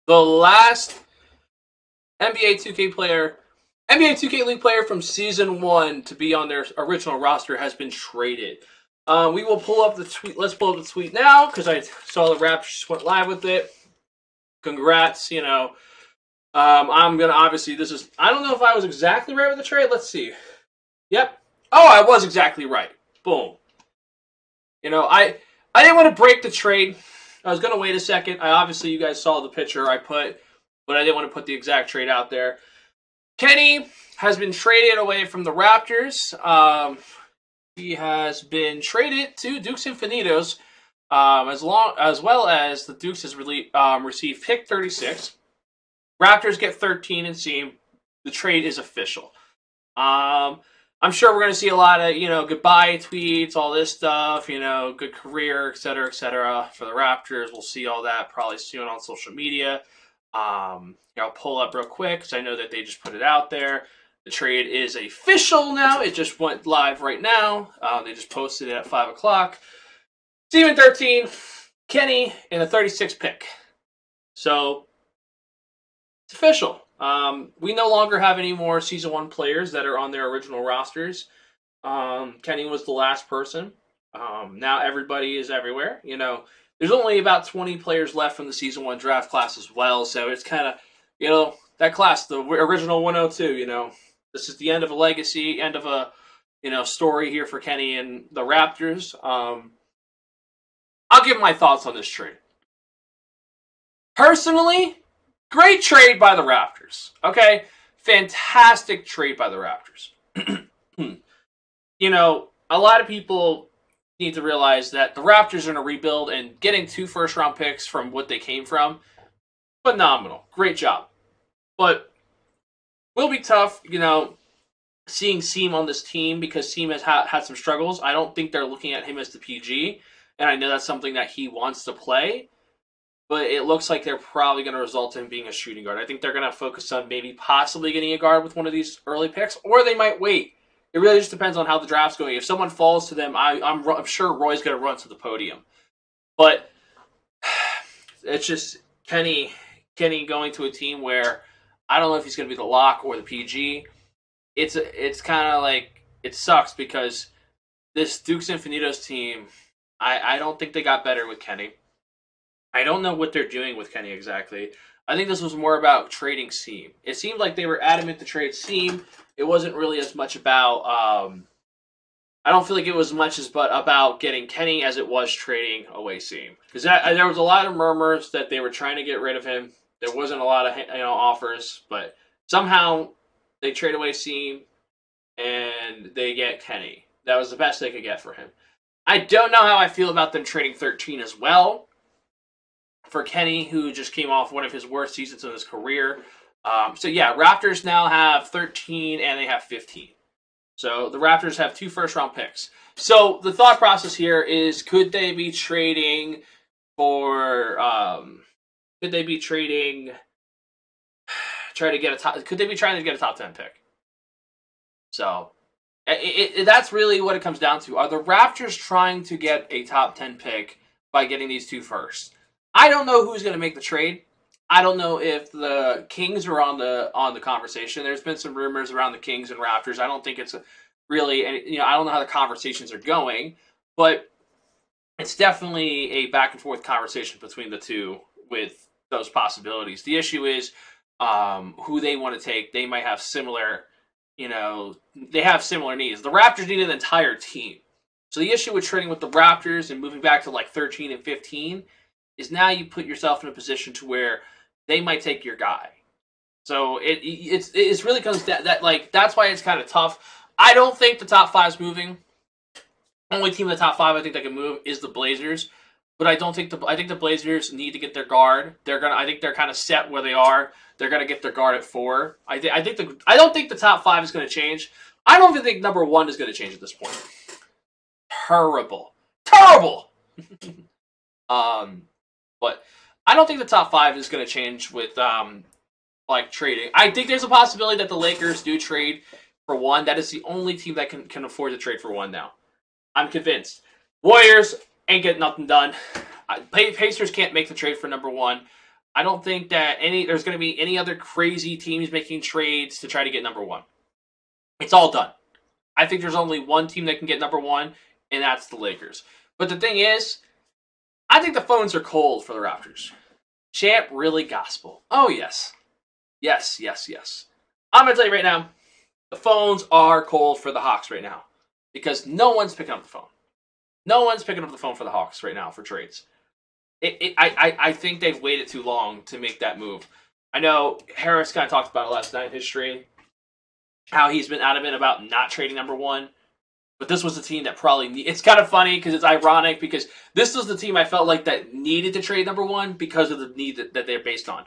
The last NBA 2K player, NBA 2K League player from Season 1 to be on their original roster has been traded. We will pull up the tweet. Let's pull up the tweet now because I saw the Raptors just went live with it. Congrats, you know. I'm going to obviously, I don't know if I was exactly right with the trade. Let's see. Yep. Oh, I was exactly right. Boom. You know, I didn't want to break the trade. I was going to wait a second. Obviously, you guys saw the picture I put, but I didn't want to put the exact trade out there. Kenny has been traded away from the Raptors. He has been traded to Dukes Infinitos, as well as the Dukes has received pick 36. Raptors get 13 and Seam. The trade is official. I'm sure we're going to see a lot of, goodbye tweets, all this stuff, good career, et cetera, for the Raptors. We'll see all that probably soon on social media. I'll pull up real quick because I know that they just put it out there. The trade is official now. It just went live right now. They just posted it at 5 o'clock. Steven 13, Kenny, and a 36 pick. So, it's official. We no longer have any more Season 1 players that are on their original rosters. Kenny was the last person. Now everybody is everywhere. There's only about 20 players left from the Season 1 draft class as well. So it's kind of, that class, the original 102, this is the end of a legacy, end of a, story here for Kenny and the Raptors. I'll give my thoughts on this trade. Personally, great trade by the Raptors. Okay? Fantastic trade by the Raptors. A lot of people need to realize that the Raptors are in a rebuild, and getting 2 first-round picks from what they came from, phenomenal. Great job. But will be tough, seeing Seam on this team because Seam has had some struggles. I don't think they're looking at him as the PG, and I know that's something that he wants to play. But it looks like they're probably going to result in being a shooting guard. I think they're going to focus on maybe possibly getting a guard with one of these early picks, or they might wait. It really just depends on how the draft's going. If someone falls to them, I'm sure Roy's going to run to the podium. But it's just Kenny going to a team where I don't know if he's going to be the lock or the PG. It's kind of like, it sucks because this Dukes Infinitos team, I don't think they got better with Kenny. I don't know what they're doing with Kenny exactly. I think this was more about trading Seam. It seemed like they were adamant to trade Seam. It wasn't really as much about... I don't feel like it was much about getting Kenny as it was trading away Seam. Because there was a lot of murmurs that they were trying to get rid of him. There wasn't a lot of offers, but somehow they trade away Seam and they get Kenny. That was the best they could get for him. I don't know how I feel about them trading 13 as well for Kenny, who just came off one of his worst seasons of his career. So yeah, Raptors now have 13 and they have 15. So the Raptors have 2 first-round picks. So the thought process here is, could they be trading for? Could they be trading? Could they be trying to get a top 10 pick? So that's really what it comes down to. Are the Raptors trying to get a top 10 pick by getting these 2 first? I don't know who's going to make the trade. I don't know if the Kings are on the conversation. There's been some rumors around the Kings and Raptors. I don't think it's really, I don't know how the conversations are going, but it's definitely a back and forth conversation between the two with those possibilities. The issue is who they want to take. They might have similar, they have similar needs. The Raptors need an entire team. So the issue with trading with the Raptors and moving back to like 13 and 15 is now you put yourself in a position to where they might take your guy. So it really comes down that's why it's kind of tough. I don't think the top 5's moving. Only team in the top 5 I think that can move is the Blazers, but I think the Blazers need to get their guard. I think they're kind of set where they are. They're gonna get their guard at 4. I don't think the top 5 is gonna change. I don't even think number 1 is gonna change at this point. Terrible. But I don't think the top 5 is going to change with trading. I think there's a possibility that the Lakers do trade for 1. That is the only team that can afford to trade for 1 now. I'm convinced. Warriors ain't getting nothing done. Pacers can't make the trade for number 1. I don't think that there's going to be any other crazy teams making trades to try to get number one. It's all done. I think there's only one team that can get number one, and that's the Lakers. But the thing is, I think the phones are cold for the Raptors. Champ, really gospel. Oh, yes. Yes, yes, yes. I'm going to tell you right now, the phones are cold for the Hawks right now because no one's picking up the phone. No one's picking up the phone for the Hawks right now for trades. I think they've waited too long to make that move. I know Harris kind of talked about it last night in his stream, how he's been adamant about not trading number one. But this was the team that probably it's kind of funny because it's ironic because this was the team I felt like that needed to trade number one because of the need that they're based on.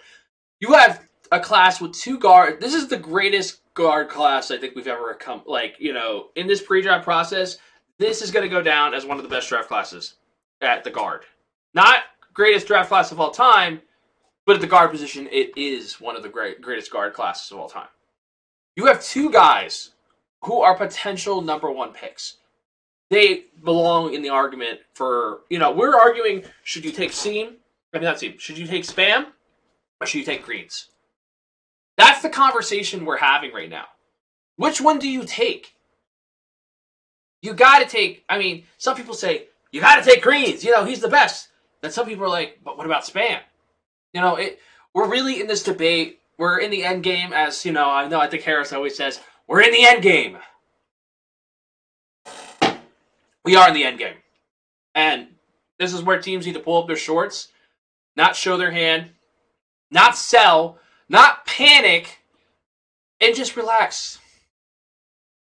You have a class with two guards. This is the greatest guard class I think we've ever come. In this pre-draft process, this is going to go down as one of the best draft classes at the guard. Not greatest draft class of all time, but at the guard position, it is one of the greatest guard classes of all time. You have two guys who are potential number one picks. They belong in the argument for, we're arguing, should you take should you take Spam or should you take Greens? That's the conversation we're having right now. Which one do you take? You got to take, some people say, you got to take Greens, he's the best. Then some people are like, but what about Spam? We're really in this debate. We're in the end game as, I think Harris always says, we're in the end game. We are in the end game. And this is where teams need to pull up their shorts, not show their hand, not sell, not panic, and just relax.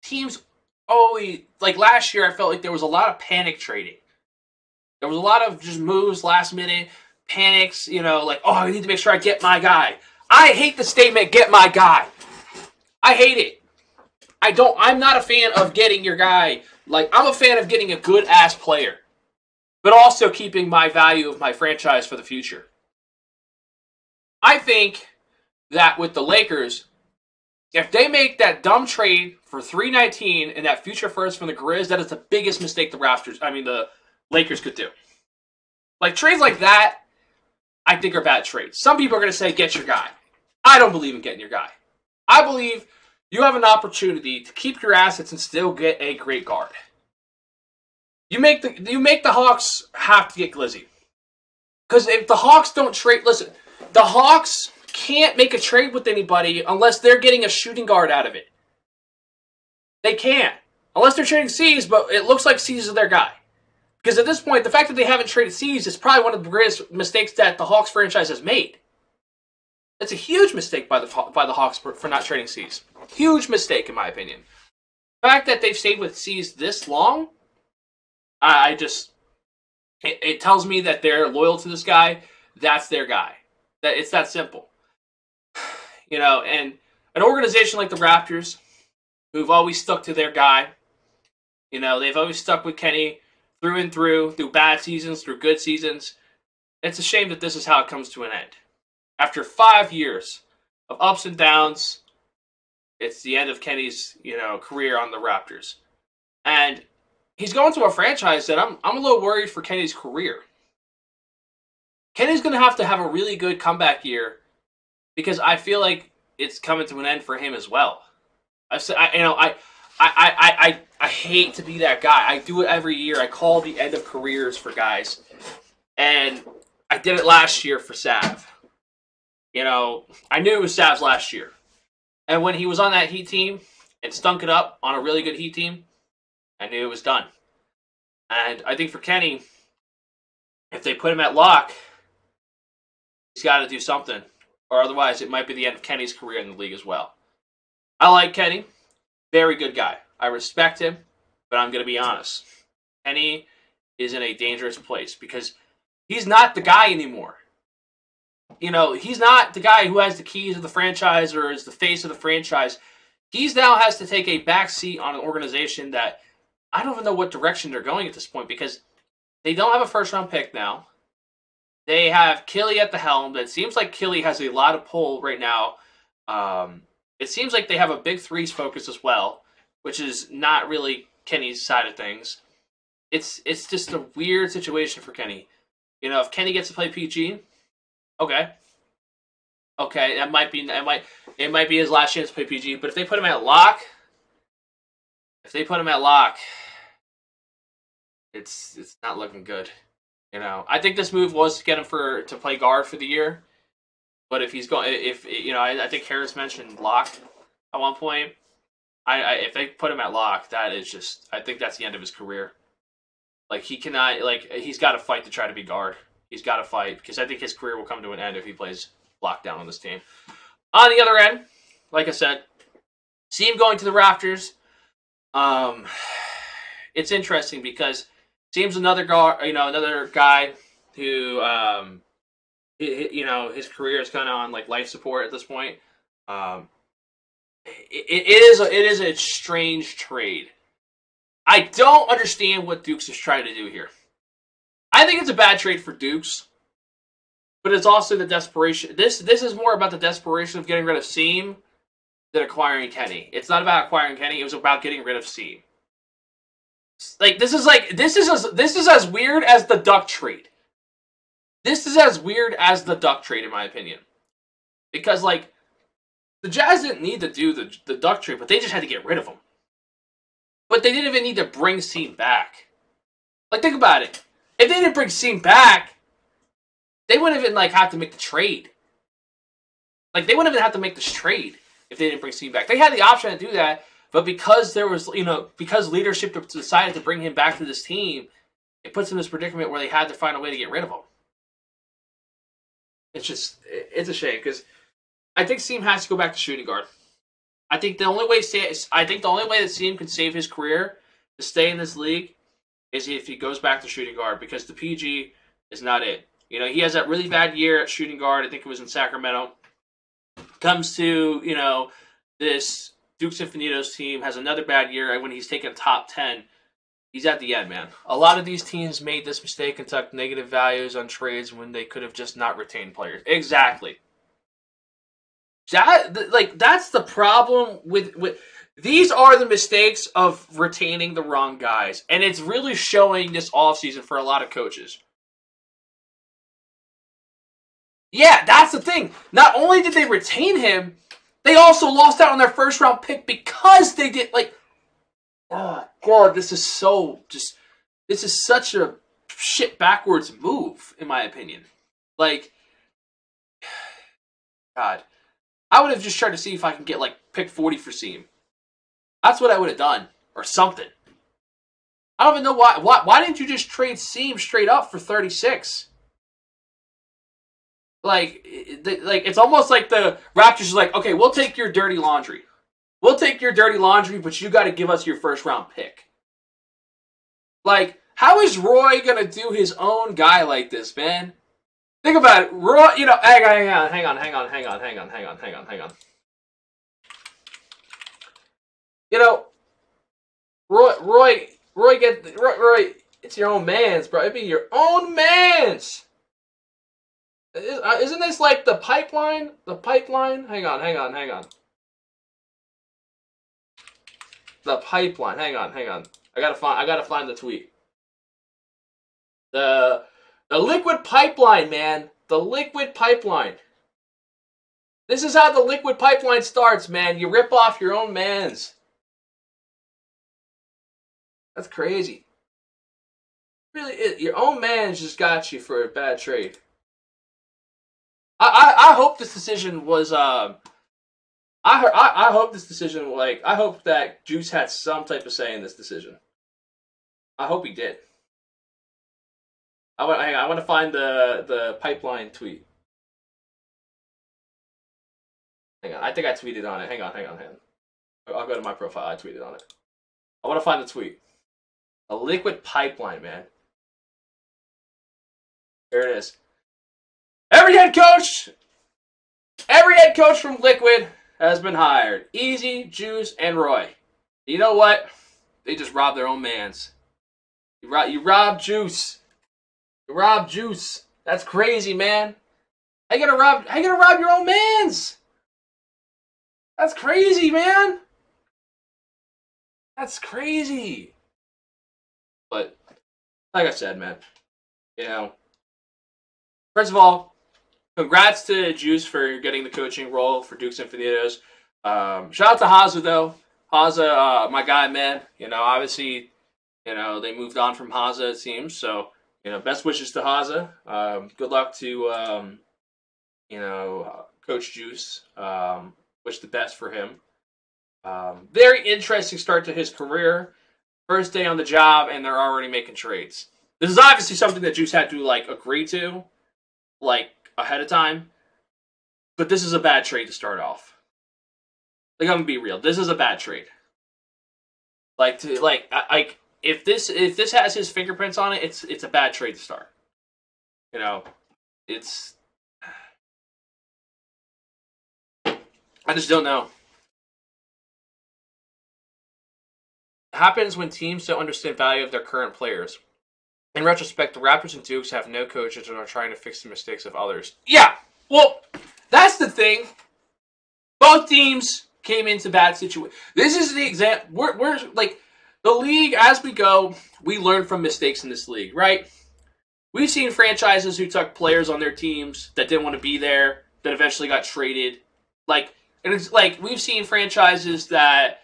Teams always, like last year, I felt like there was a lot of panic trading. There was a lot of just moves last minute, panics, I need to make sure I get my guy. I hate the statement, get my guy. I hate it. I'm not a fan of getting your guy. I'm a fan of getting a good-ass player, but also keeping my value of my franchise for the future. I think that with the Lakers, if they make that dumb trade for $319 and that future first from the Grizz, that is the biggest mistake the Lakers could do. Trades like that, I think are bad trades. Some people are going to say, get your guy. I don't believe in getting your guy. I believe you have an opportunity to keep your assets and still get a great guard. You make the Hawks have to get Glizzy. Because if the Hawks don't trade, listen, the Hawks can't make a trade with anybody unless they're getting a shooting guard out of it. They can't. Unless they're trading C's, but it looks like C's is their guy. Because at this point, the fact that they haven't traded C's is probably one of the greatest mistakes that the Hawks franchise has made. It's a huge mistake by the Hawks for not trading C's. Huge mistake, in my opinion. The fact that they've stayed with C's this long, it tells me that they're loyal to this guy. That's their guy. That it's that simple. And an organization like the Raptors, who've always stuck to their guy, they've always stuck with Kenny through and through bad seasons, through good seasons. It's a shame that this is how it comes to an end. After 5 years of ups and downs, it's the end of Kenny's, career on the Raptors. And he's going to a franchise that I'm a little worried for Kenny's career. Kenny's going to have a really good comeback year because I feel like it's coming to an end for him as well. I hate to be that guy. I do it every year. I call the end of careers for guys. And I did it last year for Sav. I knew it was Sav's last year. And when he was on that Heat team and stunk it up on a really good Heat team, I knew it was done. And I think for Kenny, if they put him at lock, he's got to do something. Or otherwise, it might be the end of Kenny's career in the league as well. I like Kenny. Very good guy. I respect him, but I'm going to be honest. Kenny is in a dangerous place because he's not the guy anymore. He's not the guy who has the keys of the franchise or is the face of the franchise. He now has to take a back seat on an organization that I don't even know what direction they're going at this point because they don't have a first-round pick now. They have Killy at the helm. It seems like Killy has a lot of pull right now. It seems like they have a big threes focus as well, which is not really Kenny's side of things. It's just a weird situation for Kenny. If Kenny gets to play PG, okay. Okay, it might be his last chance to play PG. But if they put him at lock, it's not looking good. You know, I think this move was to get him to play guard for the year. But if he's going, if you know, I think Harris mentioned lock at one point. If they put him at lock, that is just, I think that's the end of his career. Like he cannot, like he's got to fight to try to be guard. He's got to fight because I think his career will come to an end if he plays lockdown on this team. On the other end, like I said, see him going to the Raptors. It's interesting because seems another guard, another guy who, his career is kind of on like life support at this point. It is a strange trade. I don't understand what Dukes is trying to do here. I think it's a bad trade for Dukes, but it's also the desperation. This is more about the desperation of getting rid of Seam than acquiring Kenny. It's not about acquiring Kenny. It was about getting rid of Seam. This is as weird as the Duck trade. This is as weird as the Duck trade, in my opinion, because the Jazz didn't need to do the Duck trade, but they just had to get rid of him. But they didn't even need to bring Seam back. Like, think about it. If they didn't bring Seam back, they wouldn't even have to make the trade. Like, they wouldn't even have to make this trade if they didn't bring Seam back. They had the option to do that, but because there was, because leadership decided to bring him back to this team, it puts them in this predicament where they had to find a way to get rid of him. It's a shame because I think Seam has to go back to shooting guard. I think the only way that Seam can save his career to stay in this league is if he goes back to shooting guard because the PG is not it. He has that really bad year at shooting guard. I think it was in Sacramento. Comes to, this Dukes Infinitos team, has another bad year when he's taken top 10. He's at the end, man. A lot of these teams made this mistake and took negative values on trades when they could have just not retained players. Exactly. That's the problem with these are the mistakes of retaining the wrong guys. And it's really showing this offseason for a lot of coaches. Yeah, that's the thing. Not only did they retain him, they also lost out on their first round pick because they did oh God, this is such a shit backwards move, in my opinion. God. I would have just tried to see if I can get pick 40 for Seam. That's what I would have done. Or something. I don't even know why. Why didn't you just trade Seam straight up for 36? It's almost like the Raptors is like, okay, we'll take your dirty laundry. We'll take your dirty laundry, but you got to give us your first round pick. How is Roy going to do his own guy like this, man? Think about it. Roy, hang on. Roy, it's your own man's, bro. It'd be your own man's. Isn't this like the pipeline? The pipeline? Hang on. The pipeline. Hang on. I gotta find the tweet. The liquid pipeline, man. The liquid pipeline. This is how the liquid pipeline starts, man. You rip off your own mans. That's crazy. Really, your own man's just got you for a bad trade. I hope this decision was I hope this decision I hope that Juice had some type of say in this decision. I hope he did. I want to find the pipeline tweet. Hang on, I think I tweeted on it. Hang on. I'll go to my profile. I tweeted on it. I want to find the tweet. A liquid pipeline, man. There it is. Every head coach from Liquid has been hired. Easy, Juice, and Roy. You know what? They just robbed their own mans. You robbed Juice. You robbed Juice. That's crazy, man. How you gonna rob your own mans? That's crazy, man. That's crazy. But like I said, man, first of all, Congrats to Juice for getting the coaching role for Duke's Infinitos. Shout out to Haza though. Haza, my guy, man. Obviously, they moved on from Haza, it seems. So, best wishes to Haza. Good luck to, Coach Juice. Wish the best for him. Very interesting start to his career. First day on the job, and they're already making trades. This is obviously something that Juice had to, agree to, ahead of time. But this is a bad trade to start off. I'm gonna be real. This is a bad trade. If this has his fingerprints on it, it's a bad trade to start. It's. I just don't know. It happens when teams don't understand the value of their current players. In retrospect, the Raptors and Dukes have no coaches and are trying to fix the mistakes of others. Yeah, well, that's the thing. Both teams came into bad situations. This is the example. We're the league, as we go, we learn from mistakes in this league, right? We've seen franchises who took players on their teams that didn't want to be there, that eventually got traded. We've seen franchises that,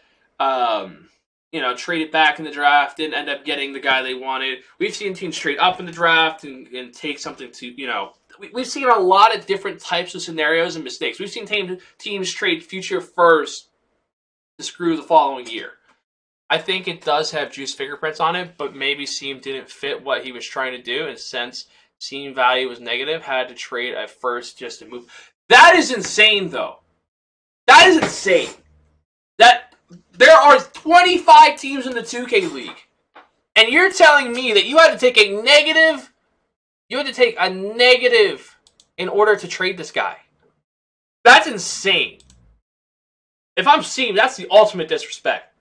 traded back in the draft, didn't end up getting the guy they wanted. We've seen teams trade up in the draft and take something to, we've seen a lot of different types of scenarios and mistakes. We've seen teams trade future first to screw the following year. I think it does have Juice fingerprints on it, but maybe Seam didn't fit what he was trying to do, and since Seam value was negative, had to trade at first just to move. That is insane, though. That is insane. That there are 25 teams in the 2K League, and you're telling me that you had to take a negative. You had to take a negative in order to trade this guy. That's insane. If I'm Seam, that's the ultimate disrespect.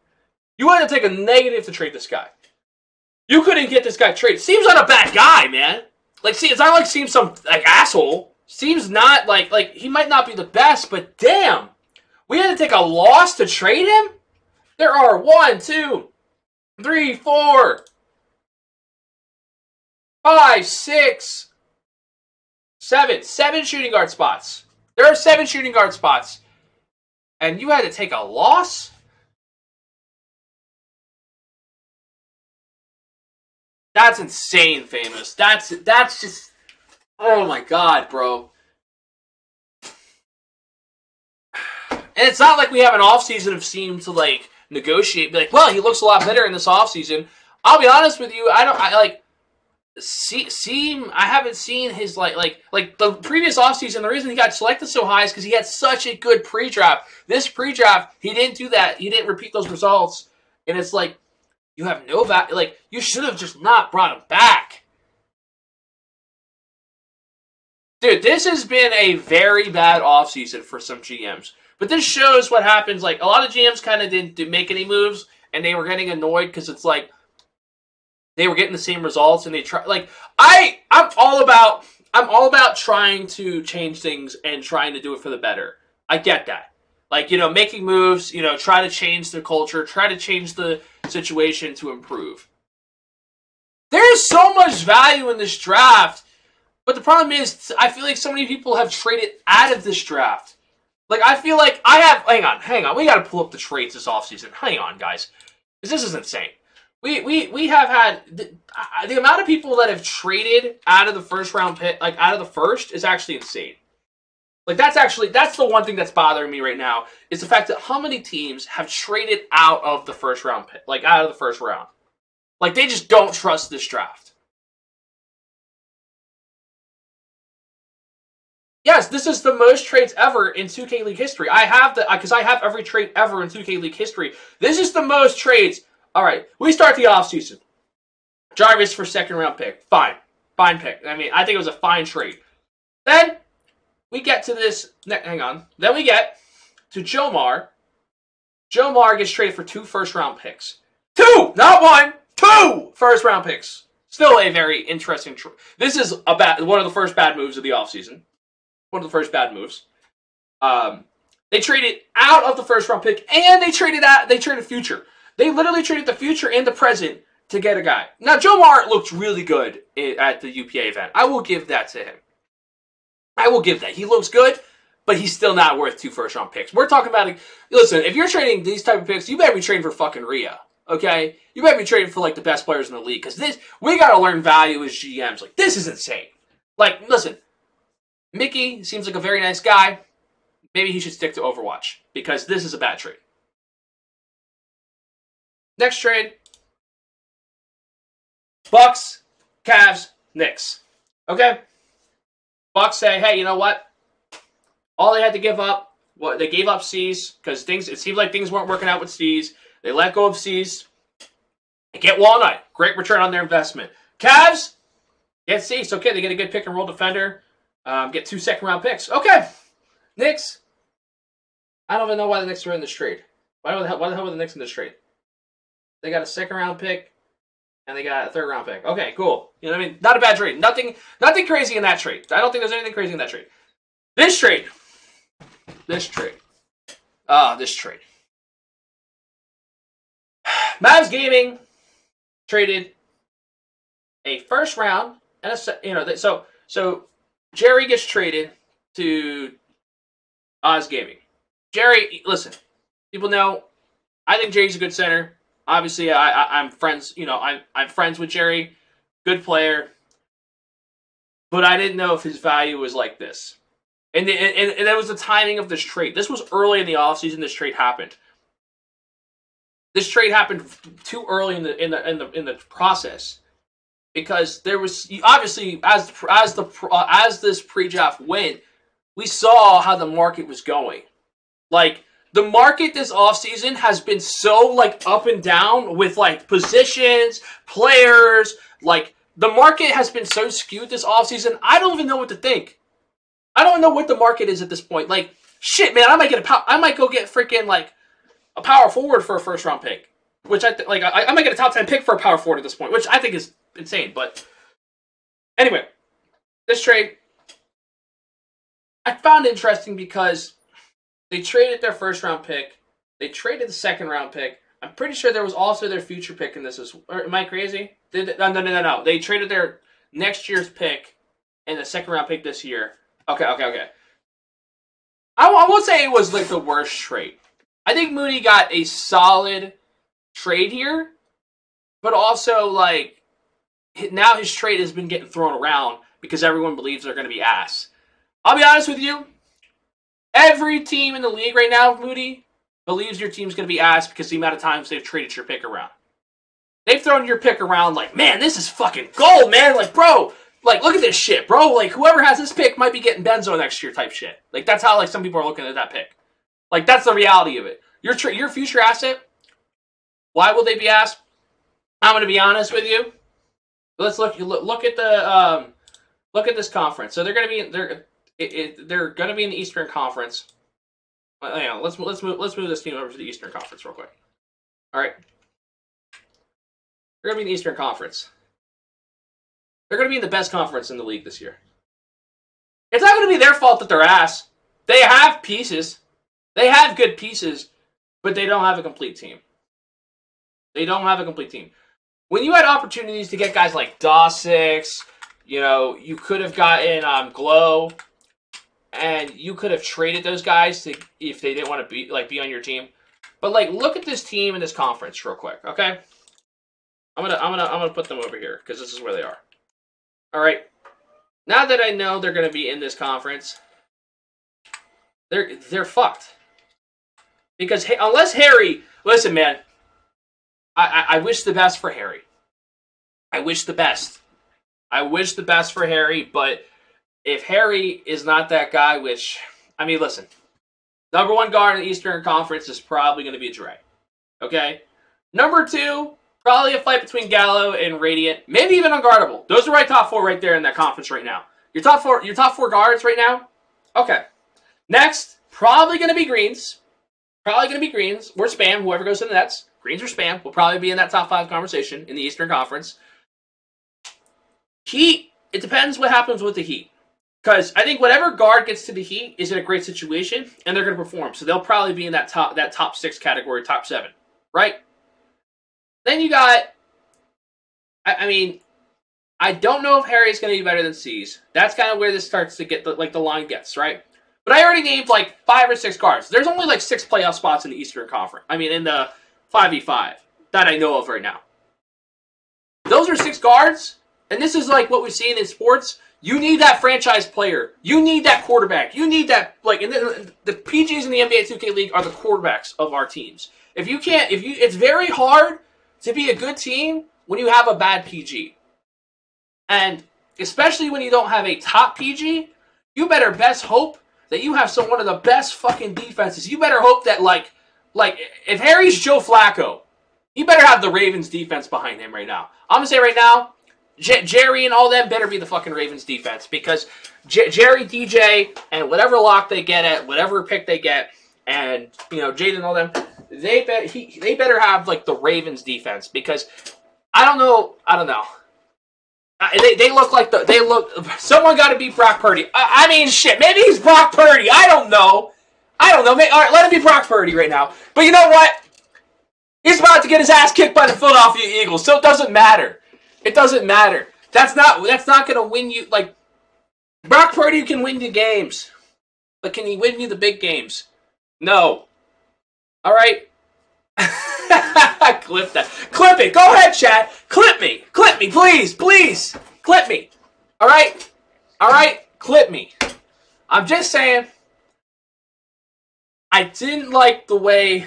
You had to take a negative to trade this guy. You couldn't get this guy traded. Seam's not a bad guy, man. See, it's not like Seam's some asshole. Seam's not he might not be the best, but damn, we had to take a loss to trade him. There are 1, 2, 3, 4, 5, 6, 7 shooting guard spots. There are 7 shooting guard spots, and you had to take a loss. That's insane, Famous. That's just, oh my god, bro. And it's not like we have an offseason of Seam to negotiate, be well, he looks a lot better in this offseason. I'll be honest with you, Seam, I haven't seen his the previous offseason. The reason he got selected so high is because he had such a good pre-draft. This pre-draft, he didn't do that. He didn't repeat those results, and it's you have no value. You should have just not brought him back. Dude, this has been a very bad offseason for some GMs. But this shows what happens. A lot of GMs kind of didn't make any moves, and they were getting annoyed because it's they were getting the same results, and they try. I'm all about trying to change things and trying to do it for the better. I get that. Making moves, try to change the culture, try to change the situation to improve. There's so much value in this draft, but the problem is, I feel like so many people have traded out of this draft. I feel like I have. Hang on. We got to pull up the trades this offseason. Hang on, guys, because this is insane. We have had the amount of people that have traded out of the first round pick, out of the first, is actually insane. That's the one thing that's bothering me right now, is the fact that how many teams have traded out of the first round pick, out of the first round. They just don't trust this draft. Yes, this is the most trades ever in 2K League history. I have because I have every trade ever in 2K League history. This is the most trades. All right, we start the offseason. Jarvis for second round pick. Fine pick. I think it was a fine trade. Then we get to this. Hang on. Then we get to Jomar. Jomar gets traded for 2 first round picks. 2, not 1. 2 first round picks. Still a very interesting trade. This is one of the first bad moves of the offseason. One of the first bad moves. They traded out of the first round pick, and they traded future. They literally traded the future and the present to get a guy. Now, Jomar looked really good at the UPA event. I will give that to him. I will give that. He looks good, but he's still not worth 2 first-round picks. We're talking about, listen, if you're trading these type of picks, you better be trading for fucking Rhea, okay? You better be trading for, like, the best players in the league, because we got to learn value as GMs. Like, this is insane. Like, listen, Mickey seems like a very nice guy. Maybe he should stick to Overwatch, because this is a bad trade. Next trade. Bucks, Cavs, Knicks. Okay? Bucks say, hey, you know what? All they had to give up, they gave up C's, because it seemed like things weren't working out with C's. They let go of C's. They get Walnut. Great return on their investment. Cavs, get C's. Okay, they get a good pick and roll defender. Get 2 second-round picks. Okay. Knicks. I don't even know why the Knicks are in this trade. Why the hell were the Knicks in this trade? They got a second-round pick, and they got a third-round pick. Okay, cool. You know what I mean? Not a bad trade. Nothing crazy in that trade. I don't think there's anything crazy in that trade. This trade. This trade. Mavs Gaming traded a first round and so Jerry gets traded to Oz Gaming. Jerry, listen, people know I think Jerry's a good center. Obviously, I'm friends. You know, I'm friends with Jerry, good player. But I didn't know if his value was like this, and that was the timing of this trade. This was early in the offseason. This trade happened. This trade happened too early in the process, because there was obviously as this pre-draft went, we saw how the market was going. Like, the market this offseason has been so, like, up and down with, like, positions, players. Like, the market has been so skewed this offseason, I don't even know what to think. I don't know what the market is at this point. Like, shit, man, I might go get freaking, like, a power forward for a first-round pick. Which I might get a top 10 pick for a power forward at this point, which I think is insane. But anyway, this trade I found interesting because they traded their first-round pick. They traded the second-round pick. I'm pretty sure there was also their future pick in this as well. Am I crazy? No. They traded their next year's pick and the second-round pick this year. Okay. I won't say it was, like, the worst trade. I think Moody got a solid trade here, but also, like, now his trade has been getting thrown around because everyone believes they're going to be ass. I'll be honest with you. Every team in the league right now, Moody, believes your team's going to be ass because the amount of times they've traded your pick around. They've thrown your pick around like, man, this is fucking gold, man. Like, bro, like, look at this shit, bro. Like, whoever has this pick might be getting Benzo next year type shit. Like, that's how, like, some people are looking at that pick. Like, that's the reality of it. Your future asset, why will they be asked? I'm going to be honest with you. Let's look at the look at this conference. So they're going to be they're going to be in the Eastern Conference. Hang on, let's move this team over to the Eastern Conference real quick. All right, they're going to be in the Eastern Conference. They're going to be in the best conference in the league this year. It's not going to be their fault that they're ass. They have pieces. They have good pieces, but they don't have a complete team. They don't have a complete team. When you had opportunities to get guys like Dawsix, you know, you could have gotten Glow, and you could have traded those guys if they didn't want to be on your team. But, like, look at this team in this conference real quick, okay? I'm gonna put them over here because this is where they are. All right. Now that I know they're gonna be in this conference, they're fucked. Because unless Harry, listen, man, I wish the best for Harry. I wish the best. I wish the best for Harry, but if Harry is not that guy, which, I mean, listen, number one guard in the Eastern Conference is probably going to be Dre. Okay? Number two, probably a fight between Gallo and Radiant. Maybe even Unguardable. Those are my top four right there in that conference right now. Your top four guards right now? Okay. Next, probably going to be Greens. Probably going to be Greens or Spam, whoever goes to the Nets. Greens or Spam will probably be in that top 5 conversation in the Eastern Conference. Heat, it depends what happens with the Heat. Because I think whatever guard gets to the Heat is in a great situation, and they're going to perform. So they'll probably be in that top 6 category, top 7. Right? Then you got, I mean, I don't know if Harry's going to be better than C's. That's kind of where this starts to get, the line gets, right? But I already named, 5 or 6 guards. There's only, 6 playoff spots in the Eastern Conference. I mean, in the 5v5 that I know of right now. Those are 6 guards, and this is, what we've seen in sports. You need that franchise player. You need that quarterback. You need that, the PGs in the NBA 2K League are the quarterbacks of our teams. It's very hard to be a good team when you have a bad PG. And especially when you don't have a top PG, you better best hope that you have one of the best fucking defenses. You better hope that, if Harry's Joe Flacco, he better have the Ravens defense behind him right now. I'm going to say right now, Jerry and all them better be the fucking Ravens defense, because Jerry, DJ, and whatever lock they get at, whatever pick they get, and, Jaden and all them, they better have, the Ravens defense, because I don't know. They look someone got to beat Brock Purdy. I mean, shit, maybe he's Brock Purdy. I don't know. All right, let him be Brock Purdy right now. But you know what? He's about to get his ass kicked by the Philadelphia Eagles, so it doesn't matter. It doesn't matter. That's not going to win you. Brock Purdy can win you games, but can he win you the big games? No. All right. Clip that. Clip it. Go ahead, chat. Clip me. Clip me, please. Please. Clip me. All right? All right? Clip me. I'm just saying, I didn't like the way,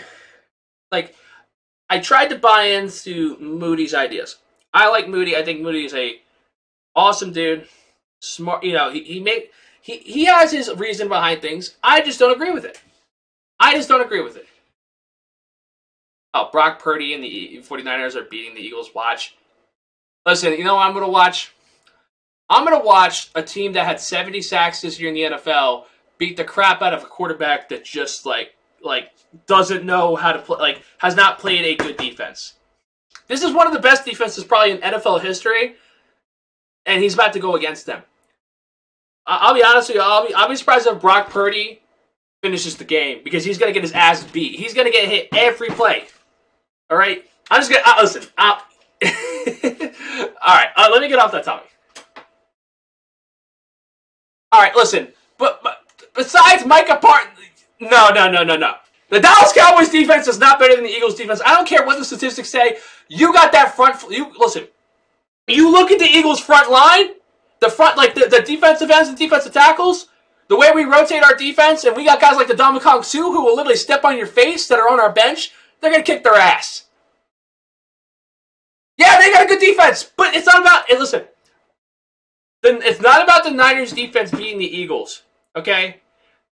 I tried to buy into Moody's ideas. I like Moody. I think Moody is a awesome dude. Smart. He has his reason behind things. I just don't agree with it. Oh, Brock Purdy and the 49ers are beating the Eagles. Watch. Listen, you know what I'm going to watch? I'm going to watch a team that had 70 sacks this year in the NFL beat the crap out of a quarterback that just, doesn't know how to play, has not played a good defense. This is one of the best defenses probably in NFL history, and he's about to go against them. I'll be honest with you, I'll be surprised if Brock Purdy finishes the game, because he's going to get his ass beat. He's going to get hit every play. All right? I'm just going to... listen. All right. Let me get off that topic. All right, listen. But besides Micah Parsons... No. The Dallas Cowboys defense is not better than the Eagles defense. I don't care what the statistics say. You got that front... Listen. You look at the Eagles front line, the front, the defensive ends and defensive tackles, the way we rotate our defense, and we got guys like the Ndamukong Suh who will literally step on your face that are on our bench, they're going to kick their ass. Yeah, they got a good defense, but it's not about... listen, it's not about the Niners defense beating the Eagles, okay?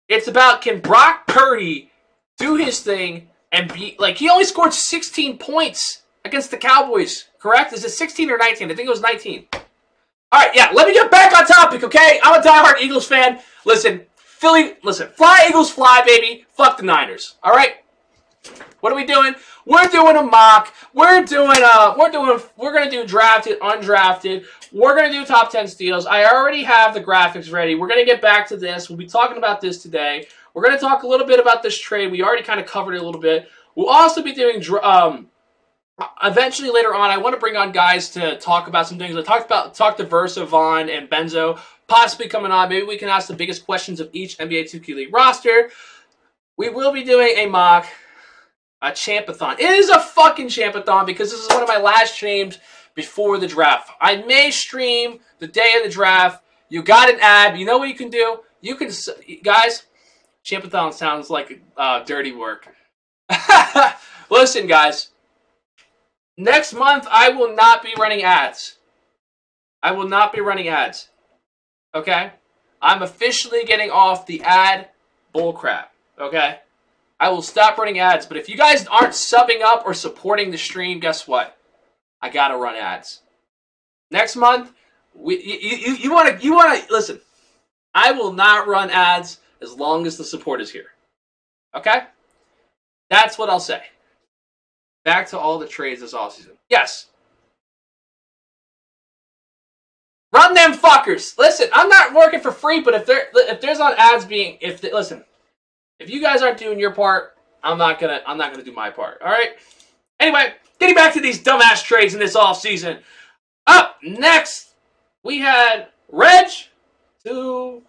It's about, can Brock Purdy do his thing and be... he only scored 16 points against the Cowboys, correct? Is it 16 or 19? I think it was 19. All right, yeah, let me get back on topic, okay? I'm a diehard Eagles fan. Listen, fly Eagles fly, baby. Fuck the Niners, all right? What are we doing? We're doing a mock. We're gonna do drafted, undrafted. We're gonna do top 10 steals. I already have the graphics ready. We're gonna get back to this. We'll be talking about this today. We're gonna talk a little bit about this trade. We already kind of covered it a little bit. We'll also be doing eventually later on. I want to bring on guys to talk about some things. I talked to Versa, Vaughn, and Benzo possibly coming on. Maybe we can ask the biggest questions of each NBA 2K League roster. We will be doing a mock. A champathon. It is a fucking champathon because this is one of my last streams before the draft. I may stream the day of the draft. You got an ad. You know what you can do? You can... Guys, champathon sounds like dirty work. Listen, guys. Next month, I will not be running ads. I will not be running ads. Okay? I'm officially getting off the ad bullcrap. Okay? I will stop running ads, but if you guys aren't subbing up or supporting the stream, guess what? I gotta run ads. Next month, you wanna listen. I will not run ads as long as the support is here. Okay? That's what I'll say. Back to all the trades this offseason. Yes. Run them fuckers. Listen, I'm not working for free, but if there's on ads being listen. If you guys aren't doing your part, I'm not gonna do my part. All right. Anyway, getting back to these dumbass trades in this offseason. Up next, we had Reg to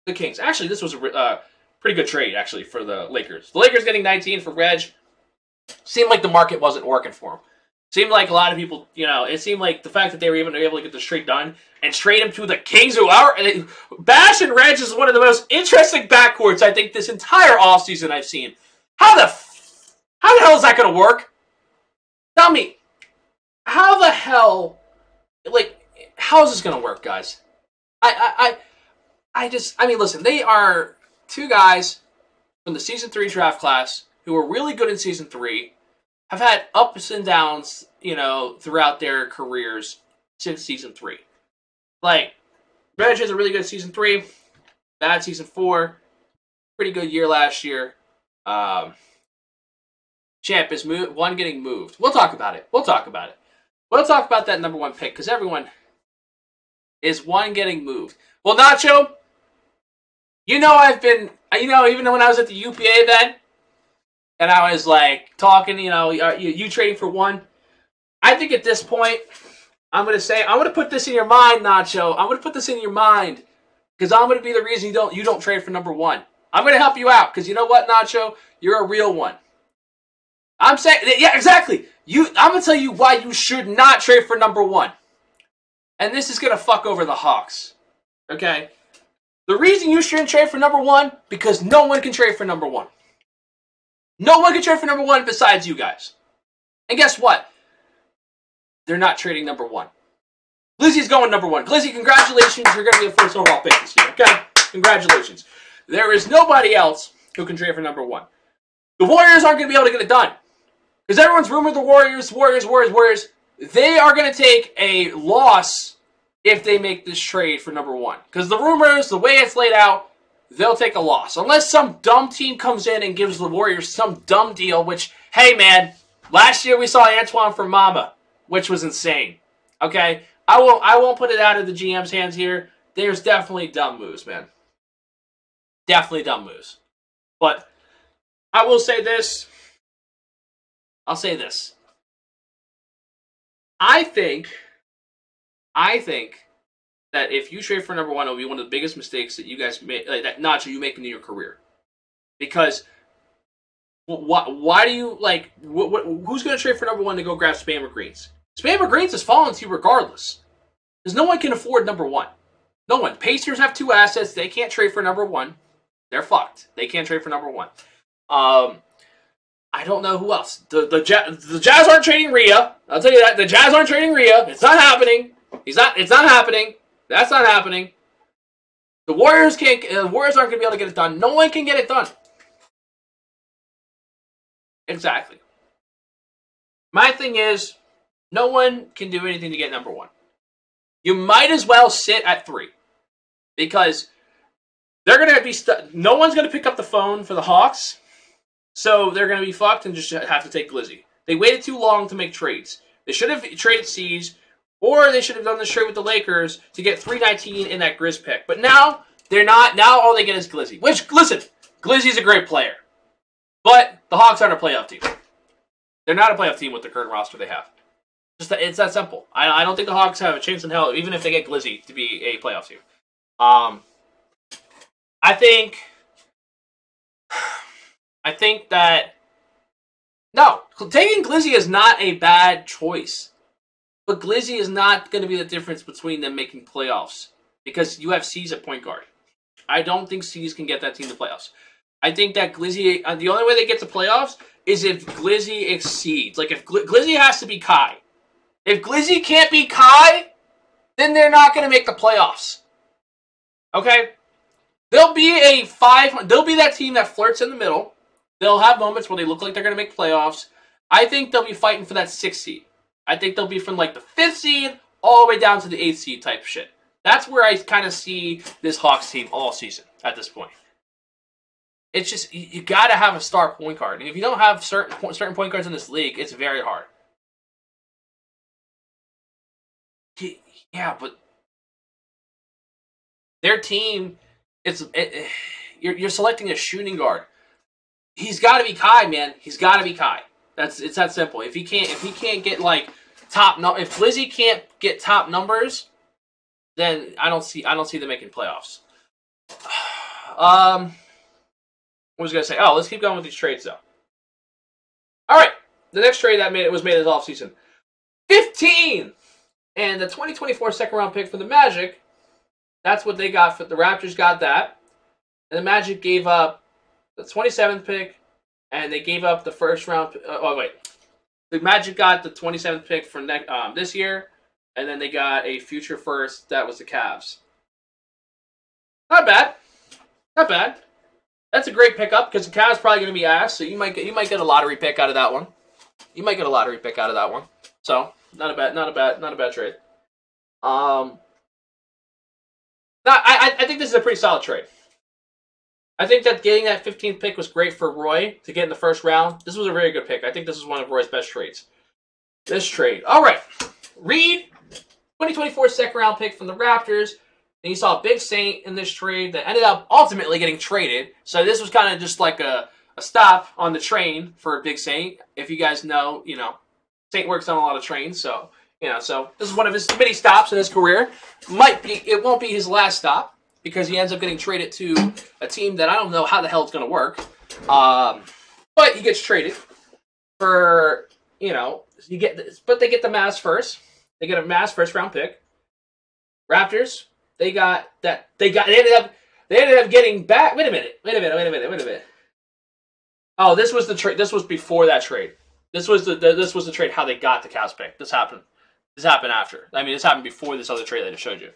the Kings. Actually, this was a pretty good trade, actually, for the Lakers. The Lakers getting 19 for Reg. Seemed like the market wasn't working for him. Seemed like a lot of people, it seemed like the fact that they were even able to get this trade done and trade him to the Kings, who are... Bash and Reg is one of the most interesting backcourts I think this entire offseason I've seen. How the hell is that going to work? Tell me, how the hell... how is this going to work, guys? I mean, listen, they are two guys from the Season 3 draft class who were really good in Season 3, have had ups and downs, throughout their careers since Season 3. Like, Reg has a really good Season 3, bad Season 4, pretty good year last year. Champ is getting moved. We'll talk about it. We'll talk about that number 1 pick, because everyone is one getting moved. Well, Nacho, I've been, even when I was at the UPA event, and I was talking, you trading for one. I think at this point, I'm going to put this in your mind, Nacho. I'm going to put this in your mind, because I'm going to be the reason you don't trade for number 1. I'm going to help you out, because you know what, Nacho? You're a real one. I'm saying, yeah, exactly. I'm going to tell you why you should not trade for number 1. And this is going to fuck over the Hawks. Okay? The reason you shouldn't trade for number 1, because no one can trade for number 1. No one can trade for number 1 besides you guys. And guess what? They're not trading number 1. Glizzy's going number 1. Glizzy, congratulations. You're going to be the first overall pick this year. Okay? Congratulations. There is nobody else who can trade for number 1. The Warriors aren't going to be able to get it done. Because everyone's rumored the Warriors. They are going to take a loss if they make this trade for number 1. Because the rumors, the way it's laid out, they'll take a loss. Unless some dumb team comes in and gives the Warriors some dumb deal, which, hey man, last year we saw Antoine for Mama, which was insane. Okay? I won't put it out of the GM's hands here. There's definitely dumb moves, man. Definitely dumb moves. But I will say this. I'll say this. I think that if you trade for number 1, it'll be one of the biggest mistakes that you guys make, that Nacho, you make in your career. Because why do you who's going to trade for number 1 to go grab Spammer Greens? Spammer Greens is falling to you regardless. Because no one can afford number 1. No one. Pacers have 2 assets. They can't trade for number 1. They're fucked. They can't trade for number 1. I don't know who else. The Jazz aren't trading Rhea. I'll tell you that. The Jazz aren't trading Rhea. It's not happening. It's not happening. That's not happening. The Warriors aren't going to be able to get it done. No one can get it done. Exactly. My thing is, no one can do anything to get number 1. You might as well sit at 3. Because they're going to be no one's going to pick up the phone for the Hawks. So they're going to be fucked and just have to take Glizzy. They waited too long to make trades. They should have traded C's, or they should have done this trade with the Lakers to get 319 in that Grizz pick. But now, they're not. Now all they get is Glizzy. Which, listen, Glizzy's a great player. But the Hawks aren't a playoff team. They're not a playoff team with the current roster they have. It's that simple. I don't think the Hawks have a chance in hell, even if they get Glizzy, to be a playoff team. I think that, no, taking Glizzy is not a bad choice. But Glizzy is not going to be the difference between them making playoffs. Because you have C's at point guard. I don't think C's can get that team to playoffs. I think that Glizzy, the only way they get to playoffs is if Glizzy exceeds. Like, if Glizzy has to be Kai. If Glizzy can't be Kai, then they're not going to make the playoffs. Okay? They'll be that team that flirts in the middle. They'll have moments where they look like they're going to make playoffs. I think they'll be fighting for that 6th seed. I think they'll be from the 5th seed all the way down to the 8th seed type of shit. That's where I kind of see this Hawks team all season at this point. It's just, you got to have a star point guard. And if you don't have certain point guards in this league, it's very hard. Yeah, but their team, you're selecting a shooting guard. He's got to be Kai, man. He's got to be Kai. It's that simple. If he can't get if Glizzy can't get top numbers, then I don't see them making playoffs. What was I gonna say? Oh, let's keep going with these trades though. All right, the next trade that was made this offseason. 15 and the 2024 second round pick for the Magic. That's what they got. For the Raptors got that, and the Magic gave up the 27th pick, and they gave up the first round. The Magic got the 27th pick for this year, and then they got a future first. That was the Cavs. Not bad, not bad. That's a great pickup because the Cavs probably going to be ass, so you might get a lottery pick out of that one. You might get a lottery pick out of that one. So not a bad trade. I think this is a pretty solid trade. I think that getting that 15th pick was great for Roy to get in the first round. This was a very good pick. I think this is one of Roy's best trades. This trade. All right. Reed, 2024 second round pick from the Raptors. And you saw Big Saint in this trade that ended up ultimately getting traded. So this was kind of just like a stop on the train for Big Saint. If you guys know, Saint works on a lot of trains. So, so this is one of his many stops in his career. It won't be his last stop because he ends up getting traded to a team that I don't know how the hell it's going to work. But he gets traded for, but they get the Mavs first. They get a Mavs first round pick. Raptors, they ended up getting back. Wait a minute. Oh, this was the trade. This was before that trade. This was the trade how they got the Cavs pick. This happened after. I mean, this happened before this other trade that I just showed you.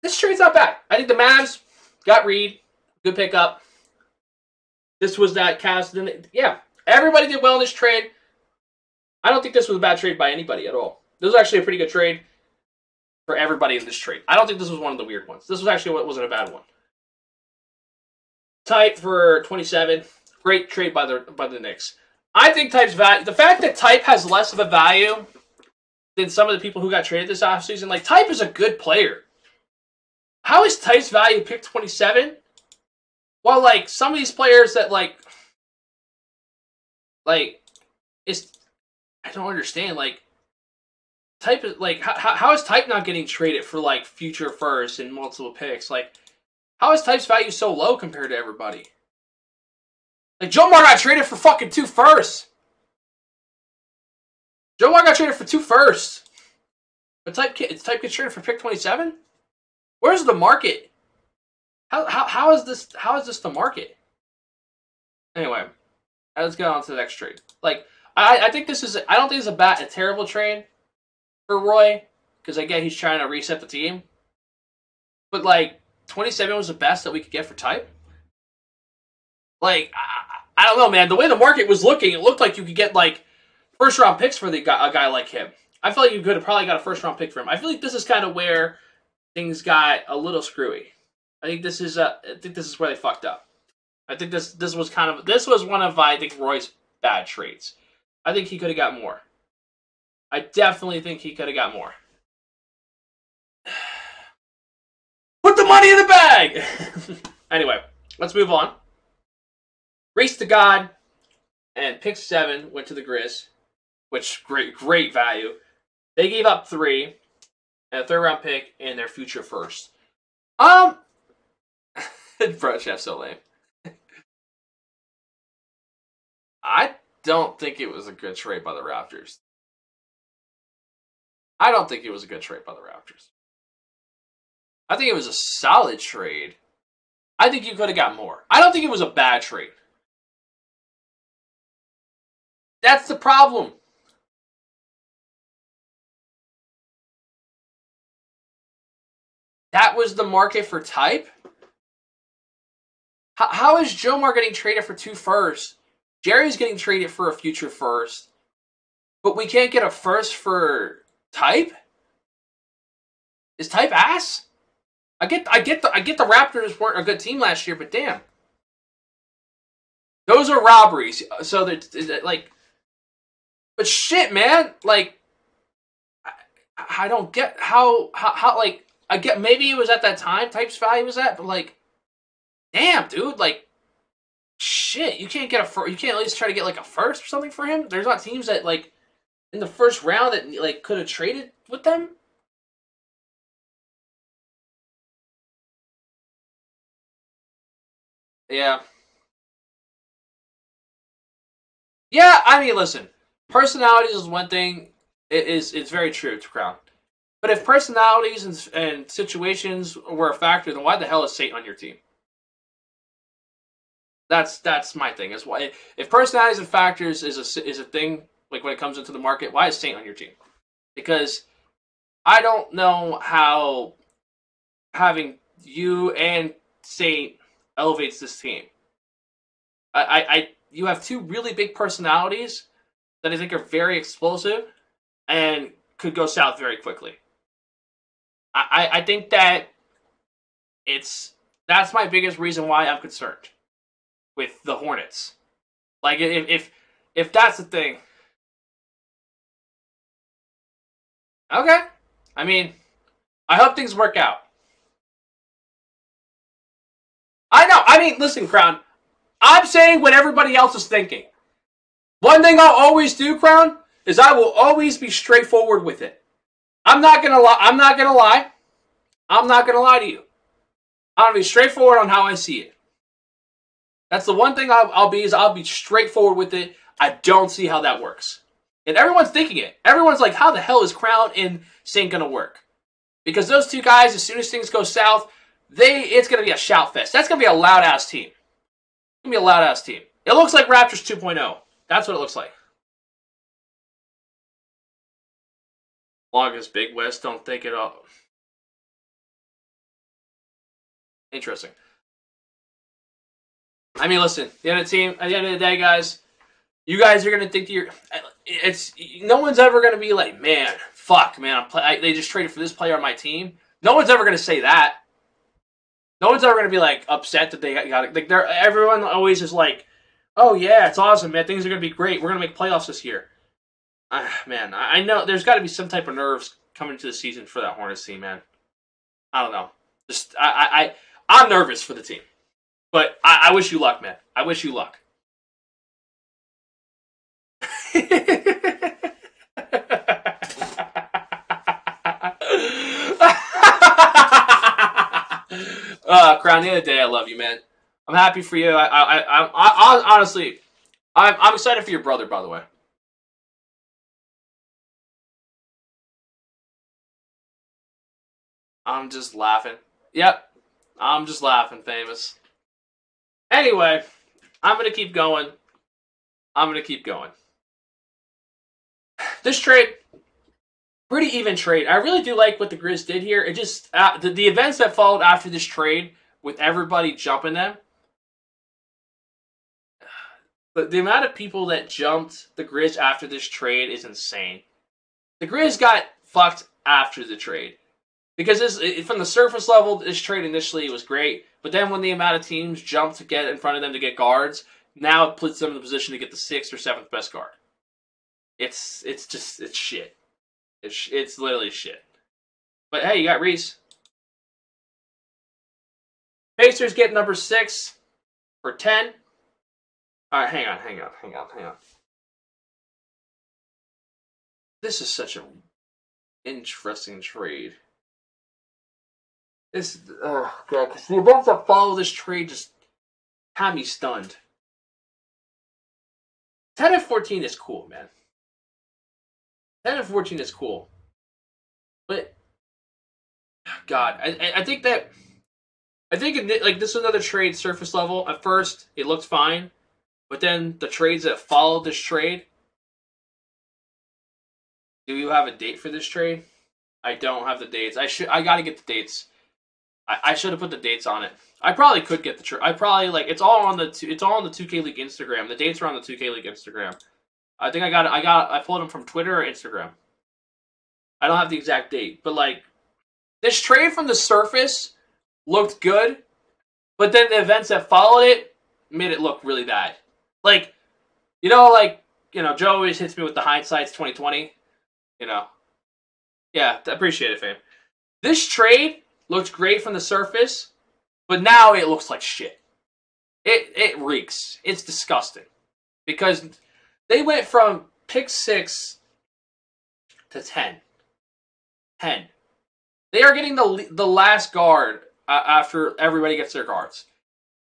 This trade's not bad. I think the Mavs got Reed, good pickup. This was that Cavs. Yeah, everybody did well in this trade. I don't think this was a bad trade by anybody at all. This was actually a pretty good trade for everybody in this trade. I don't think this was one of the weird ones. This was actually what wasn't a bad one. Type for 27. Great trade by the Knicks. I think Type's value. The fact that Type has less of a value than some of the people who got traded this offseason. Like, Type is a good player. How is Type's value pick 27? Well, like, some of these players that, it's... I don't understand. Like, Type is, like, how is Type not getting traded for, like, future first and multiple picks? Like, how is Type's value so low compared to everybody? Like, Joe Mar got traded for fucking 2 firsts. Joe Mar got traded for 2 firsts. But Type gets traded for pick 27? Where's the market? How is this the market? Anyway, let's get on to the next trade. Like, I think this is, I don't think it's a terrible trade for Roy, because I get he's trying to reset the team. But, like, 27 was the best that we could get for Type. Like, I don't know, man. The way the market was looking, it looked like you could get, like, first-round picks for a guy like him. I feel like you could have probably got a first-round pick for him. I feel like this is kind of where things got a little screwy. I think this is where they fucked up. I think this was one of, I think, Roy's bad trades. I think he could have got more. I definitely think he could have got more. Put the money in the bag! Anyway, let's move on. Race to God, and pick 7 went to the Grizz, which great value. They gave up 3, and a 3rd-round pick, and their future first. Bro, Chef's so lame. I don't think it was a good trade by the Raptors. I don't think it was a good trade by the Raptors. I think it was a solid trade. I think you could have got more. I don't think it was a bad trade. That's the problem. That was the market for Type? How is Jomar getting traded for 2 firsts? Jerry's getting traded for a future first. But we can't get a first for Type? Is Type ass? I get the Raptors weren't a good team last year, but damn. Those are robberies. So they're like, but shit, man. Like, I don't get how like, I get maybe it was at that time Type's value was at, but like, damn, dude, like, shit, you can't at least try to get like a first or something for him. There's not teams that like in the first round that like could have traded with them. Yeah. Yeah, I mean, listen, personalities is one thing. It's very true to Crown. But if personalities and situations were a factor, then why the hell is Saint on your team? That's my thing. Is why if personalities and factors is a thing like when it comes into the market, why is Saint on your team? Because I don't know how having you and Saint elevates this team. You have two really big personalities that I think are very explosive and could go south very quickly. I think that it's that's my biggest reason why I'm concerned with the Hornets. Like if that's the thing, okay. I mean, I hope things work out. I know. I mean, listen, Crown. I'm saying what everybody else is thinking. One thing I'll always do, Crown, is I will always be straightforward with it. I'm not gonna lie. I'm not gonna lie. I'm not gonna lie to you. I'm gonna be straightforward on how I see it. That's the one thing I'll be straightforward with it. I don't see how that works. And everyone's thinking it. Everyone's like, how the hell is Crown and Saint gonna work? Because those two guys, as soon as things go south, it's gonna be a shout fest. That's gonna be a loud ass team. It's gonna be a loud ass team. It looks like Raptors 2.0. That's what it looks like. Long as Big West don't think it up. Interesting. I mean, listen, at the end of the day, guys, you guys are gonna think it's no one's ever gonna be like, man, fuck, man, they just traded for this player on my team. No one's ever gonna say that. No one's ever gonna be like upset that they got it. Like everyone always is like, oh yeah, it's awesome, man. Things are gonna be great. We're gonna make playoffs this year. Man, I know there's got to be some type of nerves coming into the season for that Hornets team, man. I don't know. Just I'm nervous for the team, but I wish you luck, man. I wish you luck. Crown, the other day, I love you, man. I'm happy for you. Honestly, I'm excited for your brother. By the way, I'm just laughing. Yep, I'm just laughing, famous. Anyway, I'm gonna keep going. I'm gonna keep going. This trade, pretty even trade. I really do like what the Grizz did here. It just the events that followed after this trade, with everybody jumping them. But the amount of people that jumped the Grizz after this trade is insane. The Grizz got fucked after the trade. Because from the surface level, this trade initially was great, but then when the amount of teams jumped to get in front of them to get guards, now it puts them in the position to get the sixth or seventh best guard. It's shit. It's literally shit. But hey, you got Reese. Pacers get number 6 for 10. All right, hang on. This is such an interesting trade. Oh god, because the events that follow this trade just have me stunned. 10 and 14 is cool, man. 10 and 14 is cool. But God, I think that like this is another trade surface level. At first, it looked fine, but then the trades that followed this trade. Do you have a date for this trade? I don't have the dates. I gotta get the dates. I should have put the dates on it. I probably could get the trade. I probably like it's all on the 2K League Instagram. The dates are on the 2K League Instagram. I think I pulled them from Twitter or Instagram. I don't have the exact date, but like this trade from the surface looked good, but then the events that followed it made it look really bad. Like, Joe always hits me with the hindsight's 2020. Yeah, I appreciate it, fam. This trade looked great from the surface, but now it looks like shit. It reeks. It's disgusting because they went from pick 6 to 10. 10. They are getting the last guard after everybody gets their guards.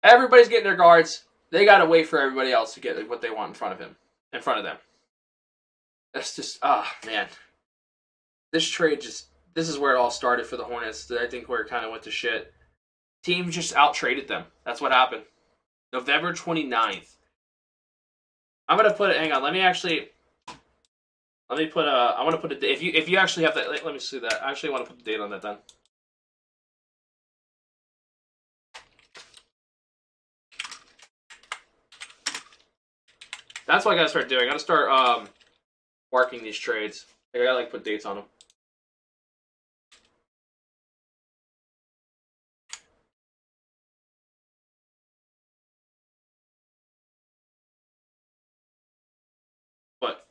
Everybody's getting their guards. They got to wait for everybody else to get what they want in front of them. That's just, man. This trade this is where it all started for the Hornets. I think where it kind of went to shit. Teams just out-traded them. That's what happened. November 29th. I'm going to put it, hang on, let me put I want to put a date. If you actually have that, let me see that. I actually want to put the date on that then. That's what I gotta start doing. I gotta start marking these trades. I gotta put dates on them. But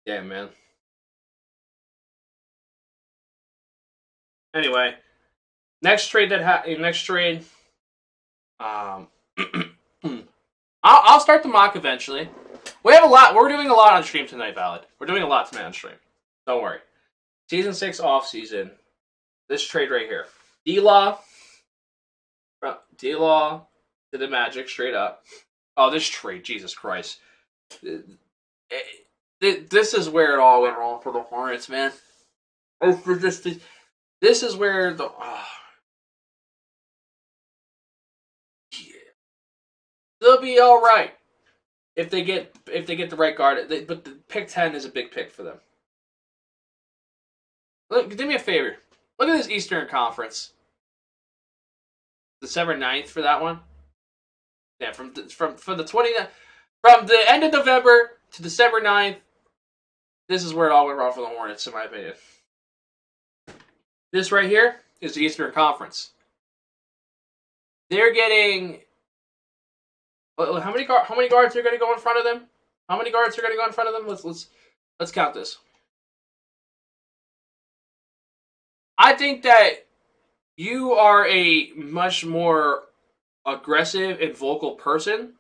yeah, man. Anyway, next trade. I'll start the mock eventually. We have a lot. We're doing a lot on stream tonight, Valid. We're doing a lot tonight on stream. Don't worry. Season 6 off season. This trade right here. D-Law to the Magic straight up. Oh, this trade, Jesus Christ. This is where it all went wrong for the Hornets, man. This is where the they'll be all right if they get the right guard. But the pick 10 is a big pick for them. Look, do me a favor. Look at this Eastern Conference. December 9th for that one. Yeah, from the end of November to December 9th. This is where it all went wrong for the Hornets, in my opinion. This right here is the Eastern Conference. They're getting how many guards are going to go in front of them? How many guards are going to go in front of them? Let's count this. I think that you are a much more aggressive and vocal person.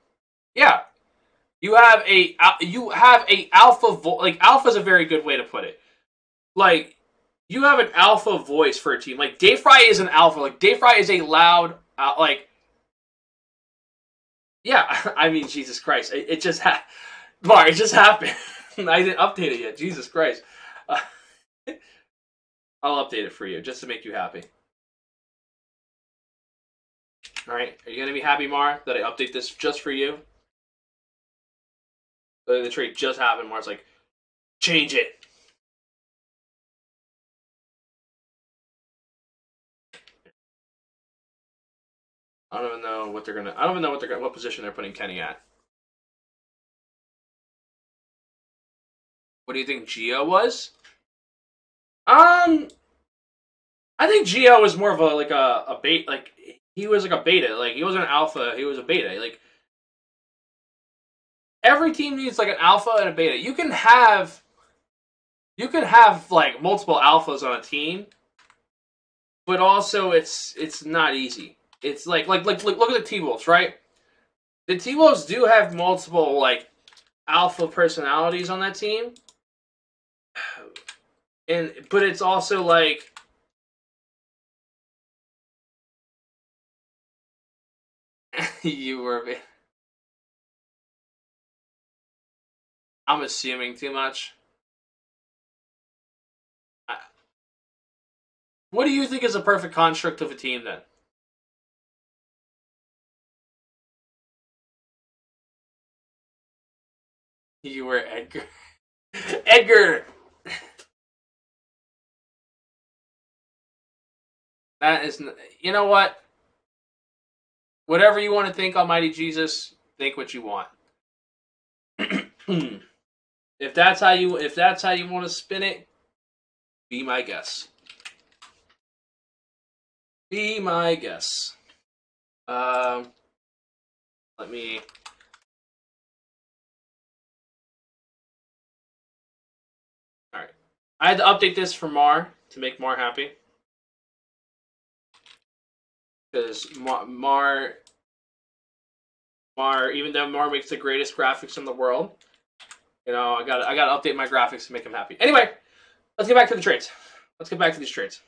Yeah. You have a alpha alpha is a very good way to put it. Like, you have an alpha voice for a team. Like, Dave Fry is an alpha. Like, Dave Fry is a loud yeah, I mean, Jesus Christ. It just Mark, it just happened. I didn't update it yet. Jesus Christ. I'll update it for you just to make you happy. All right, are you going to be happy, Mar, that I update this just for you? The trade just happened. Mar's like, change it. I don't even know what position they're putting Kenny at. What do you think Gio was? I think Gio was more of a bait. Like, he was like a beta. Like, he wasn't an alpha. He was a beta. Like, every team needs like an alpha and a beta. You can have like multiple alphas on a team, but also it's not easy. It's like look at the T-Wolves, right? The T-Wolves do have multiple like alpha personalities on that team, but it's also like you were a bit. I'm assuming too much. What do you think is a perfect construct of a team then? You were Edgar. Edgar! That is... You know what? Whatever you want to think, Almighty Jesus, think what you want. If that's how you want to spin it, be my guest. Be my guest. Let me... Alright. I had to update this for Mar to make Mar happy. Because Mar, even though Mar makes the greatest graphics in the world, you know, I gotta update my graphics to make him happy. Anyway, let's get back to the trades. Let's get back to these trades.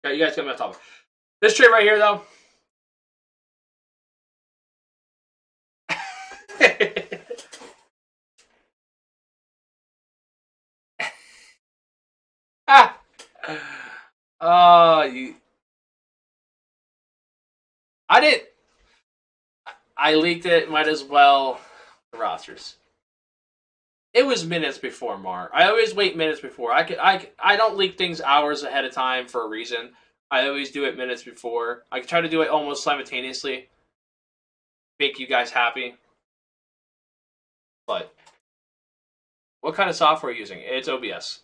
Okay, you guys got me on top. This trade right here, though, Ah. You. I didn't. I leaked it. Might as well. The rosters. It was minutes before Mar. I always wait minutes before. I don't leak things hours ahead of time for a reason. I always do it minutes before. I try to do it almost simultaneously. Make you guys happy. But what kind of software are you using? It's OBS.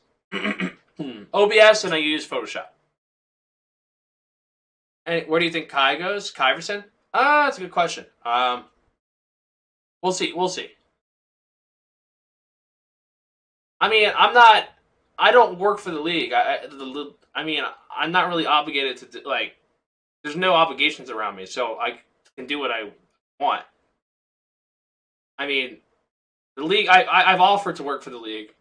OBS, and I use Photoshop. And where do you think Kai goes? Kyverson? That's a good question. We'll see. We'll see. I mean, I'm not. I don't work for the league. I mean, I'm not really obligated to like. There's no obligations around me, so I can do what I want. I mean, the league. I've offered to work for the league.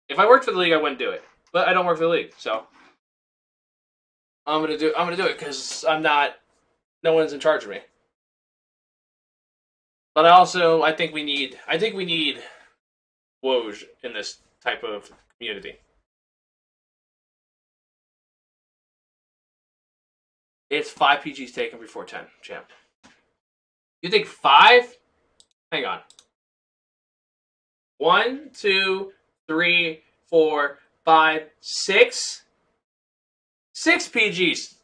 If I worked for the league, I wouldn't do it. But I don't work for the league, so I'm gonna do it because I'm not. No one's in charge of me. But I think we need Woj in this type of community. It's 5 PGs taken before 10, champ. You think 5? Hang on. 1, 2, 3, 4, 5, 6. 6 PGs.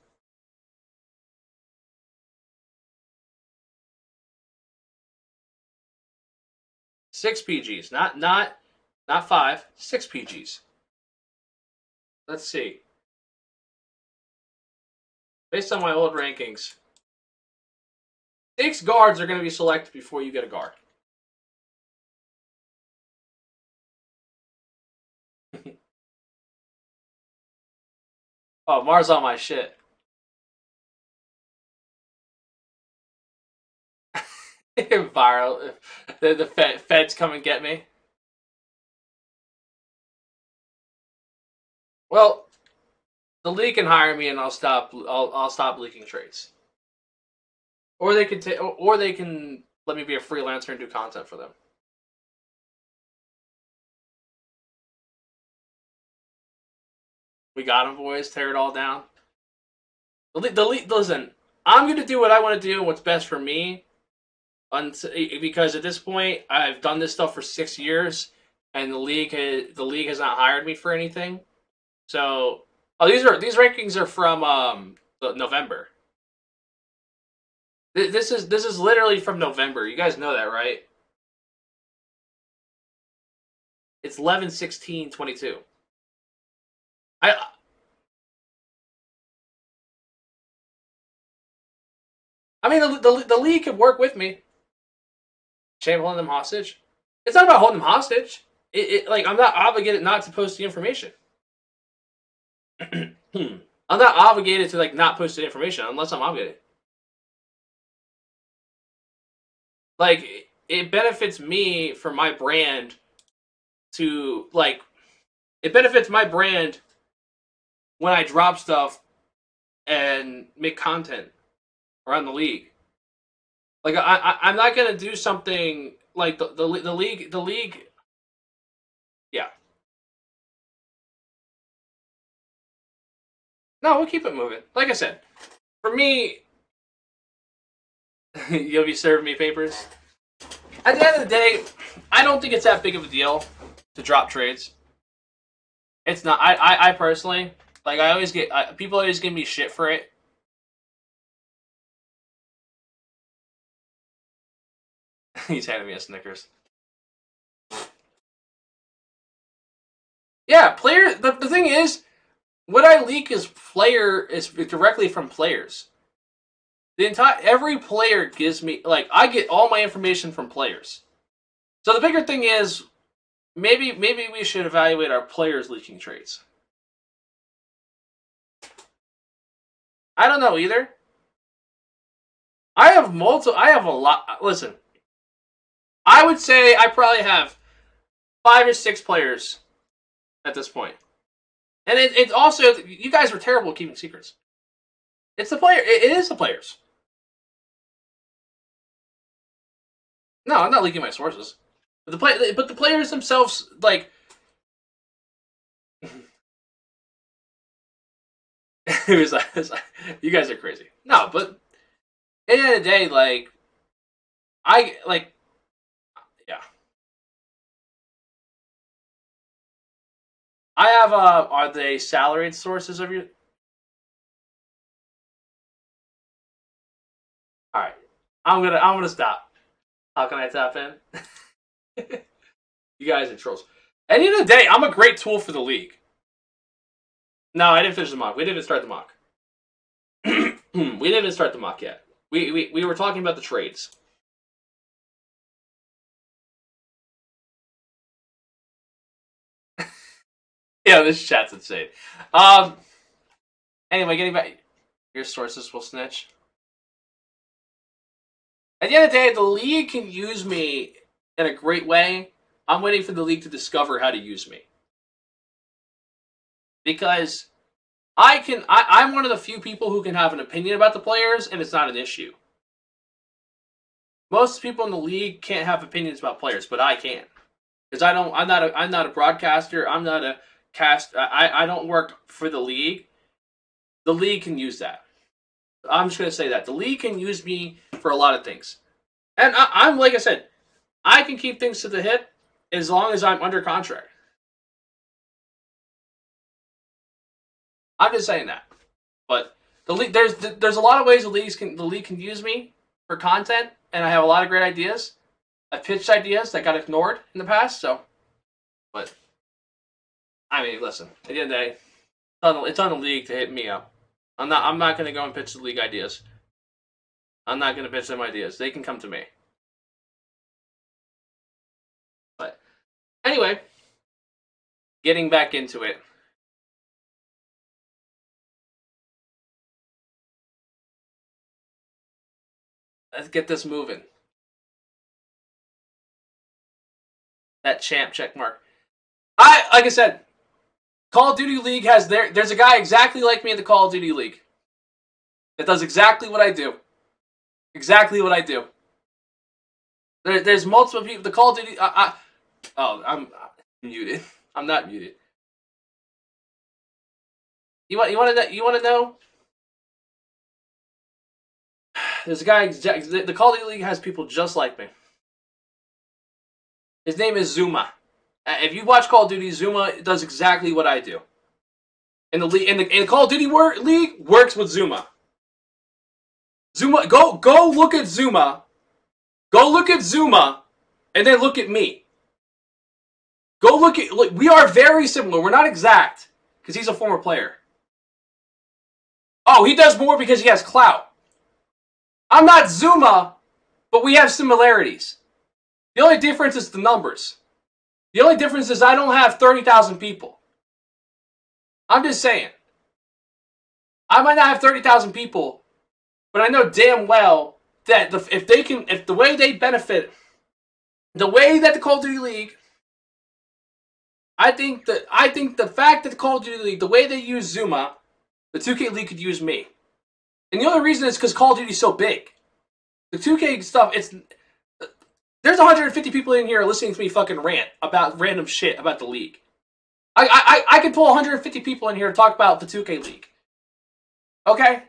Six PGs, not 5. 6 PGs. Let's see. Based on my old rankings, 6 guards are going to be selected before you get a guard. Oh, Mars on my shit. Viral. The feds come and get me. Well, the league can hire me, and I'll stop. I'll stop leaking trades. Or they can let me be a freelancer and do content for them. We got him, boys. Tear it all down. Listen, I'm gonna do what I want to do, what's best for me. Because at this point, I've done this stuff for 6 years, and the league has not hired me for anything. So, these rankings are from November. This is literally from November. You guys know that, right? It's 11/16/22. I mean, the league could work with me. Champ holding them hostage. It's not about holding them hostage. Like, I'm not obligated not to post the information. I'm not obligated to like not post the information unless I'm obligated. Like, it benefits me for my brand to like. It benefits my brand when I drop stuff and make content around the league. Like, I'm not gonna do something like the league. Yeah. No, we'll keep it moving. Like I said, for me, you'll be serving me papers. At the end of the day, I don't think it's that big of a deal to drop trades. It's not. I personally, like, I always get people always give me shit for it. He's handing me a Snickers. Yeah, player. The thing is, what I leak is directly from players. Every player gives me, like, I get all my information from players. So the bigger thing is, maybe we should evaluate our players leaking trades. I don't know either. I have a lot. Listen, I would say I probably have 5 or 6 players at this point. And it's also, you guys were terrible at keeping secrets. It's the player. It is the players. No, I'm not leaking my sources. But the players themselves, like, it was like, you guys are crazy. No, but at the end of the day, like, I like, yeah, I have. Are they salaried sources of you? All right, I'm gonna stop. How can I tap in? You guys are trolls. At the end of the day, I'm a great tool for the league. No, I didn't finish the mock. We didn't start the mock. We didn't start the mock yet. We were talking about the trades. Yeah, this chat's insane. Um. Anyway, getting back, your sources will snitch. At the end of the day, the league can use me in a great way. I'm waiting for the league to discover how to use me because I'm one of the few people who can have an opinion about the players, and it's not an issue. Most people in the league can't have opinions about players, but I can because I'm not a broadcaster. I'm not a cast. I don't work for the league. The league can use that. I'm just gonna say that the league can use me for a lot of things, and I'm like I said, I can keep things to the hip as long as I'm under contract. I'm just saying that. But the league, there's a lot of ways the league can use me for content, and I have a lot of great ideas. I pitched ideas that got ignored in the past. So, but I mean, listen. At the end of the day, it's on the league to hit me up. I'm not going to go and pitch the league ideas. I'm not going to pitch them ideas. They can come to me. But anyway, getting back into it. Let's get this moving. That champ check mark. Like I said, Call of Duty League has there's a guy exactly like me in the Call of Duty League that does exactly what I do. Exactly what I do. There's multiple people. The Call of Duty. I'm muted. I'm not muted. You want to know? There's a guy. The Call of Duty League has people just like me. His name is Zuma. If you watch Call of Duty, Zuma does exactly what I do. In the Call of Duty League works with Zuma. Zuma, go look at Zuma. Go look at Zuma, and then look at me. Go look at. Look, we are very similar. We're not exact because he's a former player. Oh, he does more because he has clout. I'm not Zuma, but we have similarities. The only difference is the numbers. The only difference is I don't have 30,000 people. I'm just saying. I might not have 30,000 people, but I know damn well that if the way they benefit, the way that the Call of Duty League, I think the fact that the Call of Duty League, the way they use Zuma, the 2K League could use me. And the only reason is because Call of Duty is so big. The 2K stuff, there's 150 people in here listening to me fucking rant about random shit about the league. I could pull 150 people in here to talk about the 2K League. Okay?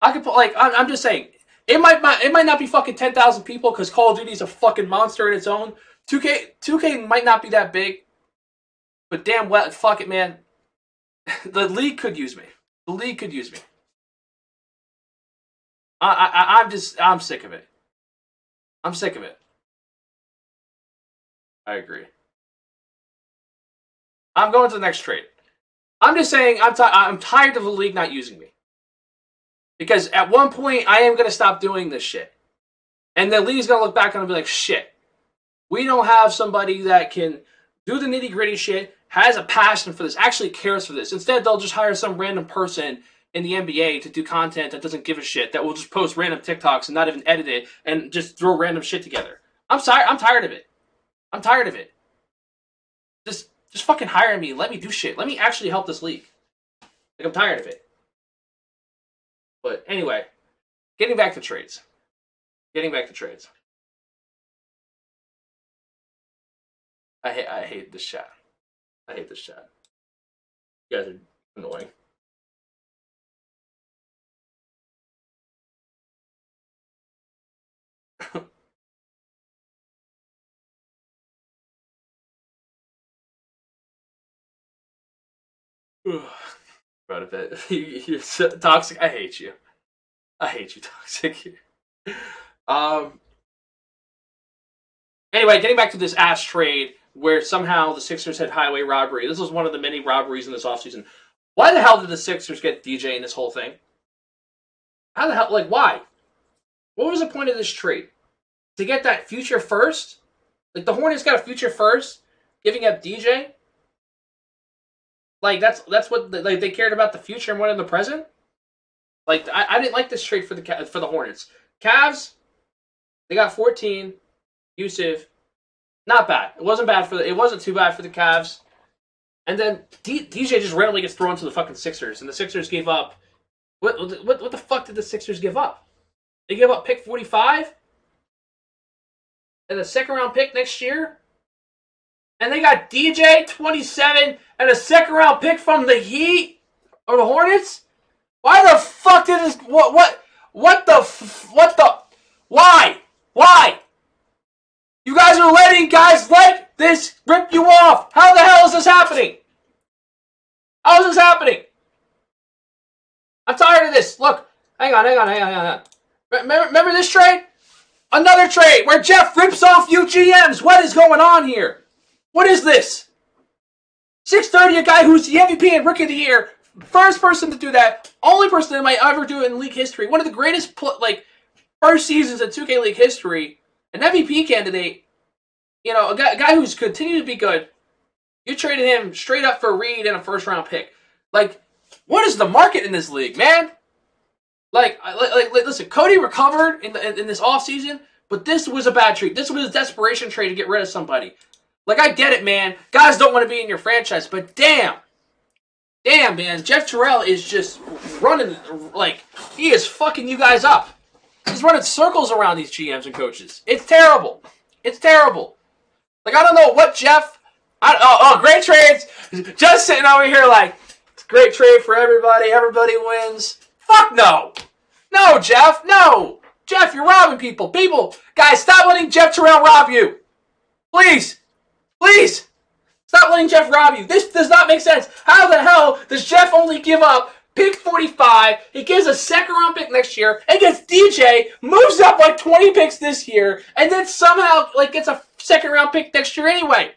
I could pull, I'm just saying, it might not be fucking 10,000 people because Call of Duty is a fucking monster in its own. 2K might not be that big, but damn well, fuck it, man. The league could use me. The league could use me. I'm sick of it. I'm sick of it. I agree. I'm going to the next trade. I'm just saying I'm tired of the league not using me. Because at one point, I am going to stop doing this shit. And the league's going to look back and be like, shit. We don't have somebody that can do the nitty gritty shit, has a passion for this, actually cares for this. Instead, they'll just hire some random person in the NBA to do content that doesn't give a shit, that will just post random TikToks and not even edit it and just throw random shit together. I'm sorry. I'm tired of it. I'm tired of it. Just fucking hire me. Let me do shit. Let me actually help this league. Like, I'm tired of it. But anyway, getting back to trades. I hate this chat. I hate this chat. You guys are annoying. Right a bit. You're so toxic. I hate you. I hate you, toxic. Um. Anyway, getting back to this ass trade where somehow the Sixers had highway robbery. This was one of the many robberies in this offseason. Why the hell did the Sixers get DJ in this whole thing? How the hell? Like, why? What was the point of this trade? To get that future first? Like, the Hornets got a future first, giving up DJ? Like, that's what like they cared about the future and wanted the present? Like, I didn't like this trade for the Hornets. Cavs, they got 14. Yusuf, not bad. It wasn't bad it wasn't too bad for the Cavs. And then DJ just randomly gets thrown to the fucking Sixers, and the Sixers gave up. What the fuck did the Sixers give up? They gave up pick 45 and a second round pick next year, and they got DJ 27 and a second round pick from the Heat or the Hornets. Why the fuck did this? What the? Why? You guys are letting guys like this rip you off. How the hell is this happening? How is this happening? I'm tired of this. Look, hang on. Remember this trade? Another trade where Jeff rips off you GMs. What is going on here? What is this? 630, a guy who's the MVP and Rookie of the Year. First person to do that. Only person that might ever do it in league history. One of the greatest first seasons in 2K League history. An MVP candidate, a guy who's continued to be good. You traded him straight up for Reed and a first-round pick. Like, what is the market in this league, man? Like listen, Cody recovered in this offseason, but this was a bad trade. This was a desperation trade to get rid of somebody. Like, I get it, man. Guys don't want to be in your franchise, but damn, man. Jeff Terrell is just running, he is fucking you guys up. He's running circles around these GMs and coaches. It's terrible. Like, I don't know what Jeff... great trades. Just sitting over here like, it's a great trade for everybody. Everybody wins. Fuck no. No, Jeff. No. Jeff, you're robbing people. Guys, stop letting Jeff Terrell rob you. Please. Stop letting Jeff rob you. This does not make sense. How the hell does Jeff only give up pick 45, he gives a second-round pick next year, and gets DJ, moves up 20 picks this year, and then somehow gets a second-round pick next year anyway?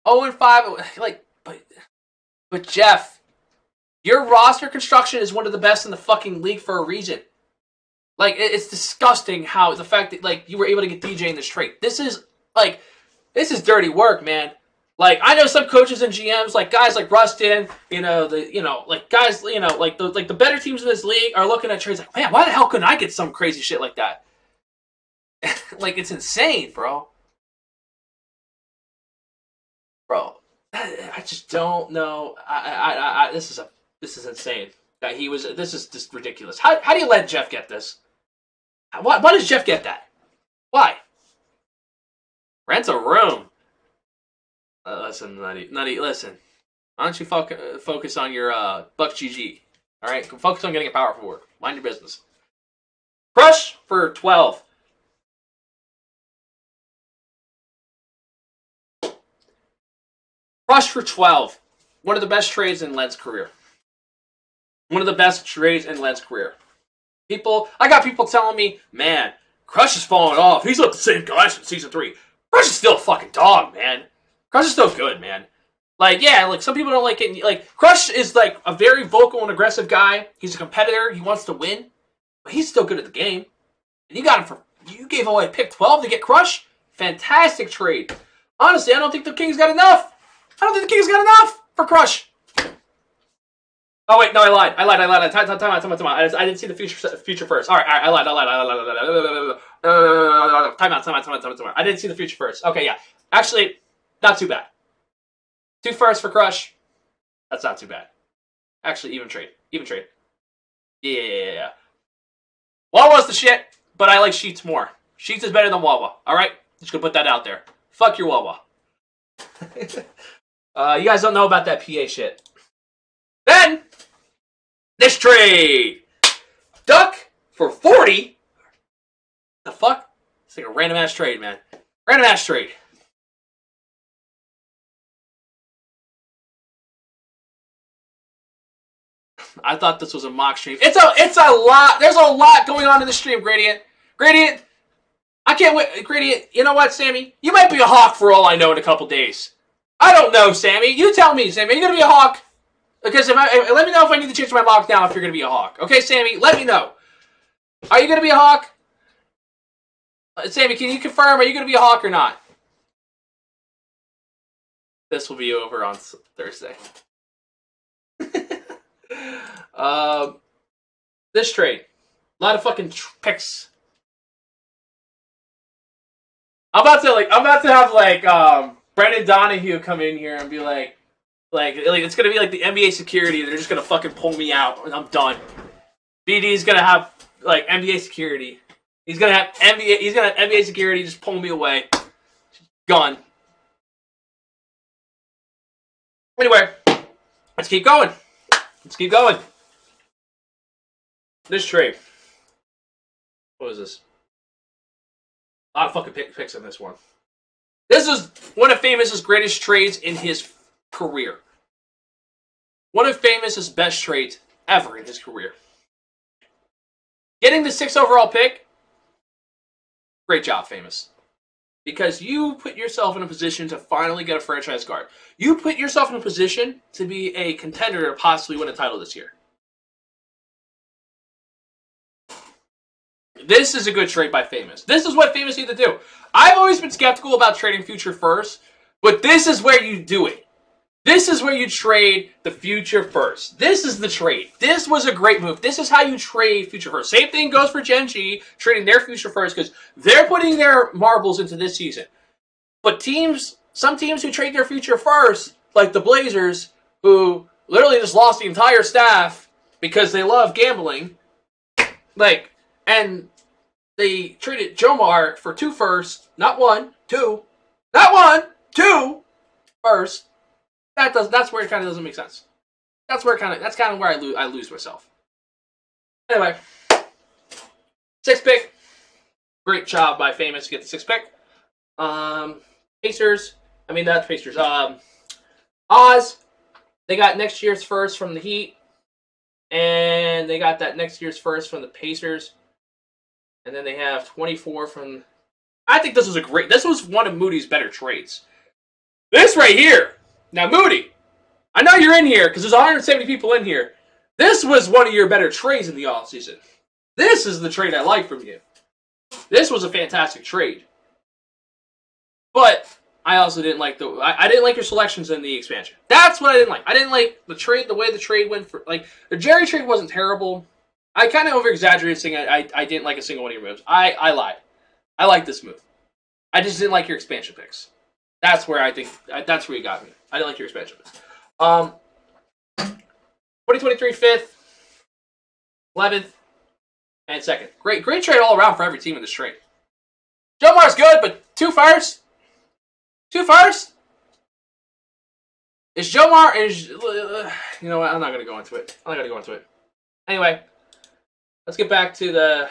0-5, but Jeff, your roster construction is one of the best in the fucking league for a reason. It's disgusting how the fact that you were able to get DJ in this trade. This is dirty work, man. I know some coaches and GMs, guys like Rustin, guys, the better teams in this league are looking at trades man, why the hell couldn't I get some crazy shit like that? It's insane, bro. I just don't know. This is insane. This is just ridiculous. How do you let Jeff get this? Why does Jeff get that? Why? Rent a room. Listen, Nutty, listen. Why don't you focus on your Buck GG? All right, focus on getting a power forward. Mind your business. Crush for 12. Crush for 12. One of the best trades in Len's career. I got people telling me, man, Crush is falling off. He's not the same guy from season 3. Crush is still a fucking dog, man. Crush is still good, man. Some people don't like it. Crush is a very vocal and aggressive guy. He's a competitor. He wants to win, but he's still good at the game. And you gave away pick 12 to get Crush. Fantastic trade. Honestly, I don't think the Kings got enough. For Crush. Oh wait, no, I lied. Time out. I didn't see the future first. All right, I lied. Time out. I didn't see the future first. Okay, yeah. Actually, not too bad. 2 firsts for Crush. That's not too bad. Actually, even trade. Yeah. Wawa's the shit, but I like Sheets more. Sheets is better than Wawa. All right. Just gonna put that out there. Fuck your Wawa. You guys don't know about that PA shit. Then, this trade. Duck for 40. The fuck? It's like a random ass trade, man. Random ass trade. I thought this was a mock stream. It's a lot. There's a lot going on in the stream, Gradient. Gradient, I can't wait. Gradient, you know what, Sammy? You might be a Hawk for all I know in a couple days. I don't know, Sammy. You tell me, Sammy. Are you going to be a Hawk? Because let me know if I need to change my lock now if you're going to be a Hawk. Okay, Sammy, let me know. Are you going to be a Hawk? Sammy, can you confirm? Are you going to be a Hawk or not? This will be over on Thursday. This trade. A lot of fucking picks. I'm about to have Brendan Donahue come in here and be like it's gonna be like the NBA security. They're just gonna fucking pull me out and I'm done. BD's gonna have like NBA security. He's gonna have NBA security just pull me away. Gone. Anyway, let's keep going. Let's keep going. This trade. What is this? A lot of fucking picks on this one. This is one of Famous's greatest trades in his career. One of Famous's best trades ever in his career. Getting the 6th overall pick, great job, Famous. Because you put yourself in a position to finally get a franchise guard. You put yourself in a position to be a contender to possibly win a title this year. This is a good trade by Famous. This is what Famous need to do. I've always been skeptical about trading future first, but this is where you do it. This is where you trade the future first. This is the trade. This was a great move. This is how you trade future first. Same thing goes for Gen G, trading their future first, because they're putting their marbles into this season. But some teams who trade their future first, like the Blazers, who literally just lost the entire staff because they love gambling, and they traded Jomar for 2 firsts, not 1, 2, not 1, 2 firsts. That's where it kind of doesn't make sense. That's kind of where I lose myself. Anyway, 6th pick. Great job by Famous to get the 6th pick. Pacers. I mean, not Pacers. Oz. They got next year's first from the Heat. And they got that next year's first from the Pacers. And then they have 24 from... I think this was one of Moody's better trades. This right here. Now, Moody, I know you're in here because there's 170 people in here. This was one of your better trades in the offseason. This is the trade I like from you. This was a fantastic trade. But I also didn't like I didn't like your selections in the expansion. That's what I didn't like. I didn't like the way the trade went for the Jerry trade wasn't terrible. I kind of over-exaggerated saying I didn't like a single one of your moves. I lied. I like this move. I just didn't like your expansion picks. That's where that's where you got me. I didn't like your expansion picks. 2023 5th, 11th, and 2nd. Great trade all around for every team in this trade. Jomar's good, but 2 firsts? 2 firsts? Is Jomar you know what? I'm not going to go into it. Anyway, let's get back to the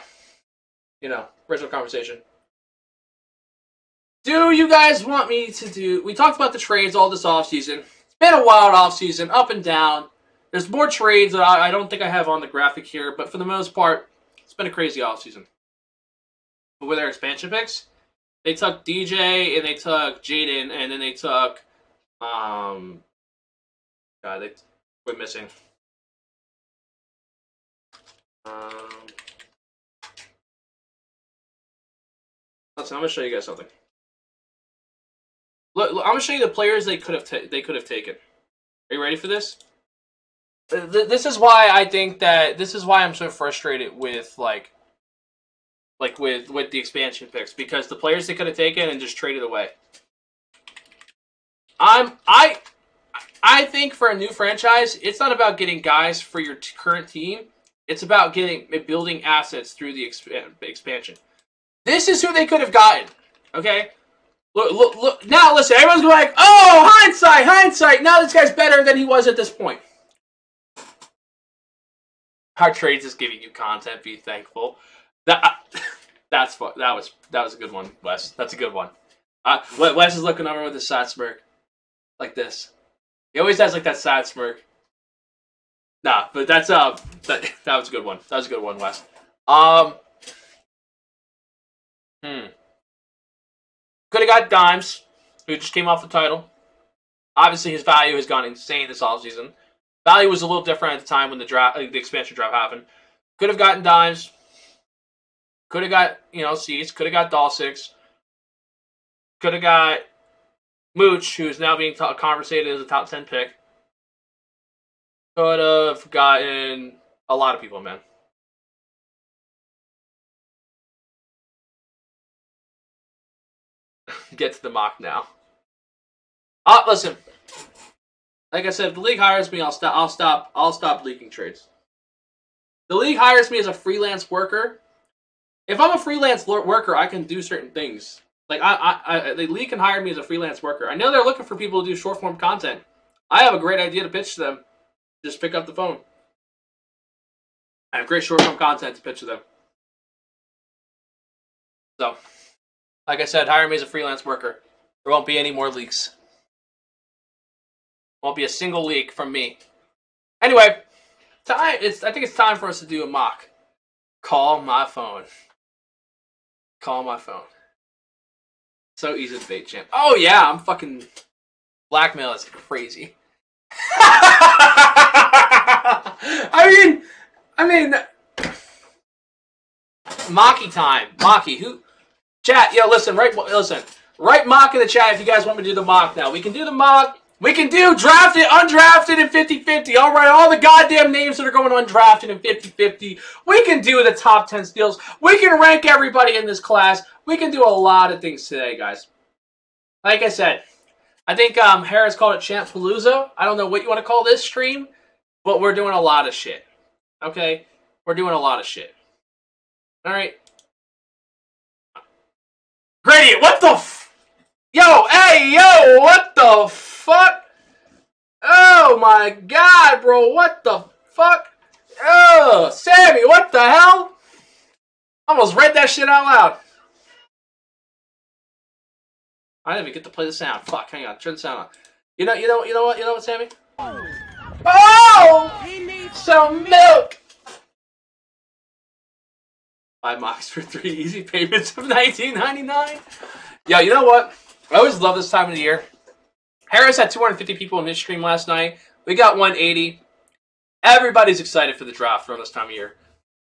original conversation. Do you guys want me to do... We talked about the trades all this offseason. It's been a wild offseason, up and down. There's more trades that I don't think I have on the graphic here, but for the most part, it's been a crazy offseason. But with their expansion picks, they took DJ, and they took Jaden, and then they took... God, we're missing. Listen, I'm going to show you guys something. Look, I'm going to show you the players they could have taken. Are you ready for this? This is why I think that this is why I'm so frustrated with with the expansion picks, because the players they could have taken and just traded away. I think for a new franchise, it's not about getting guys for your current team. It's about building assets through the expansion. This is who they could have gotten. Okay. Look. Now listen, everyone's going like, oh, hindsight. Now this guy's better than he was at this point. Our trades is giving you content. Be thankful. That's fun. That was a good one, Wes. That's a good one. Wes is looking over with a sad smirk, like this. He always has like that sad smirk. Nah, but that was a good one. That was a good one, Wes. Could have got Dimes, who just came off the title. Obviously, his value has gone insane this offseason. Value was a little different at the time when the expansion draft happened. Could have gotten Dimes. Could have got, Cease. Could have got Dulcich. Could have got Mooch, who's now being conversated as a top 10 pick. Could have gotten a lot of people, man. Get to the mock now. Listen. Like I said, if the league hires me, I'll stop leaking trades. The league hires me as a freelance worker. If I'm a freelance worker, I can do certain things. Like the league can hire me as a freelance worker. I know they're looking for people to do short form content. I have a great idea to pitch to them. Just pick up the phone. I have great short form content to pitch to them. So, like I said, hire me as a freelance worker. There won't be any more leaks. Won't be a single leak from me. Anyway, I think it's time for us to do a mock. Call my phone. Call my phone. So easy to bait, champ. Oh yeah, I'm fucking blackmail is crazy. I mean, Mocky time. Mocky, who? Chat, yo, listen. Write mock in the chat if you guys want me to do the mock now. We can do the mock. We can do drafted, undrafted, and 50-50. All right, all the goddamn names that are going undrafted and 50-50. We can do the top 10 steals. We can rank everybody in this class. We can do a lot of things today, guys. Like I said, I think Harris called it Champalooza. I don't know what you want to call this stream, but we're doing a lot of shit. Okay? We're doing a lot of shit. All right? Gradient, what the Yo, hey, yo, what the fuck? Oh my god, bro, what the fuck? Oh, Sammy, what the hell? I almost read that shit out loud. I didn't even get to play the sound. Fuck, hang on, turn the sound on. You know what, Sammy? Oh! He needs some milk! 5 mocks for 3 easy payments of $19.99. Yo, you know what? I always love this time of the year. Harris had 250 people in his stream last night. We got 180. Everybody's excited for the draft around this time of year.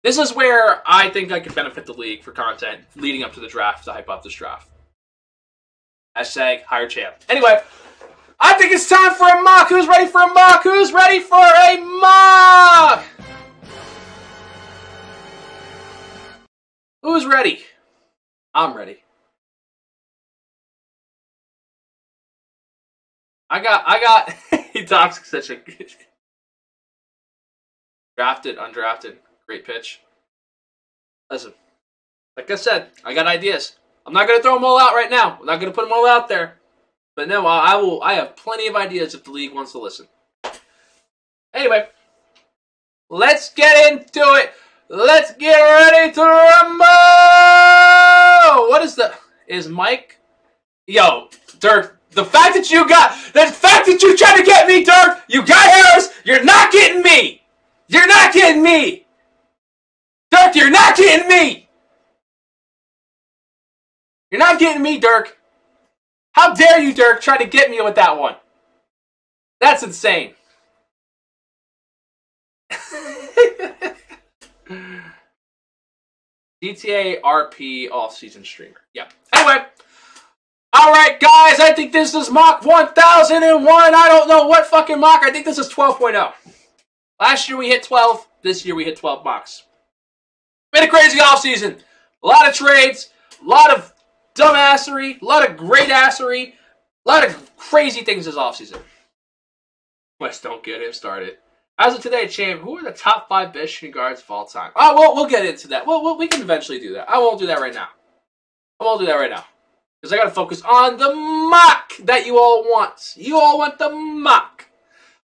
This is where I think I could benefit the league for content leading up to the draft to hype up this draft. Hashtag hire champ. Anyway, I think it's time for a mock. Who's ready for a mock? Who's ready for a mock? Who's ready? I'm ready. I got he talks such a good drafted, undrafted, great pitch. Listen, like I said, I got ideas. I'm not gonna throw them all out right now. I'm not gonna put them all out there. But no, I will. I have plenty of ideas if the league wants to listen. Anyway, let's get into it. Let's get ready to rumble. What is Mike? Yo, Dirk. The fact that you tried to get me, Dirk, you got Harris, you're not getting me. You're not getting me. Dirk, you're not getting me. You're not getting me, Dirk. How dare you, Dirk, try to get me with that one? That's insane. GTA RP off-season streamer. Yep. Anyway. Alright, guys, I think this is mock 1001. I don't know what fucking mock. I think this is 12.0. Last year we hit 12. This year we hit 12 mocks. Been a crazy offseason. A lot of trades. A lot of dumbassery. A lot of great assery. A lot of crazy things this offseason. West, don't get him started. As of today, champ, who are the top 5 best shooting guards of all time? Oh, we'll get into that. We can eventually do that. I won't do that right now. Because I got to focus on the mock that you all want. You all want the mock.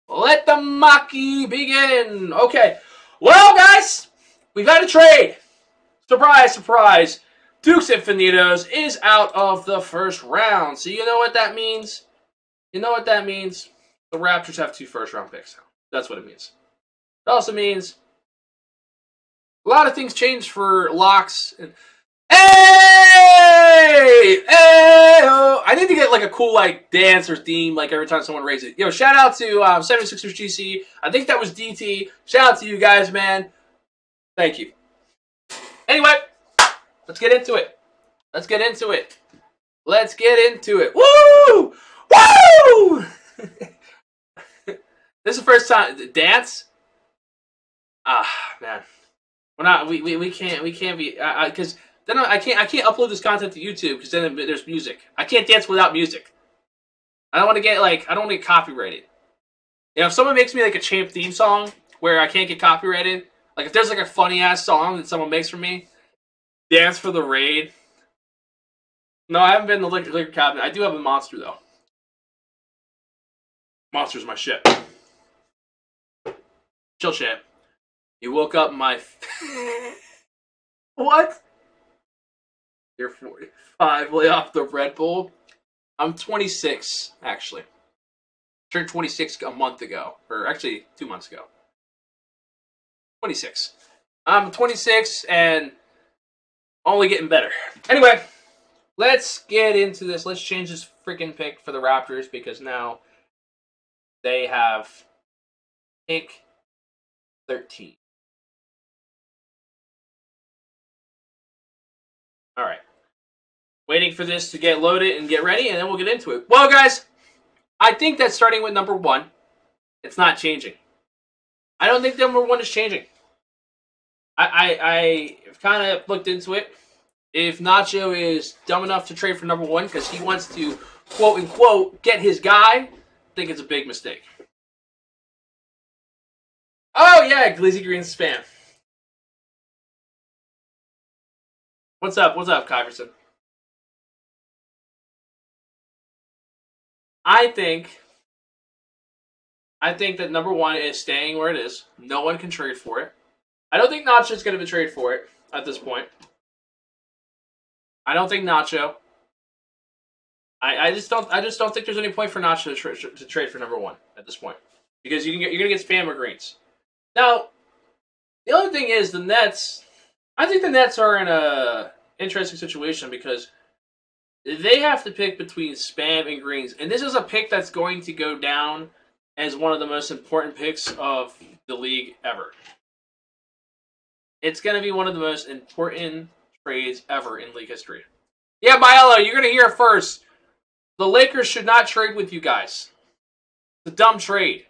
Let the mocky begin. Okay. Well, guys, we've had a trade. Surprise, surprise. Dukes Infinitos is out of the first round. So you know what that means? You know what that means? The Raptors have 2 first-round picks now. That's what it means. It also means a lot of things changed for locks. Hey! Hey! I need to get like a cool like dance or theme like every time someone raises it. Yo, shout out to 76ers GC. I think that was DT. Shout out to you guys, man. Thank you. Anyway, let's get into it. Let's get into it. Let's get into it. Woo! Woo! This is the first time dance. Man, we're not. We can't be because then I can't upload this content to YouTube because then there's music. I can't dance without music. I don't want to get copyrighted. You know, if someone makes me like a champ theme song where I can't get copyrighted, like if there's like a funny ass song that someone makes for me, dance for the raid. No, I haven't been in the liquor cabinet. I do have a monster though. Monster's my shit. Chill, champ. You woke up my... What? You're 45, lay off the Red Bull. I'm 26, actually. Turned 26 a month ago. Or actually, 2 months ago. 26. I'm 26 and only getting better. Anyway, let's get into this. Let's change this freaking pick for the Raptors because now they have pick 13. All right. Waiting for this to get loaded and get ready, and then we'll get into it. Well, guys, I think that starting with number 1, it's not changing. I don't think number 1 is changing. I kind of looked into it. If Nacho is dumb enough to trade for number 1 because he wants to, quote unquote, get his guy, I think it's a big mistake. Oh, yeah, Glizzy Green spam. What's up? What's up, Kyverson? I think that number 1 is staying where it is. No one can trade for it. I don't think Nacho's going to be traded for it at this point. I don't think Nacho. I just don't think there's any point for Nacho to trade for number 1 at this point because you're going to get spam or greens. Now, the other thing is the Nets. I think the Nets are in a interesting situation because they have to pick between spam and greens, and this is a pick that's going to go down as one of the most important picks of the league ever. It's going to be one of the most important trades ever in league history. Yeah, Biello, you're going to hear it first. The Lakers should not trade with you guys. It's a dumb trade.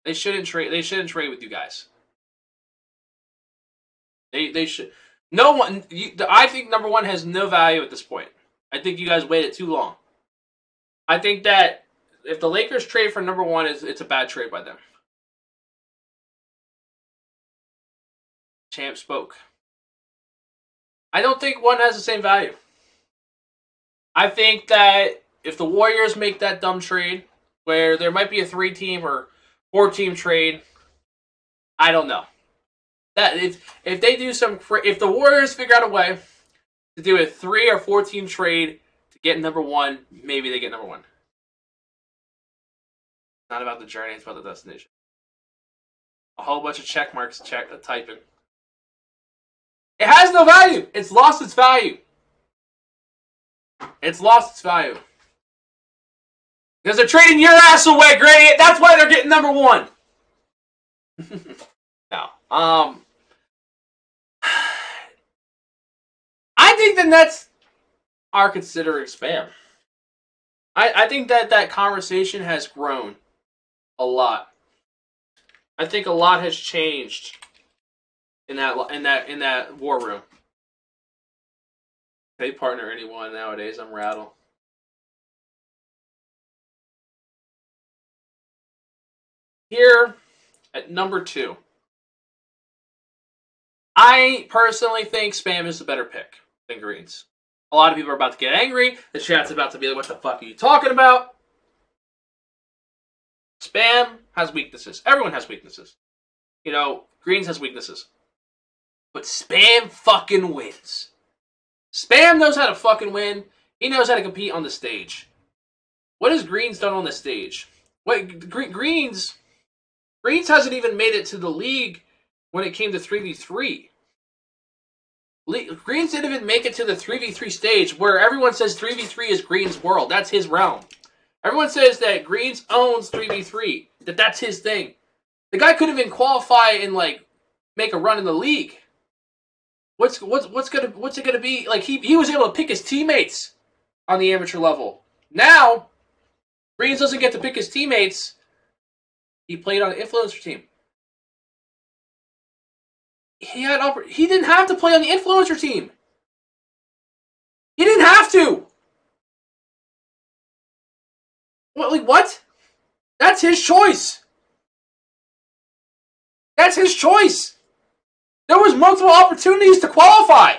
They shouldn't trade. They shouldn't trade with you guys. They should. No one. I think number 1 has no value at this point. I think you guys waited too long. I think that if the Lakers trade for number 1, it's a bad trade by them. Champ spoke. I don't think 1 has the same value. I think that if the Warriors make that dumb trade, where there might be a 3-team or 4-team trade, I don't know. That if they do if the Warriors figure out a way to do a 3 or 4-team trade to get number 1, maybe they get number 1. It's not about the journey; it's about the destination. A whole bunch of check marks typing. It has no value. It's lost its value. It's lost its value. Because they're trading your ass away, Gradient. That's why they're getting number 1. No. I think the Nets are considering spam. I think that conversation has grown a lot. I think a lot has changed in that war room. They partner anyone nowadays. I'm rattled. Here at number 2, I personally think spam is the better pick than greens. A lot of people are about to get angry. The chat's about to be like, what the fuck are you talking about? Spam has weaknesses. Everyone has weaknesses. You know, Greens has weaknesses. But Spam fucking wins. Spam knows how to fucking win. He knows how to compete on the stage. What has Greens done on the stage? What Greens hasn't even made it to the league when it came to 3v3. Greens didn't even make it to the 3v3 stage where everyone says 3v3 is Greens' world. That's his realm. Everyone says that Greens owns 3v3. That's his thing. The guy couldn't even qualify and like make a run in the league. What's it gonna be? Like he was able to pick his teammates on the amateur level. Now, Greens doesn't get to pick his teammates. He played on an influencer team. He didn't have to play on the influencer team. He didn't have to. What? That's his choice. That's his choice. There was multiple opportunities to qualify.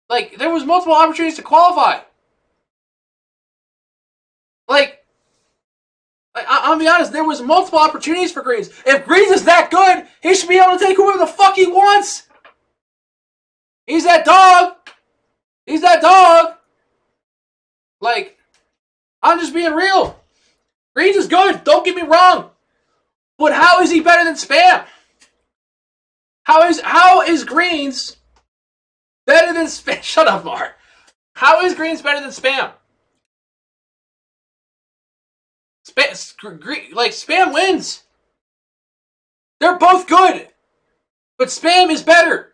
Like, there was multiple opportunities to qualify. Like, I'll be honest, there was multiple opportunities for Greens. If Greens is that good, he should be able to take whoever the fuck he wants. He's that dog. He's that dog. Like, I'm just being real. Greens is good, don't get me wrong. But how is he better than Spam? How is Greens better than Spam? Shut up, Mar. How is Greens better than Spam? Spam wins. They're both good. But Spam is better.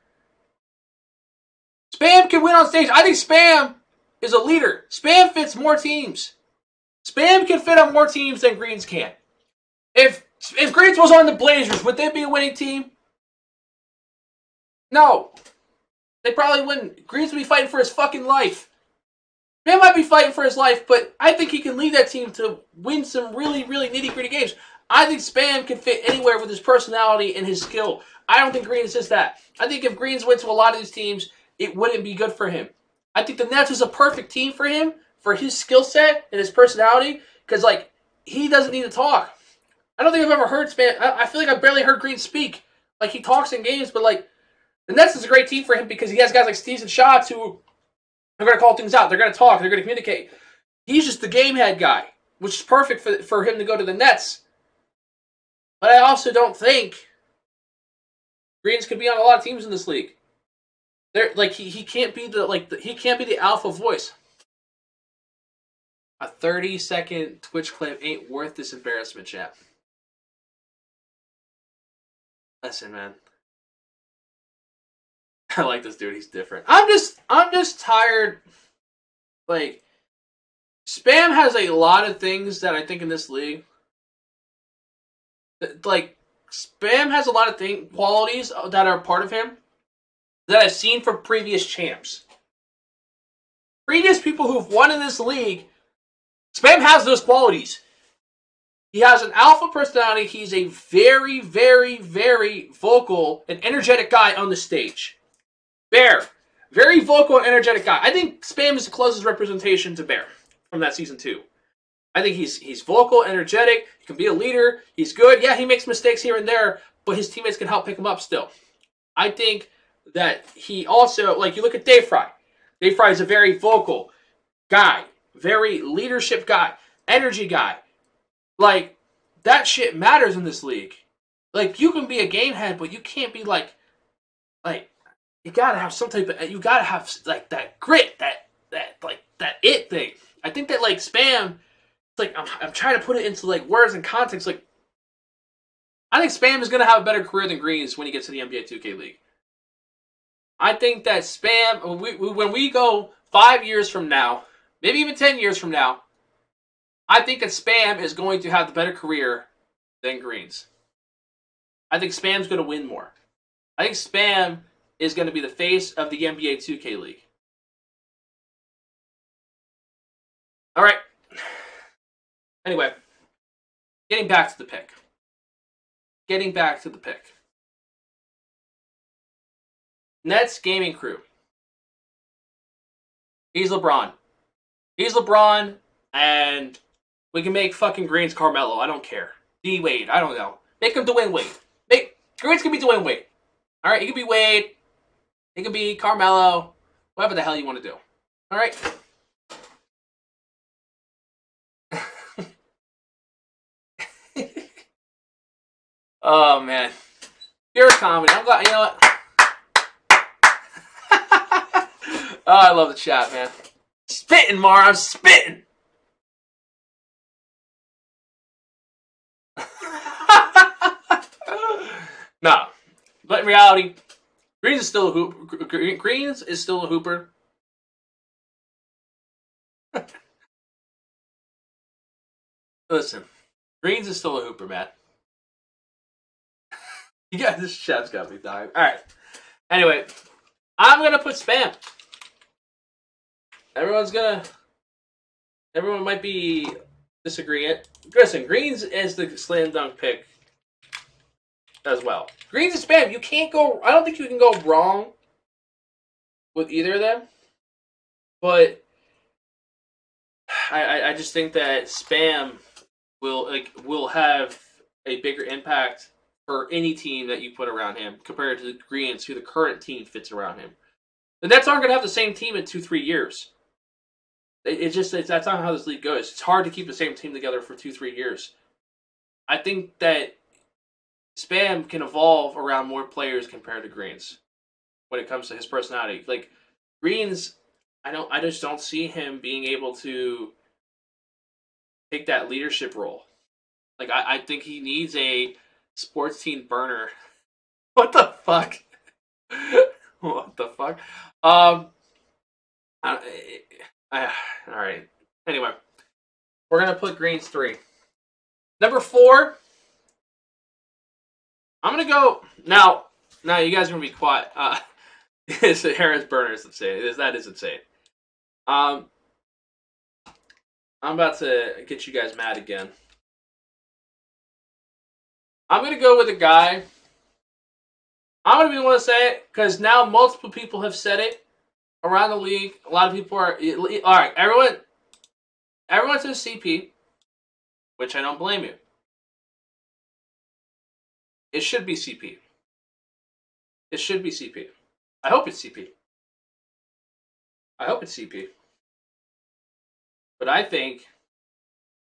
Spam can win on stage. I think Spam is a leader. Spam fits more teams. Spam can fit on more teams than Greens can. If Greens was on the Blazers, would they be a winning team? No. They probably wouldn't. Greens would be fighting for his fucking life. Spam might be fighting for his life, but I think he can lead that team to win some really, really nitty-gritty games. I think Spam can fit anywhere with his personality and his skill. I don't think Greens is that. I think if Greens went to a lot of these teams, it wouldn't be good for him. I think the Nets is a perfect team for him, for his skill set and his personality, because, like, he doesn't need to talk. I don't think I've ever heard Spam. I feel like I've barely heard Greens speak. Like, he talks in games, but, like, the Nets is a great team for him because he has guys like Steves and Shots who are going to call things out. They're going to talk. They're going to communicate. He's just the game head guy, which is perfect for him to go to the Nets. But I also don't think Greens could be on a lot of teams in this league. He can't be the alpha voice. A 30-second Twitch clip ain't worth this embarrassment, chat. Listen, man. I like this dude. He's different. I'm just tired. Like, Spam has a lot of things that I think in this league. Like, Spam has a lot of qualities that are part of him that I've seen from previous champs. Previous people who've won in this league, Spam has those qualities. He has an alpha personality. He's a very, very, very vocal and energetic guy on the stage. Bear. Very vocal and energetic guy. I think Spam is the closest representation to Bear from that season 2. I think he's vocal, energetic. He can be a leader. He's good. Yeah, he makes mistakes here and there, but his teammates can help pick him up still. I think that he also, like, you look at Dave Fry. Dave Fry is a very vocal guy. Very leadership guy. Energy guy. Like, that shit matters in this league. Like, you can be a game head, but you can't be like, you gotta have some type of, you gotta have, like, that grit, that it thing. I think that, like, Spam, like, I'm trying to put it into, like, words and context, like, I think Spam is gonna have a better career than Greens when he gets to the NBA 2K League. I think that Spam, when we go 5 years from now, maybe even 10 years from now, I think that Spam is going to have the better career than Greens. I think Spam's going to win more. I think Spam is going to be the face of the NBA 2K League. All right. Anyway, getting back to the pick. Nets gaming crew. He's LeBron. He's LeBron, and we can make fucking Green's Carmelo. I don't care. D Wade. I don't know. Make him Dwayne Wade. Green's can be Dwayne Wade. All right, he can be Wade. He can be Carmelo. Whatever the hell you want to do. All right. Oh man, pure comedy. I'm glad. You know what? Oh, I love the chat, man. Spitting, Mar. I'm spitting. No, but in reality, Greens is still a hooper. Greens is still a hooper. Listen, Greens is still a hooper, man. Yeah, this chat's got me dying. All right. Anyway, I'm gonna put spam. Everyone might be disagreeing. Listen, Greens is the slam dunk pick as well. Greens and spam, you can't go. I don't think you can go wrong with either of them. But I just think that spam will have a bigger impact for any team that you put around him compared to the Greens, who the current team fits around him. The Nets aren't going to have the same team in 2-3 years. That's not how this league goes. It's hard to keep the same team together for 2-3 years. I think that spam can evolve around more players compared to Greens when it comes to his personality. Like Greens, I just don't see him being able to take that leadership role. Like I think he needs a sports team burner. What the fuck? What the fuck? All right. Anyway, we're gonna put Greens 3. Number 4. I'm gonna go now. Now you guys are gonna be quiet. Harris burner is insane. That is insane. I'm about to get you guys mad again. I'm gonna go with a guy. I'm gonna be the one to say it because now multiple people have said it around the league. A lot of people are all right. Everyone says CP, which I don't blame you. It should be CP. It should be CP. I hope it's CP. I hope it's CP. But I think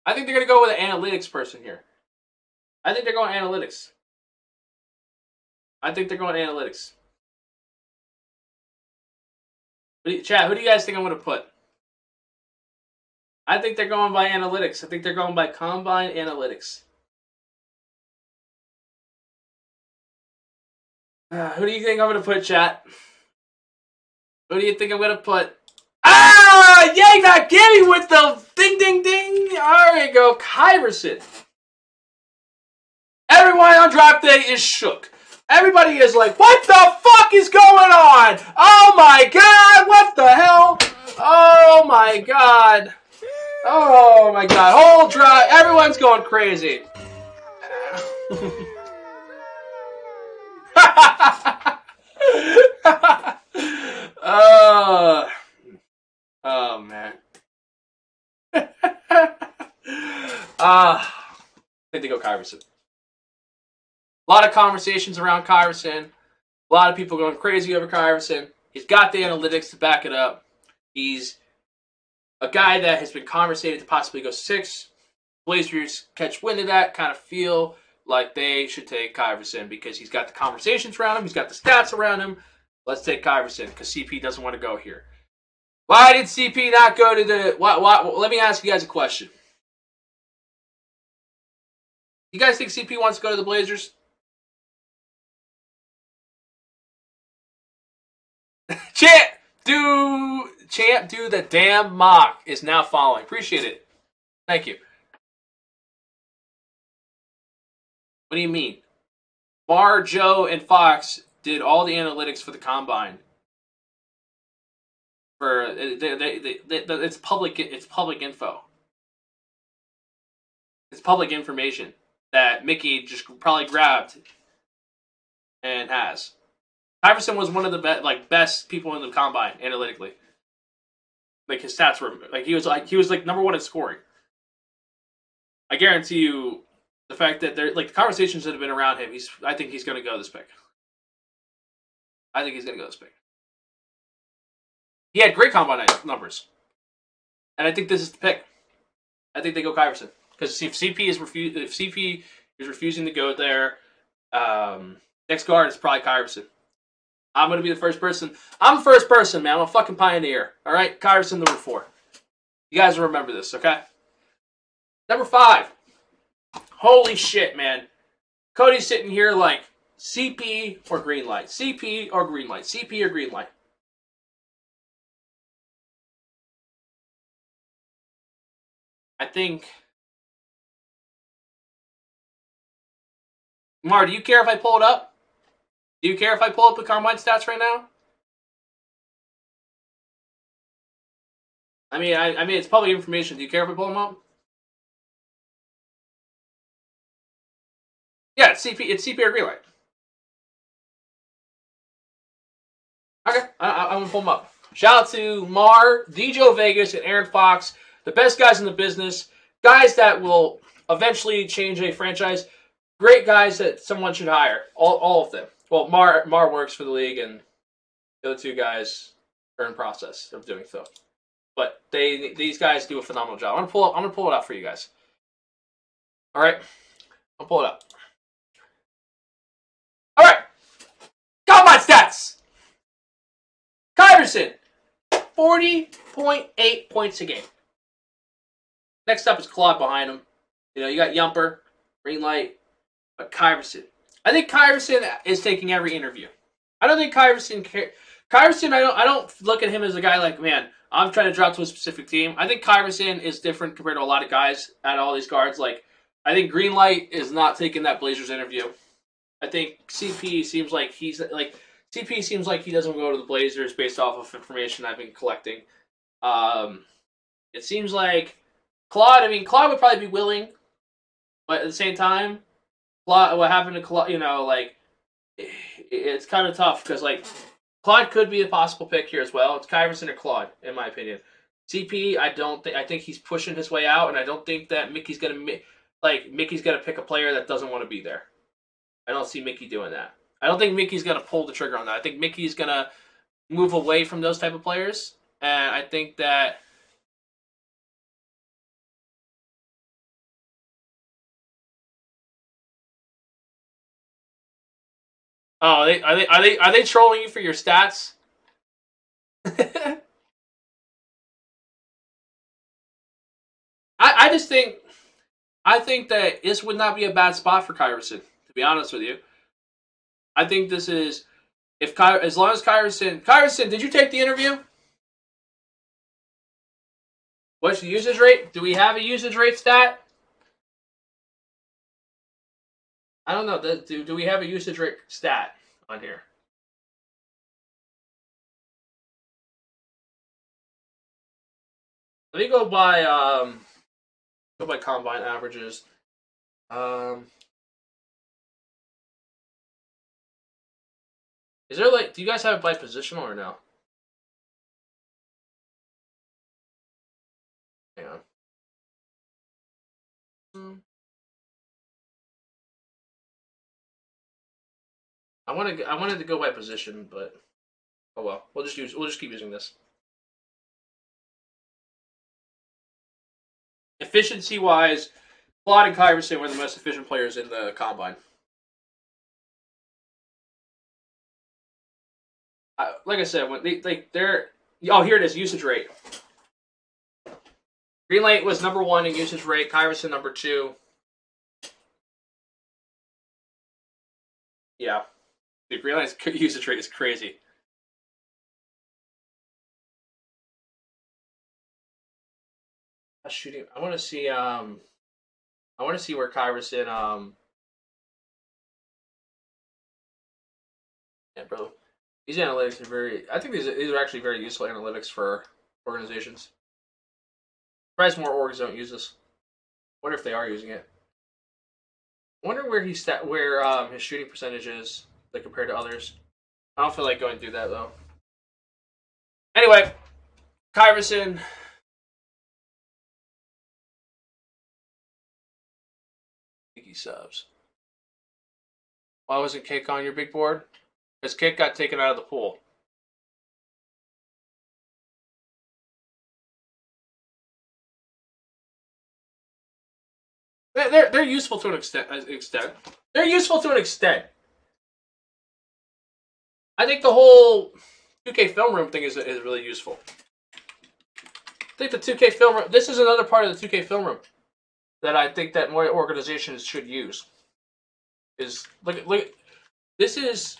they're gonna go with an analytics person here. I think they're going analytics. Chat, who do you guys think I'm going to put? I think they're going by analytics. I think they're going by combine analytics. Who do you think I'm going to put, chat? Who do you think I'm going to put? Ah! Yay, not Gibby with the ding, ding, ding. There you go. Kyverson. Everyone on draft day is shook. Everybody is like, what the fuck is going on? Oh my god, what the hell? Oh my god. Oh my god. Whole draft, everyone's going crazy. Oh man. I think they go Kyverson. A lot of conversations around Kyverson. A lot of people going crazy over Kyverson. He's got the analytics to back it up. He's a guy that has been conversated to possibly go 6. Blazers catch wind of that, kind of feel like they should take Kyverson because he's got the conversations around him. He's got the stats around him. Let's take Kyverson because CP doesn't want to go here. Why did CP not go to the... Let me ask you guys a question. You guys think CP wants to go to the Blazers? Champ, do the damn mock is now following. Appreciate it. Thank you. What do you mean? Mar, Joe, and Fox did all the analytics for the combine. It's public. It's public info. It's public information that Mickey just probably grabbed and has. Iverson was one of the best people in the combine analytically. Like his stats were he was number one in scoring. I guarantee you, the fact that the conversations that have been around him, I think he's going to go this pick. I think he's going to go this pick. He had great combine numbers, and I think this is the pick. I think they go Kyverson because if CP is refusing to go there, next guard is probably Kyverson. I'm going to be the first person. I'm the first person, man. I'm a fucking pioneer. All right, Kyverson number 4. You guys will remember this, okay? Number 5. Holy shit, man. Cody's sitting here like CP or green light. CP or green light. CP or green light. I think... Mar, do you care if I pull it up? Do you care if I pull up the combine stats right now? I mean, it's public information. Do you care if I pull them up? Yeah, it's CP or green light. Okay, I'm gonna pull them up. Shout out to Mar, DJ Vegas, and Aaron Fox, the best guys in the business, guys that will eventually change a franchise. Great guys that someone should hire. All of them. Well, Mar works for the league, and the other 2 guys are in process of doing so. But these guys do a phenomenal job. I'm gonna pull it out for you guys. All right, I'll pull it up. All right, combine stats. Kyverson, 40.8 points a game. Next up is Claude behind him. You know, you got Yumper, green light, but Kyverson. I think Kyverson is taking every interview. I don't think Kyverson. I don't look at him as a guy like, man, I'm trying to drop to a specific team. I think Kyverson is different compared to a lot of guys at all these guards. Like, I think Greenlight is not taking that Blazers interview. I think CP seems like he doesn't go to the Blazers based off of information I've been collecting. It seems like Claude. I mean, Claude would probably be willing, but at the same time, Claude. What happened to Claude? You know, like it's kind of tough because like Claude could be a possible pick here as well. It's Kyverson or Claude, in my opinion. CP, I think he's pushing his way out, and I don't think that Mickey's gonna pick a player that doesn't want to be there. I don't see Mickey doing that. I don't think Mickey's gonna pull the trigger on that. I think Mickey's gonna move away from those type of players, and I think that. Oh, are they trolling you for your stats? I just think that this would not be a bad spot for Kyverson, to be honest with you. I think this is as long as Kyverson, did you take the interview? What's the usage rate? Do we have a usage rate stat? I don't know. Do we have a usage rate stat on here? Let me go by combine averages. Is there do you guys have it by positional or no? Hang on. I wanted to go by position, but oh well. We'll just keep using this. Efficiency wise, Claude and Kyverson were the most efficient players in the combine. Like I said, when they're oh, here it is, usage rate. Greenlight was number 1 in usage rate. Kyverson number 2. Yeah, the Greenlight's usage rate is crazy. Shooting. I want to see. I want to see where Kyverson. Yeah, bro. These analytics are very. I think these are actually very useful analytics for organizations. Surprised more orgs don't use this. Wonder if they are using it. Wonder where his shooting percentage is, like compared to others. I don't feel like going through that though. Anyway, Kyverson. He subs. Why wasn't Kick on your big board? Because Kick got taken out of the pool. They're useful to an extent. They're useful to an extent. I think the whole 2K film room thing is really useful. I think the 2K film room. This is another part of the 2K film room that I think that more organizations should use. Is look. This is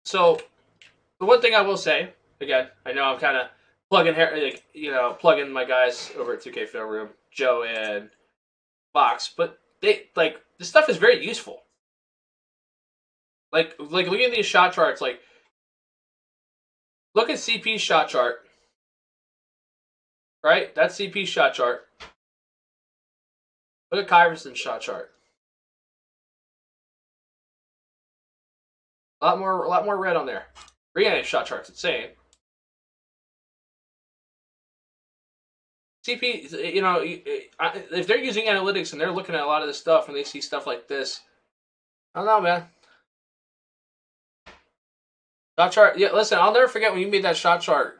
so. The one thing I will say again, I know I'm kind of plugging my guys over at 2K film room, Joe and Fox, but they this stuff is very useful. Like looking at these shot charts, like look at CP's shot chart. Right? That's CP's shot chart. Look at Kyverson's shot chart. A lot more red on there. Rihanna's shot chart's insane. CP, if they're using analytics and they're looking at a lot of this stuff and they see stuff like this, I don't know, man. Shot chart, yeah. Listen, I'll never forget when you made that shot chart.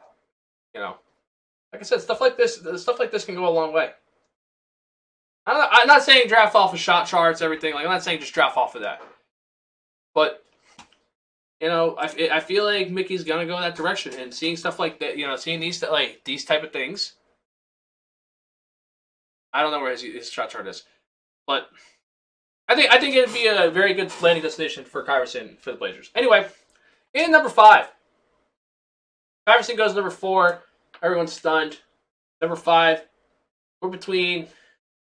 Like I said, stuff like this can go a long way. I'm not saying draft off of shot charts, everything. Like I'm not saying just draft off of that, but I feel like Mickey's gonna go in that direction and seeing stuff like that. Seeing these type of things. I don't know where his shot chart is, but I think it'd be a very good landing destination for Kyverson for the Blazers. Anyway, in number 5, Kyverson goes number 4. Everyone's stunned. Number 5, we're between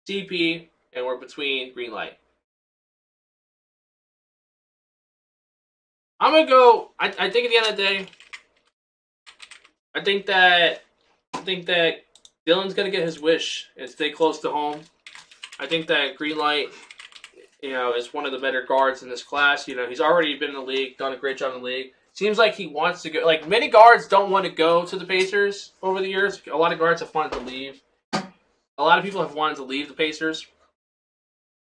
CP and we're between Greenlight. I'm gonna go. I think at the end of the day, I think that Dylan's gonna get his wish and stay close to home. I think that Greenlight, is one of the better guards in this class. He's already been in the league, done a great job in the league. Seems like he wants to go. Like many guards don't want to go to the Pacers over the years. A lot of guards have wanted to leave. A lot of people have wanted to leave the Pacers.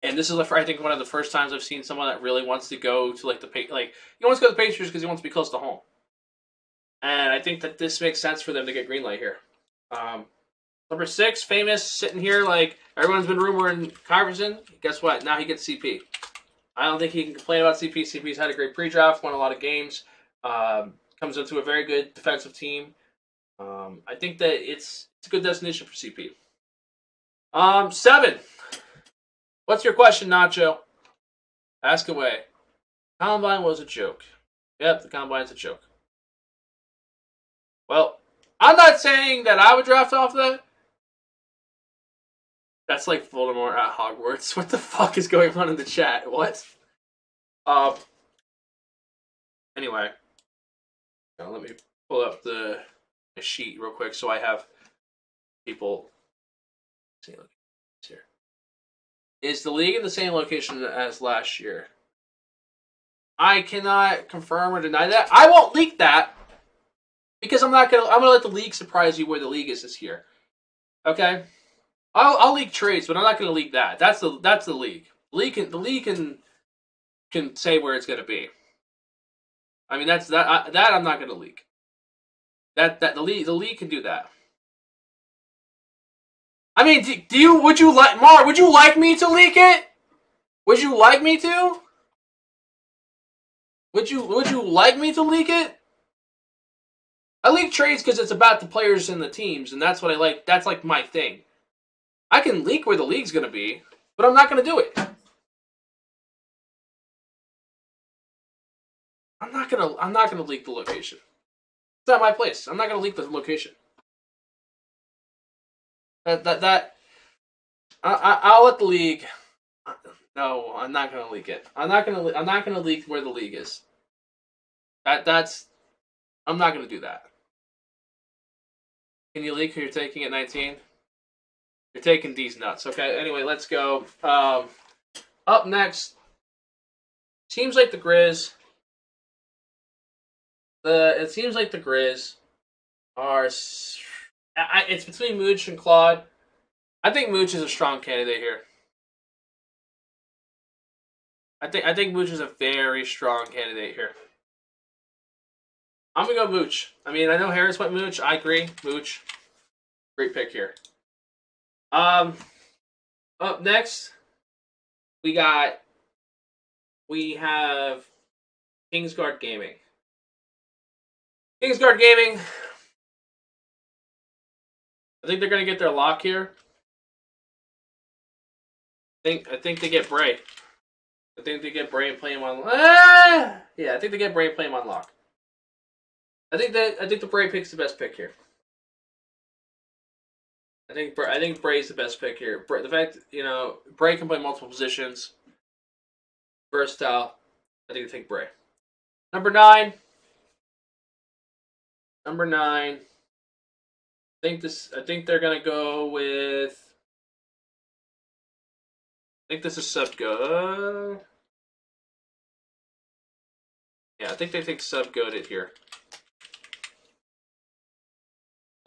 And this is, I think, one of the first times I've seen someone that really wants to go to he wants to go to the Pacers because he wants to be close to home. And I think that this makes sense for them to get Greenlight here. Number 6, famous, sitting here like everyone's been rumoring Kyverson. Guess what? Now he gets CP. I don't think he can complain about CP. CP's had a great pre-draft, won a lot of games, comes into a very good defensive team. I think that it's a good destination for CP. 7. What's your question, Nacho? Ask away. Combine was a joke. Yep, the Combine's a joke. Well, I'm not saying that I would draft off that. That's like Voldemort at Hogwarts. What the fuck is going on in the chat? What? Anyway. Now let me pull up the sheet real quick so I have people see here. Is the league in the same location as last year? I cannot confirm or deny that. I won't leak that because I'm gonna let the league surprise you where the league is this year. Okay? I'll leak trades, but I'm not gonna leak that. That's the league. The league can say where it's gonna be. I mean that I'm not gonna leak. That the league can do that. I mean, would you like me to leak it? Would you like me to? Would you like me to leak it? I leak trades because it's about the players and the teams, and that's what I like. That's like my thing. I can leak where the league's gonna be, but I'm not gonna do it. I'm not gonna leak the location. It's not my place. I'm not gonna leak the location. I'll let the league. No, I'm not gonna leak it. I'm not gonna leak where the league is. I'm not gonna do that. Can you leak who you're taking at 19? You're taking these nuts. Okay. Anyway, let's go. Up next, teams like the Grizz. It seems like the Grizz are. It's between Mooch and Claude. I think Mooch is a strong candidate here. I think Mooch is a very strong candidate here. I'm gonna go Mooch. I mean, I know Harris went Mooch. I agree. Mooch. Great pick here. Um, Up next, we have Kingsguard Gaming. Kingsguard Gaming. I think they're gonna get their lock here. I think they get Bray. I think they get Bray and play him on. Yeah, I think they get Bray and play him on lock. I think the Bray pick's the best pick here. I think Bray's the best pick here. The fact Bray can play multiple positions, versatile. I think they take Bray. Number 9. I think they're gonna go with. I think this is Subgoat. Yeah, I think they take Subgoated here.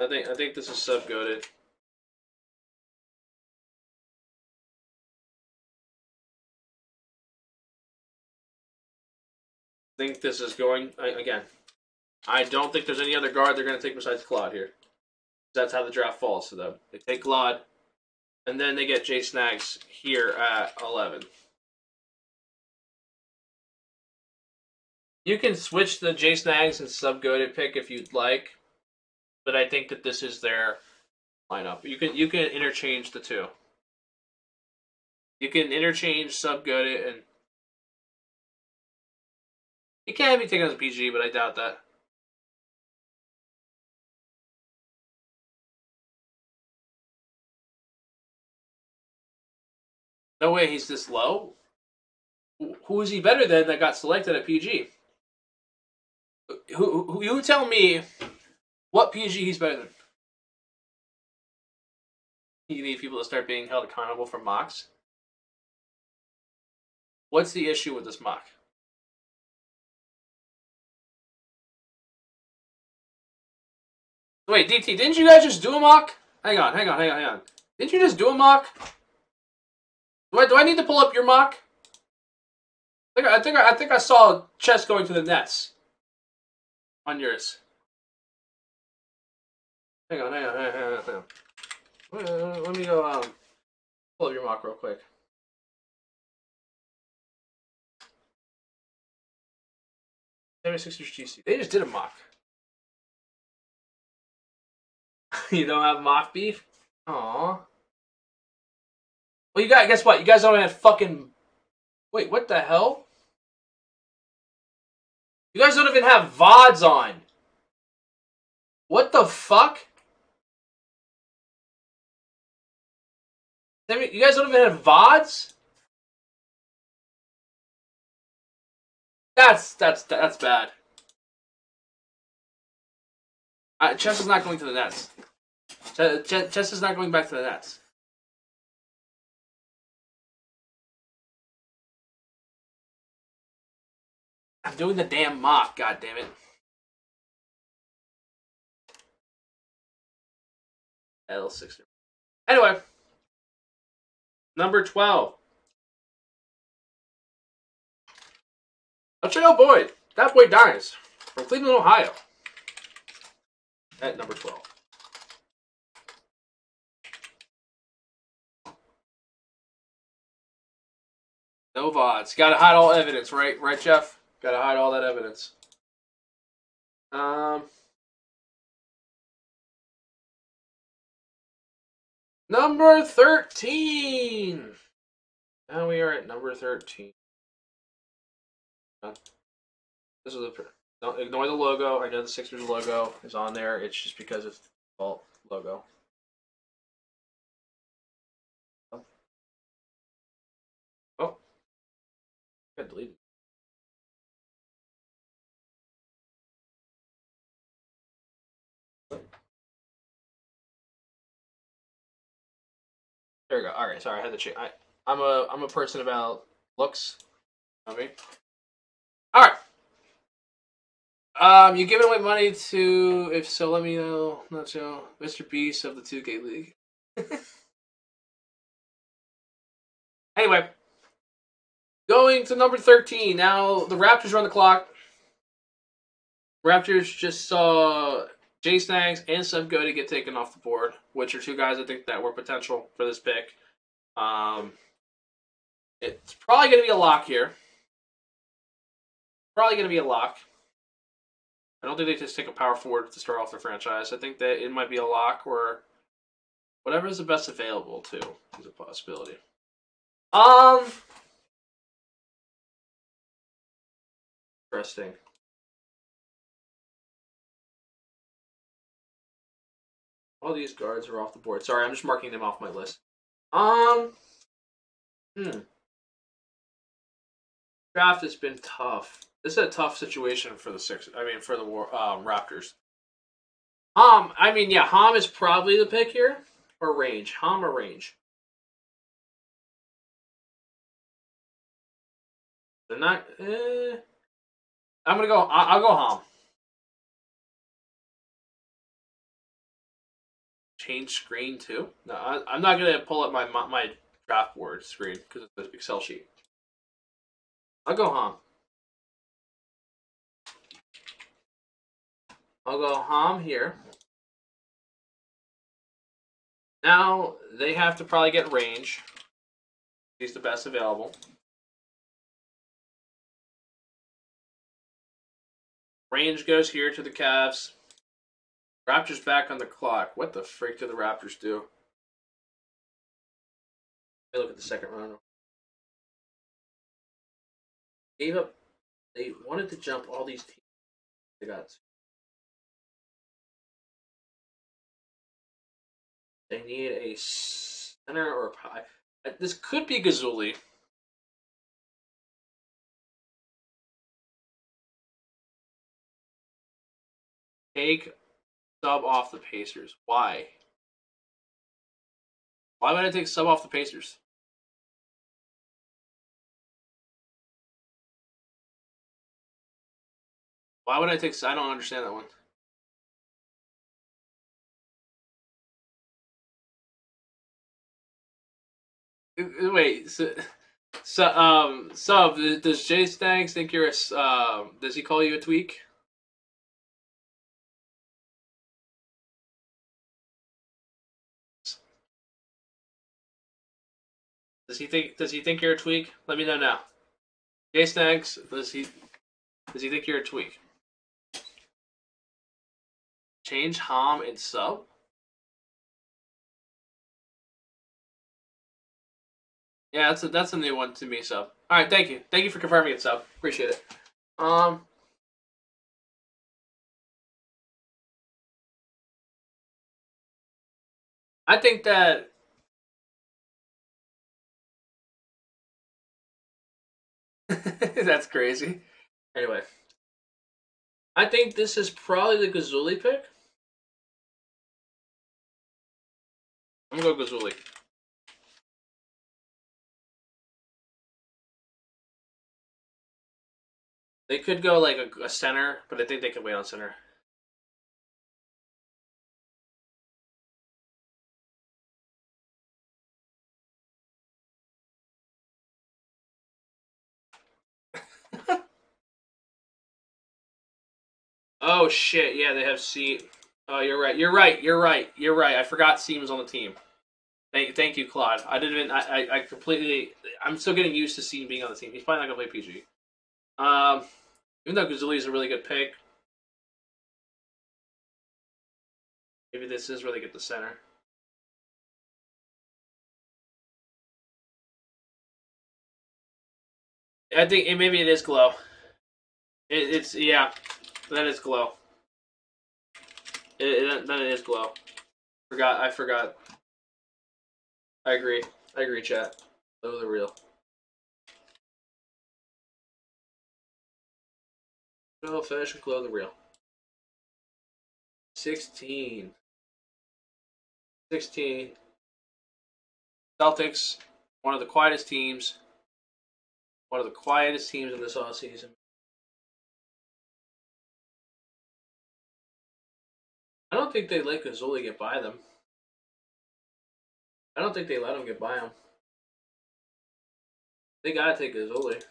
I think this is Subgoated. I think this is going again. I don't think there's any other guard they're going to take besides Claude here. That's how the draft falls to them. They take Claude, and then they get Jay Snags here at 11. You can switch the Jay Snags and Subgoated pick if you'd like, but I think that this is their lineup. You can interchange the two. You can interchange Subgoated and it can be taken as a PG, but I doubt that. No way he's this low. Who is he better than that got selected at PG? Who you tell me what PG he's better than? You need people to start being held accountable for mocks. What's the issue with this mock? Wait, DT, didn't you guys just do a mock? Hang on. Didn't you just do a mock? Do I need to pull up your mock? I think I saw Chess going to the Nets on yours. Hang on. Let me go pull up your mock real quick. GC. They just did a mock. You don't have mock beef? Aww. Well, guess what? You guys don't have fucking. Wait, what the hell? You guys don't even have VODs on. What the fuck? You guys don't even have VODs? That's bad. Chess is not going to the Nets. Chess is not going back to the Nets. I'm doing the damn mock, god damn it. L6. Anyway. Number 12. Latrell Boyd. That boy dies. From Cleveland, Ohio. At number 12. No VODs. Gotta hide all evidence, right? Right, Jeff? Gotta hide all that evidence. Number 13. Now we are at number 13. This is don't ignore the logo. I know the Sixers logo is on there. It's just because it's the default logo. Oh. I deleted. There we go. All right, sorry, I had to change. I'm a person about looks. Okay. All right. You giving away money to? If so, let me know. Not so, Mr. Beast of the 2K League. Anyway, going to number 13. Now the Raptors are on the clock. Raptors just saw Jay Snags and Sub Goody get taken off the board, which are two guys I think that were potential for this pick. It's probably going to be a lock here. Probably going to be a lock. I don't think they just take a power forward to start off their franchise. I think that it might be a lock or whatever is the best available too is a possibility. Interesting. All these guards are off the board. Sorry, I'm just marking them off my list. Draft has been tough. This is a tough situation for the for the Raptors. Hom is probably the pick here, or range. Hom or range. They're not. I'm gonna go. I'll go Hom. Change screen too. No, I'm not gonna pull up my draft board screen because it's an Excel sheet. I'll go Hom. I'll go Hom here. Now they have to probably get range. He's the best available. Range goes here to the Cavs. Raptors back on the clock. What the freak do the Raptors do? Let me look at the second round. Gave up. They wanted to jump all these teams. They got. They need a center or a pie. This could be Gazuli. Take Sub off the Pacers. Why? Why would I take Sub off the Pacers? Why would I take? I don't understand that one. Wait, Sub, does Jay Stanks think you're a? Does he call you a tweak? Does he think you're a tweak? Let me know now. Jay Stanks, does he think you're a tweak? Change Hom and Sub. Yeah, that's a new one to me, Sub. All right, thank you for confirming it, Sub. Appreciate it. I think that that's crazy. Anyway, I think this is probably the Gazuli pick. I'm gonna go Gazuli. They could go like a center, but I think they could wait on center. Oh shit! Yeah, they have C. Oh, you're right. You're right. You're right. You're right. I forgot C was on the team. Thank you, Claude. I didn't even. I completely. I'm still getting used to C being on the team. He's probably not gonna play PG. Even though Gazuli is a really good pick, maybe this is where they get the center. I think maybe it is Glow. It's yeah. Then it's Glow. Then it is Glow. I forgot. I agree. Chat. Those are real. No, finish with Glow the real. 16. 16. Celtics, one of the quietest teams. One of the quietest teams in this offseason. don't think they let Gazuli get by them. I don't think they let him get by him. They gotta take Gazuli.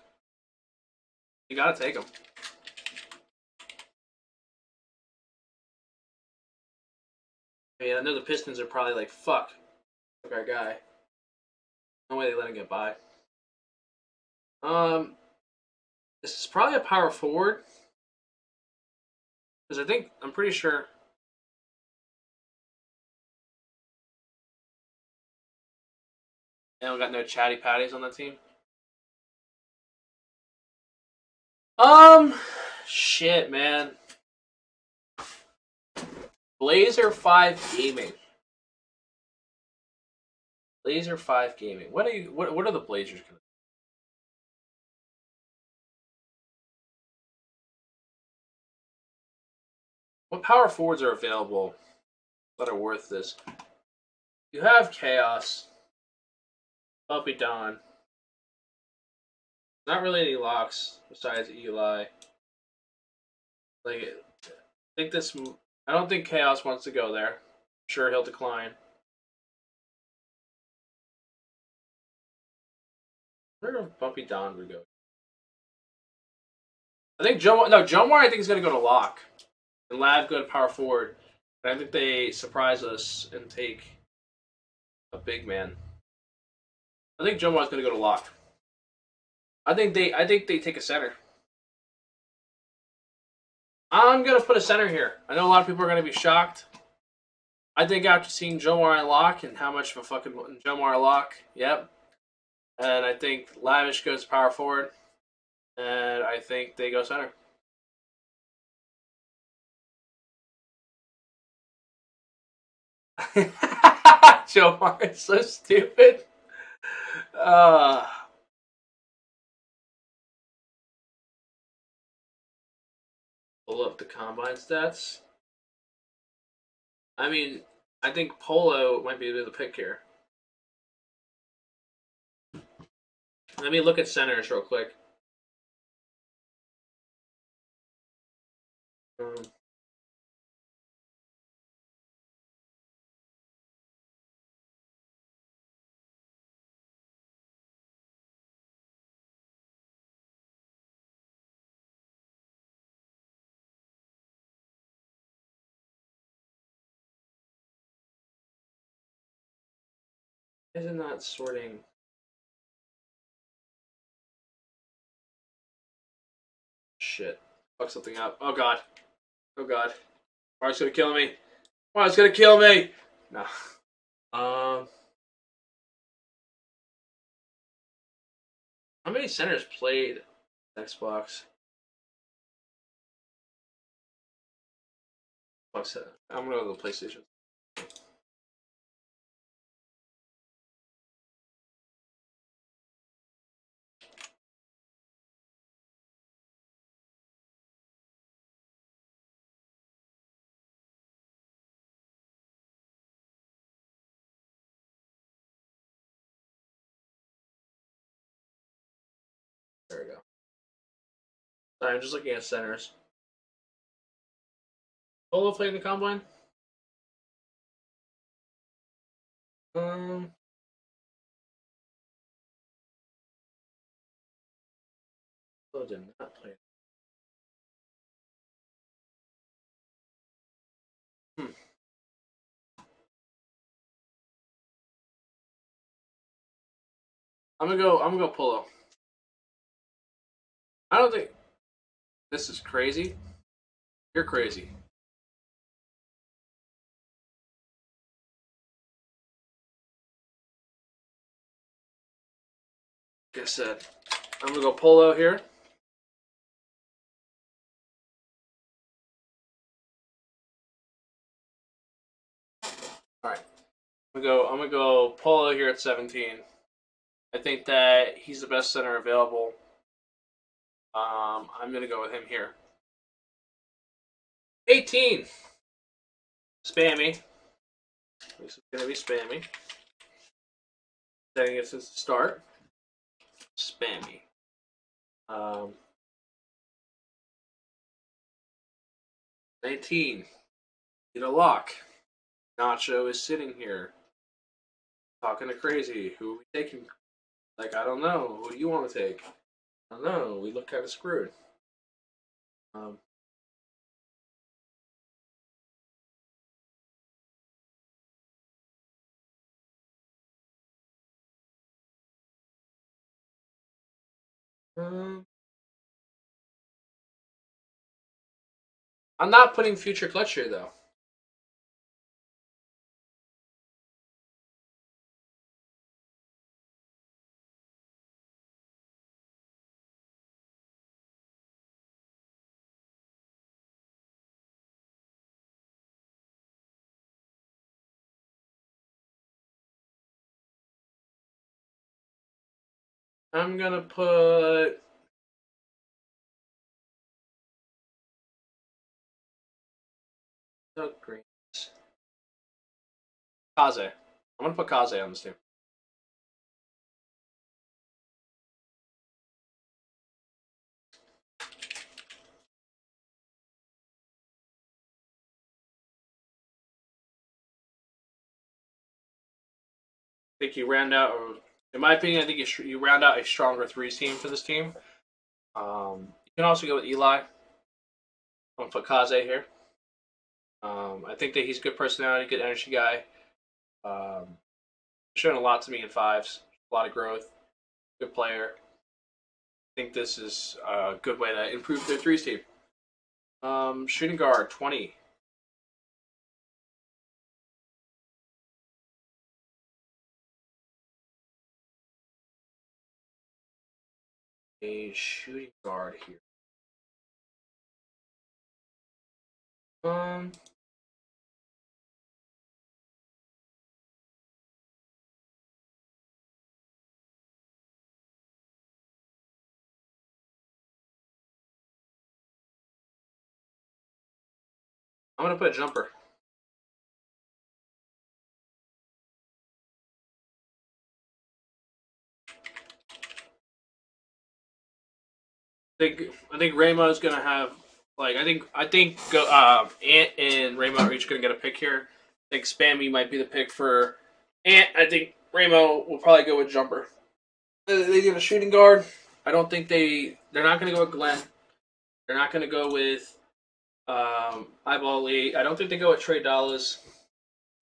You gotta take him. I mean, I know the Pistons are probably like, fuck our guy. No way they let him get by. This is probably a power forward. Because I'm pretty sure. They don't got no chatty patties on that team. Shit, man. Blazer 5 Gaming. Blazer 5 Gaming. What are the Blazers gonna do? What power forwards are available that are worth this? You have Chaos. Puppy Don. Not really any locks besides Eli. Like, I don't think Chaos wants to go there. I'm sure he'll decline. Where did Bumpy Don would go? I think Joe Moore I think is gonna go to lock. And Lav go to power forward. And I think they surprise us and take a big man. I think Joe Moore's gonna go to lock. I think they take a center. I'm gonna put a center here. I know a lot of people are gonna be shocked. I think after seeing Joe Moore on lock and how much of a fucking Joe Moore lock, yep. And I think Lavish goes power forward. And I think they go center. Joe Moore is so stupid. Pull up the combine stats. I mean, I think Polo might be the pick here. Let me look at centers real quick. Is it not sorting? Shit. Fuck something up. Oh god. Oh god. Mark's gonna kill me. Mark's gonna kill me! No. How many centers played Xbox? I'm gonna go to the PlayStation. There we go. Sorry, I'm just looking at centers. Polo played in the combine? Polo did not play. I'm gonna go Polo. I don't think this is crazy. You're crazy. Like I said, I'm gonna go Polo here. Alright. I'm gonna go Polo here at 17. I think that he's the best center available. I'm gonna go with him here. 18. Spammy. This is gonna be spammy. Setting it since the start. Spammy. 19. Get a lock. Nacho is sitting here talking to crazy. Who are we taking? Like, I don't know. Who do you want to take? I don't know. We look kind of screwed. Um, um, I'm not putting future clutch here though. I'm gonna put Doug Green. Kaze. I'm gonna put Kaze on this team. I think you round out, or in my opinion, I think you round out a stronger threes team for this team. You can also go with Eli. I'm gonna put Kaze here. I think that he's a good personality, good energy guy. Um, Shown a lot to me in fives. A lot of growth. Good player. I think this is a good way to improve their threes team. Shooting guard 20. A shooting guard here. Um, I'm gonna put a jumper. I think Ramo's gonna have like I think Ant and Ramo are each gonna get a pick here. I think Spammy might be the pick for Ant. I think Ramo will probably go with jumper. They get a shooting guard. I don't think they're not gonna go with Glenn. They're not gonna go with Eyeball Lee. I don't think they go with Trey Dallas.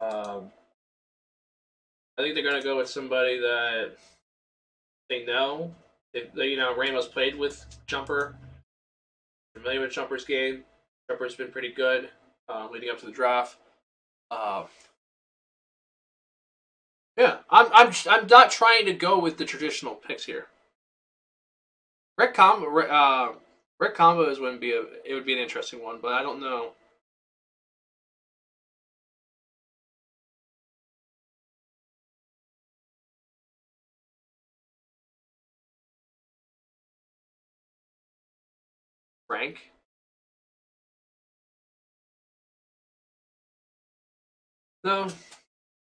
Um, I think they're gonna go with somebody that they know. Ramos played with jumper, familiar with jumper's game. Jumper's been pretty good leading up to the draft. Uh, yeah, I'm not trying to go with the traditional picks here. Rick Combo, Rick Combos wouldn't be it would be an interesting one, but I don't know. Frank? No, I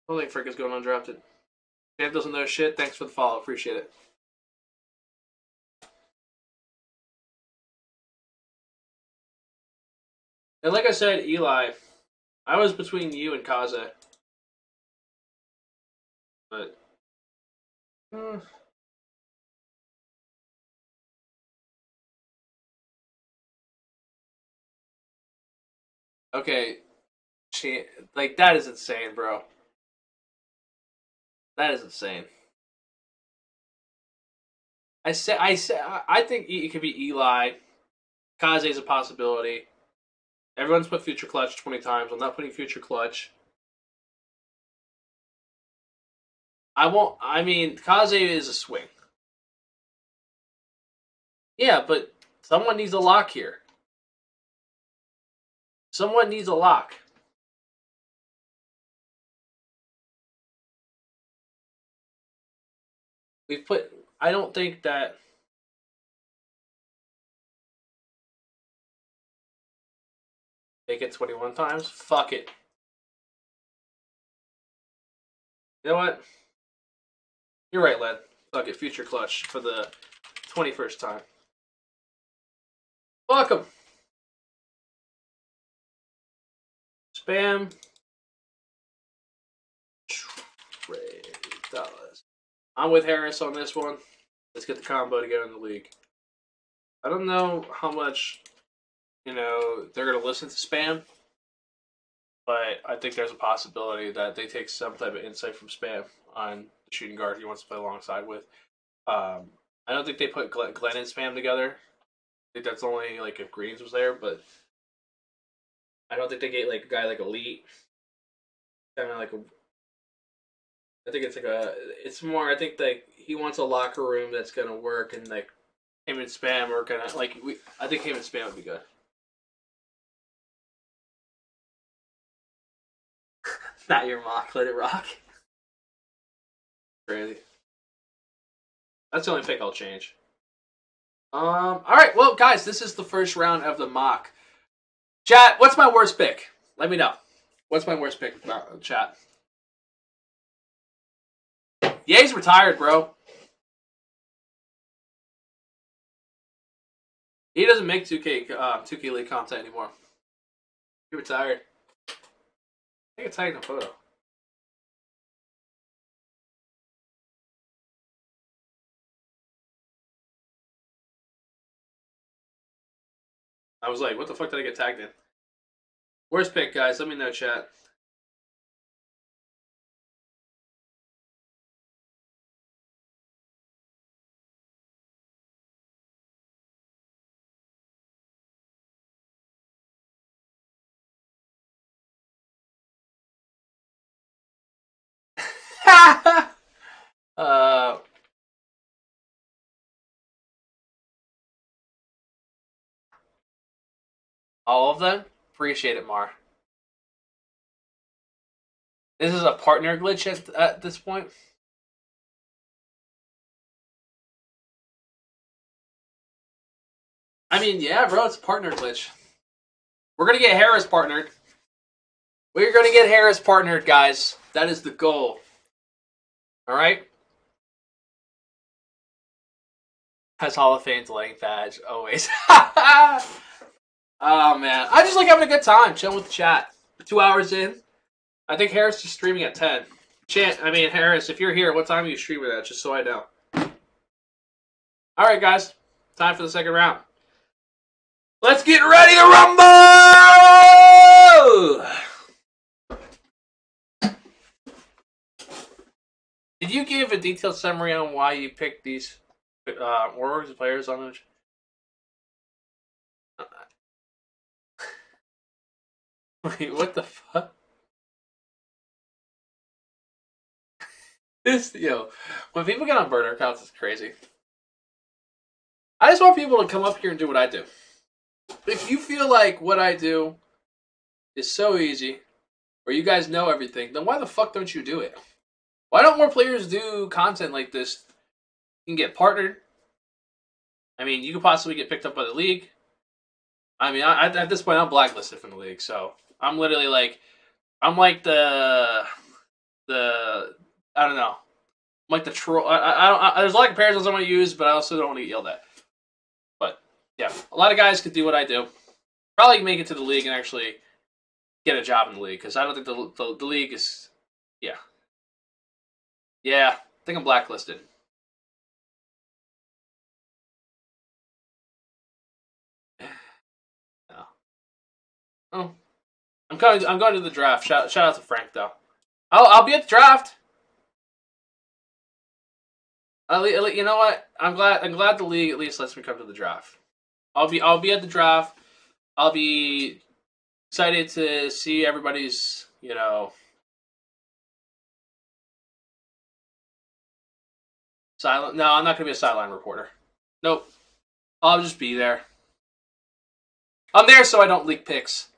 don't think Frank is going undrafted. Cam doesn't know shit. Thanks for the follow. Appreciate it. And like I said, Eli, I was between you and Kaze, but uh, okay, like that is insane, bro. That is insane. I think it could be Eli. Kaze is a possibility. Everyone's put future clutch 20 times. I'm not putting future clutch. I won't. I mean, Kaze is a swing. Yeah, but someone needs a lock here. Someone needs a lock. We've put. I don't think that. Make it 21 times. Fuck it. You know what? You're right, Len. Fuck it. Future clutch for the 21st time. Fuck him. Spam. Trade dollars. I'm with Harris on this one. Let's get the combo together in the league. I don't know how much, they're going to listen to Spam, but I think there's a possibility that they take some type of insight from Spam on the shooting guard he wants to play alongside with. I don't think they put Glenn and Spam together. I think that's only like if Greens was there, but I don't think they get like a guy like Elite. Kind of like I think it's more. I think like he wants a locker room that's gonna work, and like him and Spam are gonna I think him and Spam would be good. Not your mock. Let it rock. Crazy. That's the only pick I'll change. All right. Well, guys, this is the first round of the mock. Chat, what's my worst pick? Let me know. What's my worst pick, chat? Ye's retired, bro. He doesn't make 2K League content anymore. He retired. I think it's tagged in a photo. I was like, what the fuck did I get tagged in? Worst pick, guys. Let me know, chat. All of them? Appreciate it, Mar. This is a partner glitch at this point? I mean, yeah, bro, it's a partner glitch. We're going to get Harris partnered. We're going to get Harris partnered, guys. That is the goal. All right? Has Hall of Fame's length badge, always. Oh, man. I just like having a good time, chilling with the chat. 2 hours in. I think Harris is streaming at 10. Harris, if you're here, what time are you streaming at? Just so I know. All right, guys. Time for the second round. Let's get ready to rumble! Did you give a detailed summary on why you picked these Warriors players on the... Wait, what the fuck? When people get on burner accounts, it's crazy. I just want people to come up here and do what I do. If you feel like what I do is so easy, or you guys know everything, then why the fuck don't you do it? Why don't more players do content like this? You can get partnered. I mean, you could possibly get picked up by the league. I mean, at this point, I'm blacklisted from the league, so I'm literally like, I'm like the I don't know. I'm like the troll. There's a lot of comparisons I want to use, but I also don't want to get yelled at. But yeah, a lot of guys could do what I do. Probably make it to the league and actually get a job in the league, because I don't think the league is. Yeah. Yeah, I think I'm blacklisted. No. Oh, I'm going to the draft. Shout out to Frank though. I'll be at the draft. You know what? I'm glad the league at least lets me come to the draft. I'll be at the draft. I'll be excited to see everybody's, silent. No, I'm not gonna be a sideline reporter. Nope. I'll just be there. I'm there so I don't leak picks.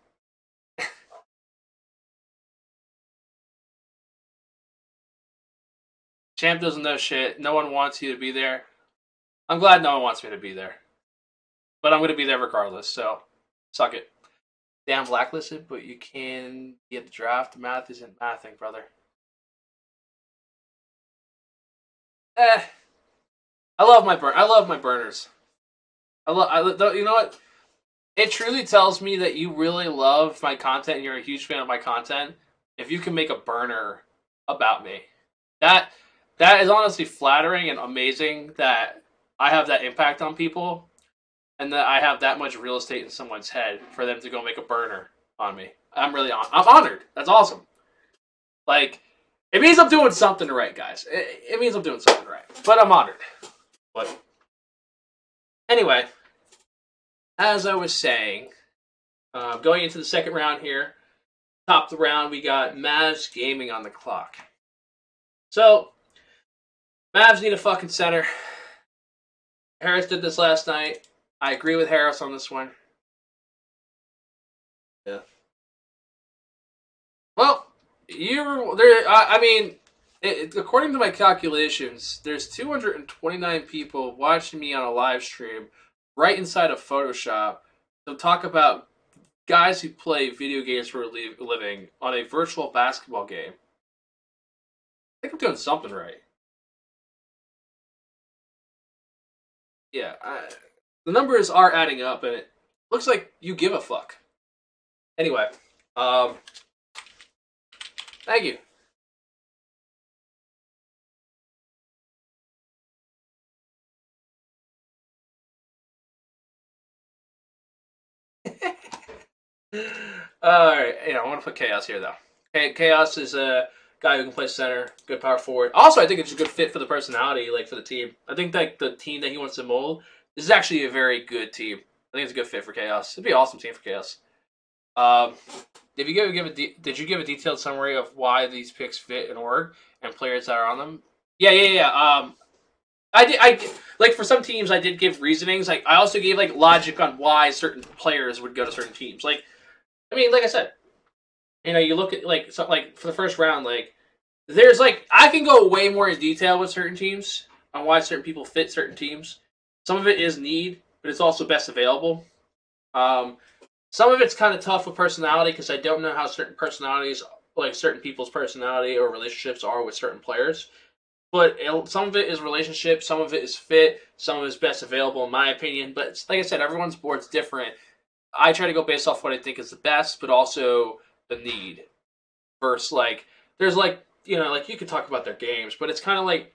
Champ doesn't know shit. No one wants you to be there. I'm glad no one wants me to be there. But I'm going to be there regardless, so suck it. Damn blacklisted, but you can get the draft. Math isn't mathing, brother. I love my burners. You know what? it truly tells me that you really love my content and you're a huge fan of my content. If you can make a burner about me, that that is honestly flattering and amazing that I have that impact on people and that I have that much real estate in someone's head for them to go make a burner on me. I'm honored. That's awesome. Like, it means I'm doing something right, guys. It means I'm doing something right. But I'm honored. But anyway, as I was saying, going into the second round here, top of the round, we got Mavs Gaming on the clock. So, Mavs need a fucking center. Harris did this last night. I agree with Harris on this one. Yeah. Well, you're there. I mean, according to my calculations, there's 229 people watching me on a live stream right inside of Photoshop to talk about guys who play video games for a living on a virtual basketball game. I think I'm doing something right. Yeah, the numbers are adding up, and it looks like you give a fuck. Anyway, thank you. All right, I want to put Chaos here though. Okay, Chaos is a guy who can play center, good power forward. Also, I think it's a good fit for the personality, like for the team. I think that the team that he wants to mold this is actually a very good team. I think it's a good fit for Chaos. It'd be an awesome team for Chaos. Um, did you give a detailed summary of why these picks fit and work and players that are on them? Yeah. I did like for some teams I did give reasonings. Like I also gave like logic on why certain players would go to certain teams. Like I mean, like I said, you look at like for the first round, like there's like I can go way more in detail with certain teams on why certain people fit certain teams. Some of it is need, but it's also best available. Um, some of it's kind of tough with personality because I don't know how certain personalities, like certain people's personality or relationships, are with certain players. But some of it is relationship, some of it is fit, some of it is best available, in my opinion. But like I said, everyone's board's different. I try to go based off what I think is the best, but also the need. Versus like, there's like like you could talk about their games, but it's kind of like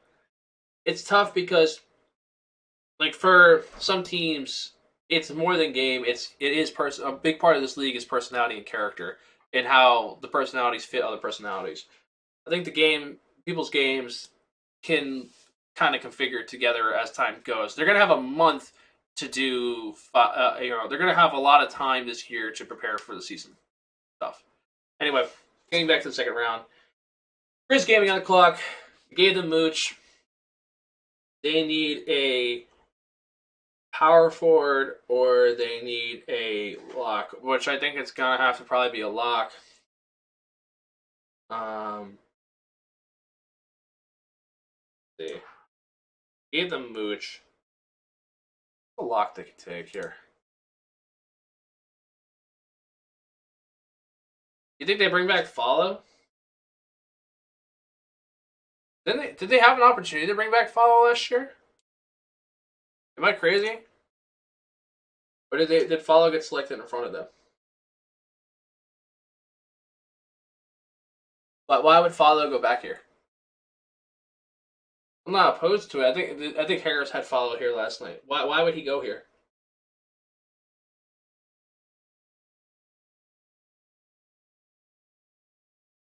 it's tough because like for some teams, it's more than game. It is a big part of this league is personality and character and how the personalities fit other personalities. I think the game, people's games, can kind of configure together as time goes. They're gonna have a month to do. They're gonna have a lot of time this year to prepare for the season stuff. Anyway, getting back to the second round, Chris Gaming on the clock. Gave them Mooch. They need a power forward or they need a lock, which I think it's gonna have to probably be a lock. See. Gave them Mooch. A lock they can take here. You think they bring back Follow? Did they have an opportunity to bring back Follow last year? Am I crazy? Or did Follow get selected in front of them? But why would Follow go back here? I'm not opposed to it. I think Harris had Follow here last night. Why would he go here?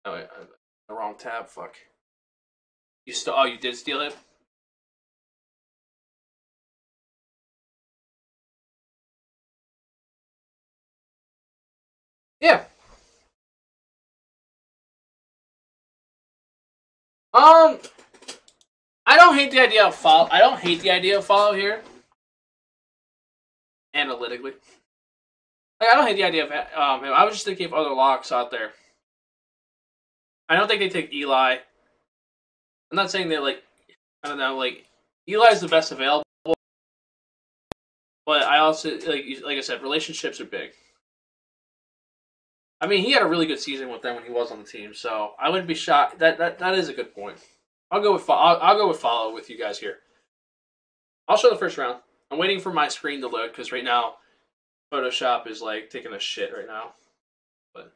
Oh wait, the wrong tab. Fuck. You did steal it? Yeah. Um, I don't hate the idea of follow. I don't hate the idea of Follow here. Analytically, like, I don't hate the idea of I was just thinking of other locks out there. I don't think they take Eli. I'm not saying they like. I don't know. Like Eli's the best available, but I also like I said, relationships are big. I mean, he had a really good season with them when he was on the team, so I wouldn't be shocked. That is a good point. I'll go with Follow with you guys here. I'll show the first round. I'm waiting for my screen to load because right now Photoshop is like taking a shit right now, but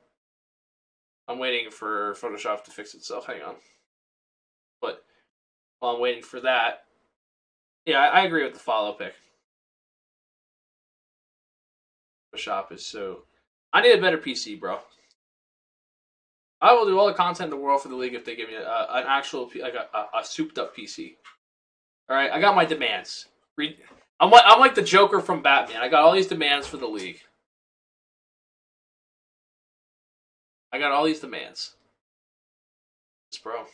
I'm waiting for Photoshop to fix itself. Hang on. But while I'm waiting for that, yeah, I agree with the follow pick. Photoshop is so. I need a better PC, bro. I will do all the content in the world for the league if they give me an actual like a souped up PC. All right, I got my demands. I'm like the Joker from Batman. I got all these demands for the league. I got all these demands. Yes, bro.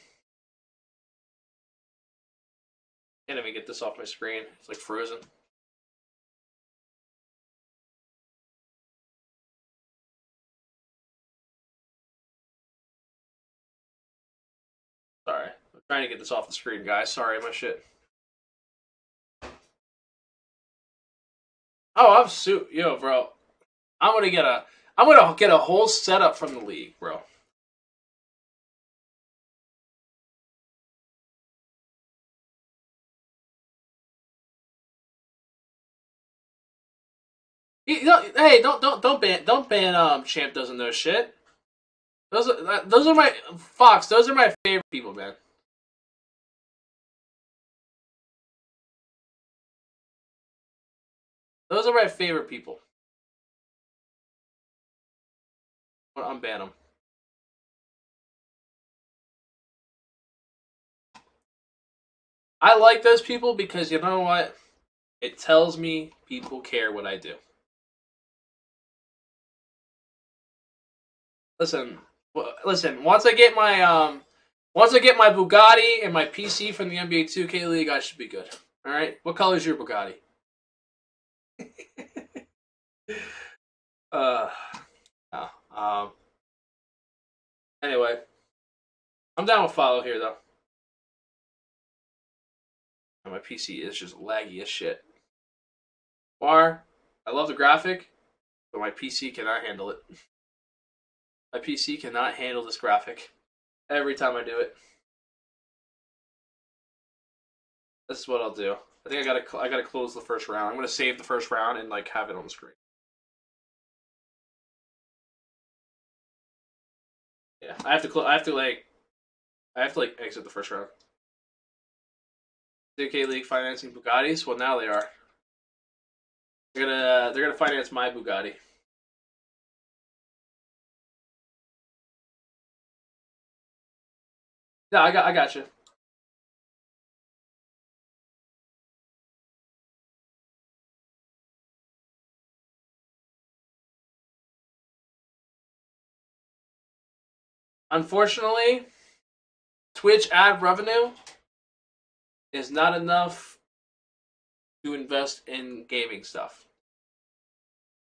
Can't even get this off my screen. It's like frozen. Sorry. I'm trying to get this off the screen, guys. Sorry, my shit. Oh, yo, bro. I'm gonna get a whole setup from the league, bro. Hey, don't ban Champ doesn't know shit. Those are my Fox. Those are my favorite people, man. Those are my favorite people. I'm unban them. I like those people because you know what? It tells me people care what I do. Listen, listen. Once I get my Bugatti and my PC from the NBA 2K League, I should be good. All right. What color is your Bugatti? uh, no. Anyway, I'm down with follow here though. And my PC is just laggy as shit. Or, I love the graphic, but my PC cannot handle it. My PC cannot handle this graphic every time I do it. This is what I'll do. I think I gotta close the first round. I'm gonna save the first round and like have it on the screen. Yeah, I have to like exit the first round. 2K League financing Bugattis. Well, now they are. They're gonna finance my Bugatti. Yeah, I got you. Unfortunately, Twitch ad revenue is not enough to invest in gaming stuff.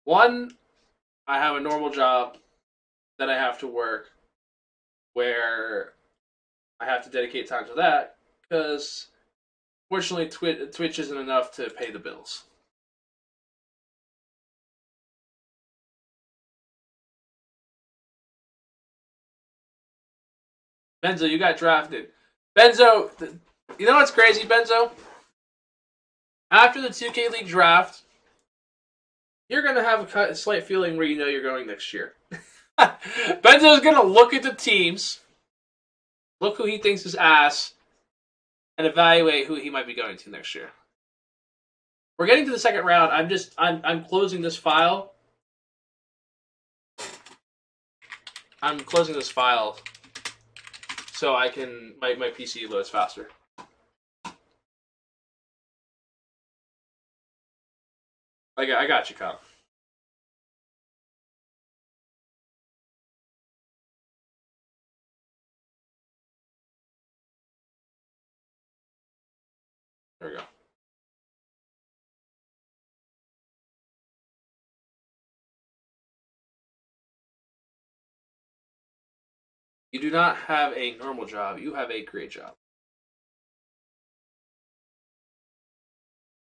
One, I have a normal job that I have to work where I have to dedicate time to that because fortunately Twitch isn't enough to pay the bills. Benzo, you got drafted. Benzo, you know what's crazy, Benzo? After the 2K League draft, you're going to have a slight feeling where you know you're going next year. Benzo's going to look at the teams, look who he thinks is ass, and evaluate who he might be going to next year. We're getting to the second round. I'm closing this file. I'm closing this file so I can my PC loads faster. I got you, Kyle. There we go. You do not have a normal job. You have a great job.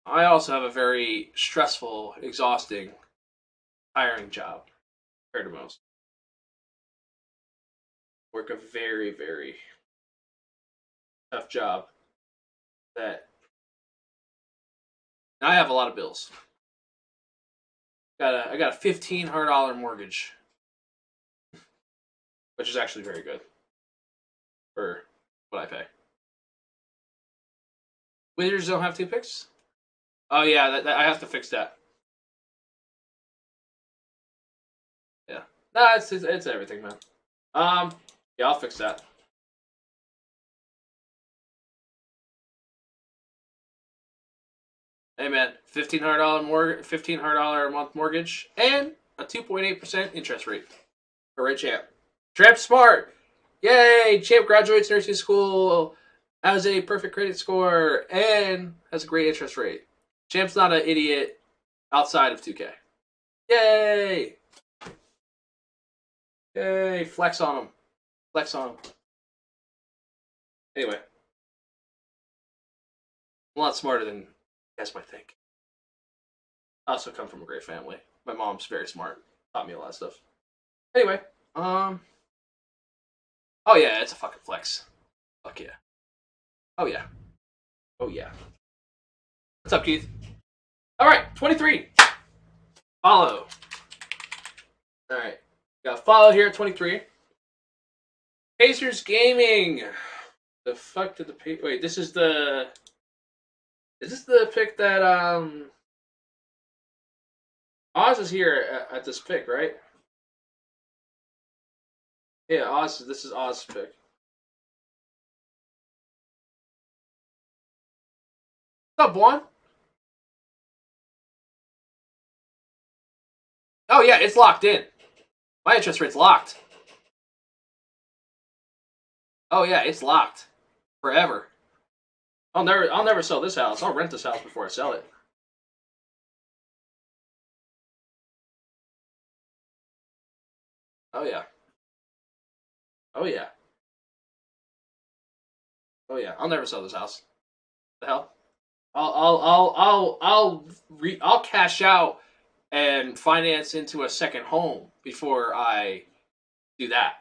I also have a very stressful, exhausting, tiring job compared to most. Work a very, very tough job that I have a lot of bills. I got a $1,500 mortgage, which is actually very good for what I pay. Wizards don't have 2 picks. Oh yeah, I have to fix that. Yeah, no, it's everything, man. Yeah, I'll fix that. Hey man, $1,500 a month mortgage, and a 2.8% interest rate. All right, champ. Champ smart. Yay! Champ graduates nursing school, has a perfect credit score, and has a great interest rate. Champ's not an idiot outside of 2K. Yay! Yay! Flex on him. Flex on him. Anyway, I'm a lot smarter than you guys might think. I also come from a great family. My mom's very smart. Taught me a lot of stuff. Anyway, oh yeah, it's a fucking flex. Fuck yeah. Oh yeah. Oh yeah. What's up, Keith? All right, 23. Follow. All right, got follow here at 23. Pacers Gaming. The fuck did the wait? This is the. Is this the pick that Oz is here at this pick, right? Yeah, Oz. This is Oz's pick. What's up, Juan? Oh yeah, it's locked in. My interest rate's locked. Oh yeah, it's locked forever. I'll never sell this house. I'll rent this house before I sell it. Oh yeah. Oh yeah. Oh yeah. I'll never sell this house. The hell? I'll cash out and finance into a second home before I do that.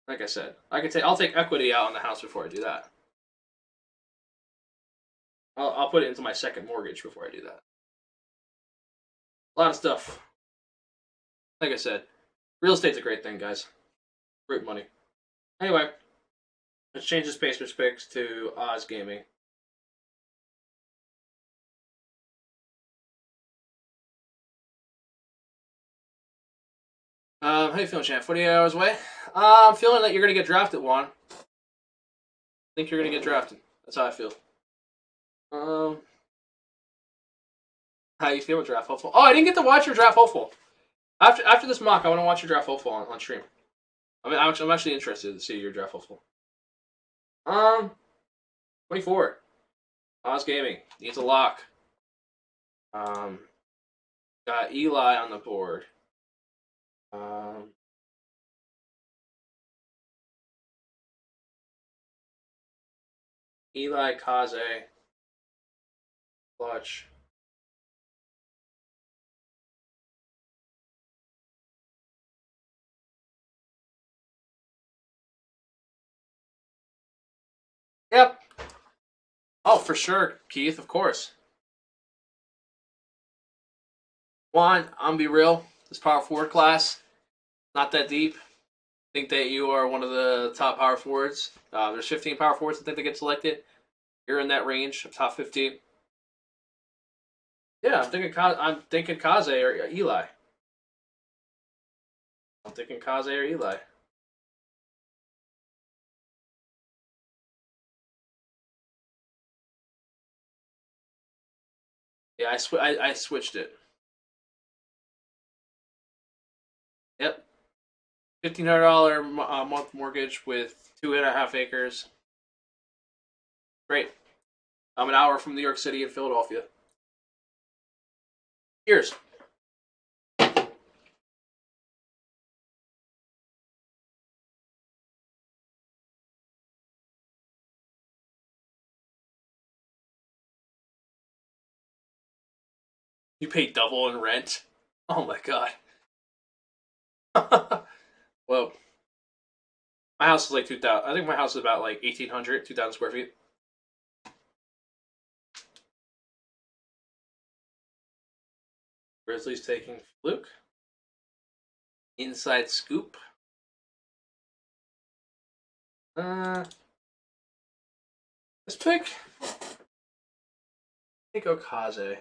Like I said, I'll take equity out on the house before I do that. I'll put it into my second mortgage before I do that. A lot of stuff. Like I said, real estate's a great thing, guys. Great money. Anyway, let's change this Pacers picks to Oz Gaming. How you feeling, champ? 48 hours away? I'm feeling that you're gonna get drafted, Juan. I think you're gonna get drafted. That's how I feel. How you feeling, draft hopeful? Oh, I didn't get to watch your draft hopeful. After this mock, I want to watch your draft hopeful on stream. I mean, I'm actually interested to see your draft hopeful. 24. Oz Gaming needs a lock. Got Eli on the board. Eli Kaze. Clutch. Yep. Oh, for sure, Keith, of course. Juan, I'm be real. This power forward class, not that deep. I think that you are one of the top power forwards. There's 15 power forwards I think that get selected. You're in that range of top 15. Yeah, I'm thinking Kaze or Eli. I'm thinking Kaze or Eli. Yeah, I switched it. Yep, $1,500 a month mortgage with 2.5 acres. Great. I'm an hour from New York City and Philadelphia. Cheers. You pay double in rent. Oh my god. Well, my house is like 2,000. I think my house is about like 1,800, 2,000 square feet. Grizzlies taking Fluke. Inside scoop. Let's pick Okaze.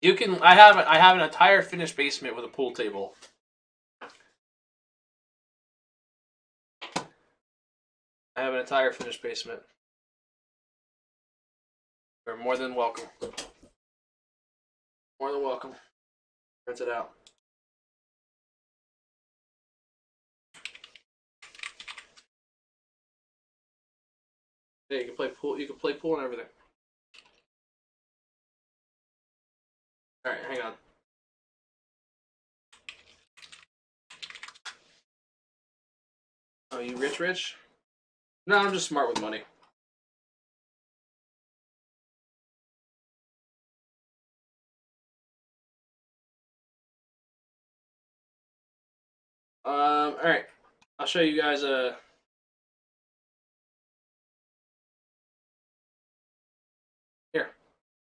You can. I have an entire finished basement with a pool table. I have an entire finished basement. You're more than welcome. More than welcome. Rent it out. Yeah, you can play pool. You can play pool and everything. All right, hang on. Oh, you rich? No, I'm just smart with money. All right. I'll show you guys here.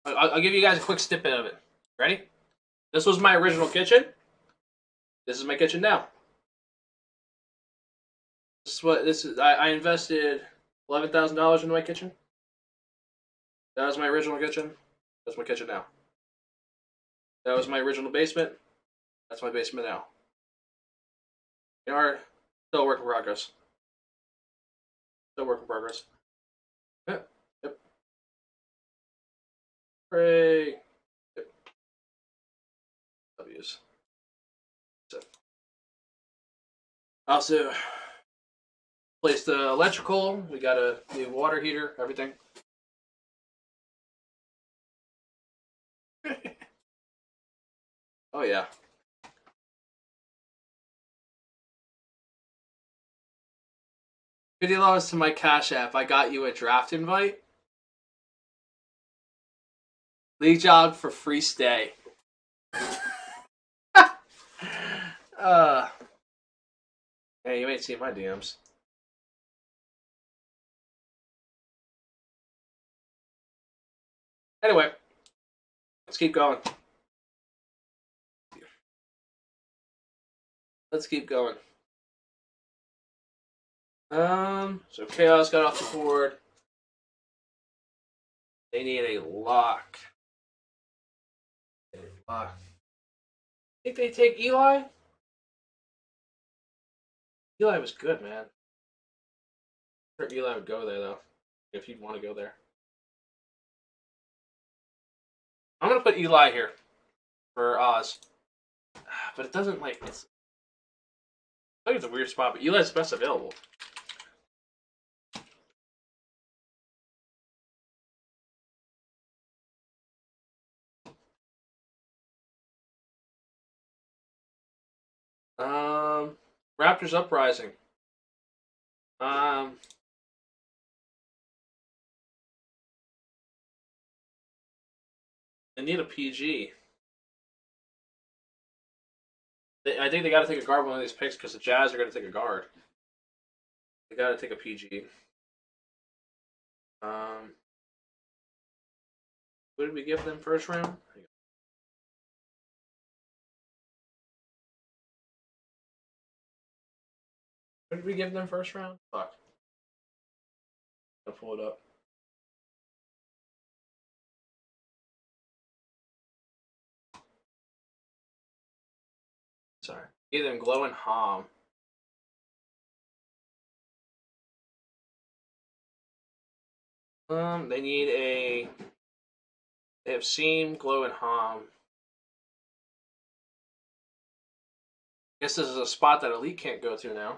I'll give you guys a quick snippet of it. Ready? This was my original kitchen. This is my kitchen now. This is what this is. I invested $11,000 into my kitchen. That was my original kitchen. That's my kitchen now. That was my original basement. That's my basement now. Yard, still a work in progress. Still a work in progress. Yep. Yep. Hooray. Yep. W's. So. Also, placed the electrical. We got a new water heater, everything. Oh, yeah. $50 to my Cash App. I got you a draft invite. League job for free stay. Hey, you ain't seen my DMs. Anyway, let's keep going. Let's keep going. So Chaos got off the board. They need a lock. I think they take Eli. Eli was good, man. I'm sure Eli would go there though, if he'd want to go there. I'm gonna put Eli here for Oz, but it doesn't like it's. I think it's a weird spot, but Eli's best available. Raptors Uprising. They need a PG. I think they got to take a guard one of these picks because the Jazz are going to take a guard. They got to take a PG. What did we give them first round? What did we give them first round? Fuck. I'll pull it up. Sorry. Give them glowing Hom. They need a. They have Seam, Glow, and Hom. I guess this is a spot that Elite can't go to now.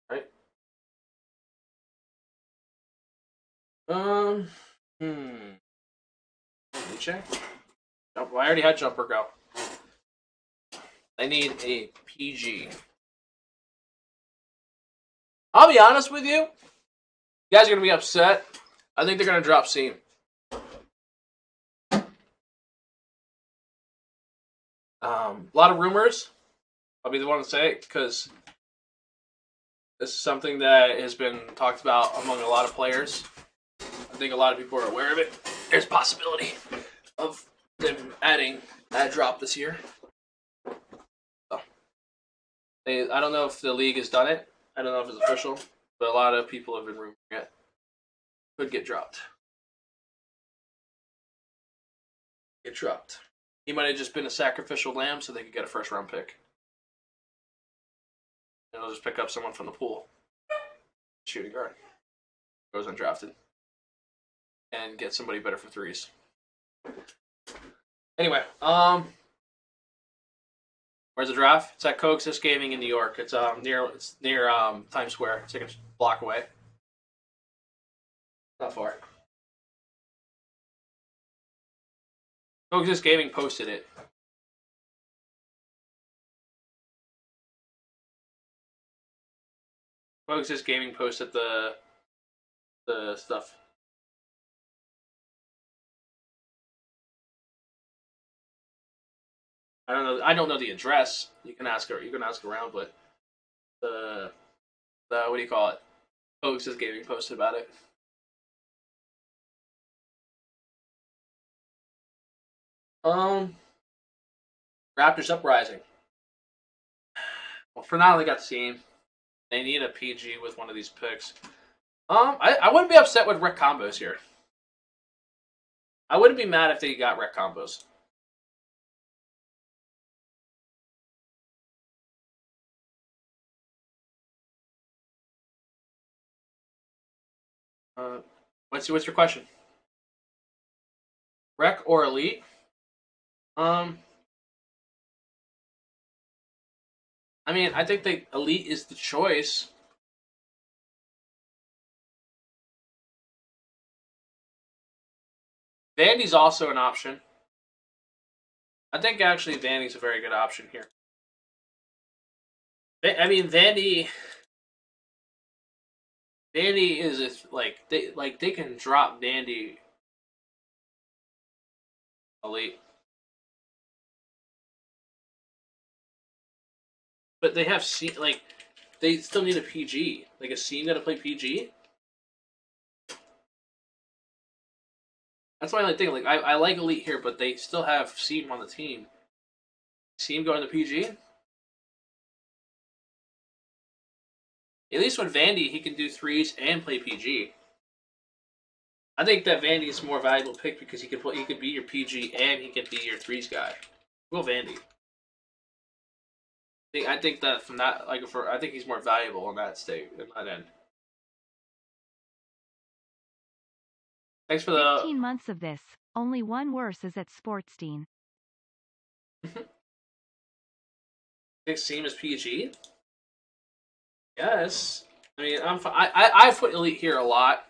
Right? Check. Oh, well, I already had Jumper go. I need a PG. I'll be honest with you. You guys are going to be upset. I think they're going to drop Seam. I A lot of rumors. I'll be the one to say it because this is something that has been talked about among a lot of players. I think a lot of people are aware of it. There's a possibility of them adding that drop this year. So, I don't know if the league has done it. I don't know if it's official, but a lot of people have been rumoring it. Could get dropped. Get dropped. He might have just been a sacrificial lamb so they could get a first round pick. And they'll just pick up someone from the pool. Shooting guard. Goes undrafted. And get somebody better for threes. Anyway, where's the draft? It's at Coexist Gaming in New York. It's near Times Square. It's like a block away. Not far. Coexist Gaming posted it. Coexist Gaming posted the stuff. I don't know. I don't know the address. You can ask her. You can ask around, but the what do you call it? Coexist Gaming posted about it. Raptors Uprising. Well, for now they got the team. They need a PG with one of these picks. I wouldn't be upset with rec combos here. I wouldn't be mad if they got rec combos. What's your question? Rec or elite? I mean, I think the elite is the choice. Vandy's also an option. I think actually Vandy's a very good option here. I mean, Vandy is they can drop Vandy elite, but they have they still need a PG. Like a scene got to play PG. That's why I think I like elite here, but they still have Seam on the team. Seam going to PG. At least with Vandy, he can do threes and play PG. I think that Vandy is a more valuable pick because he could be your PG and he could be your threes guy. Go Vandy. I think that from that I think he's more valuable in that state in that end. Thanks for the 15 months of this. Only one worse is at Sportstein. Think Seam is PG? Yes. I mean, I put elite here a lot.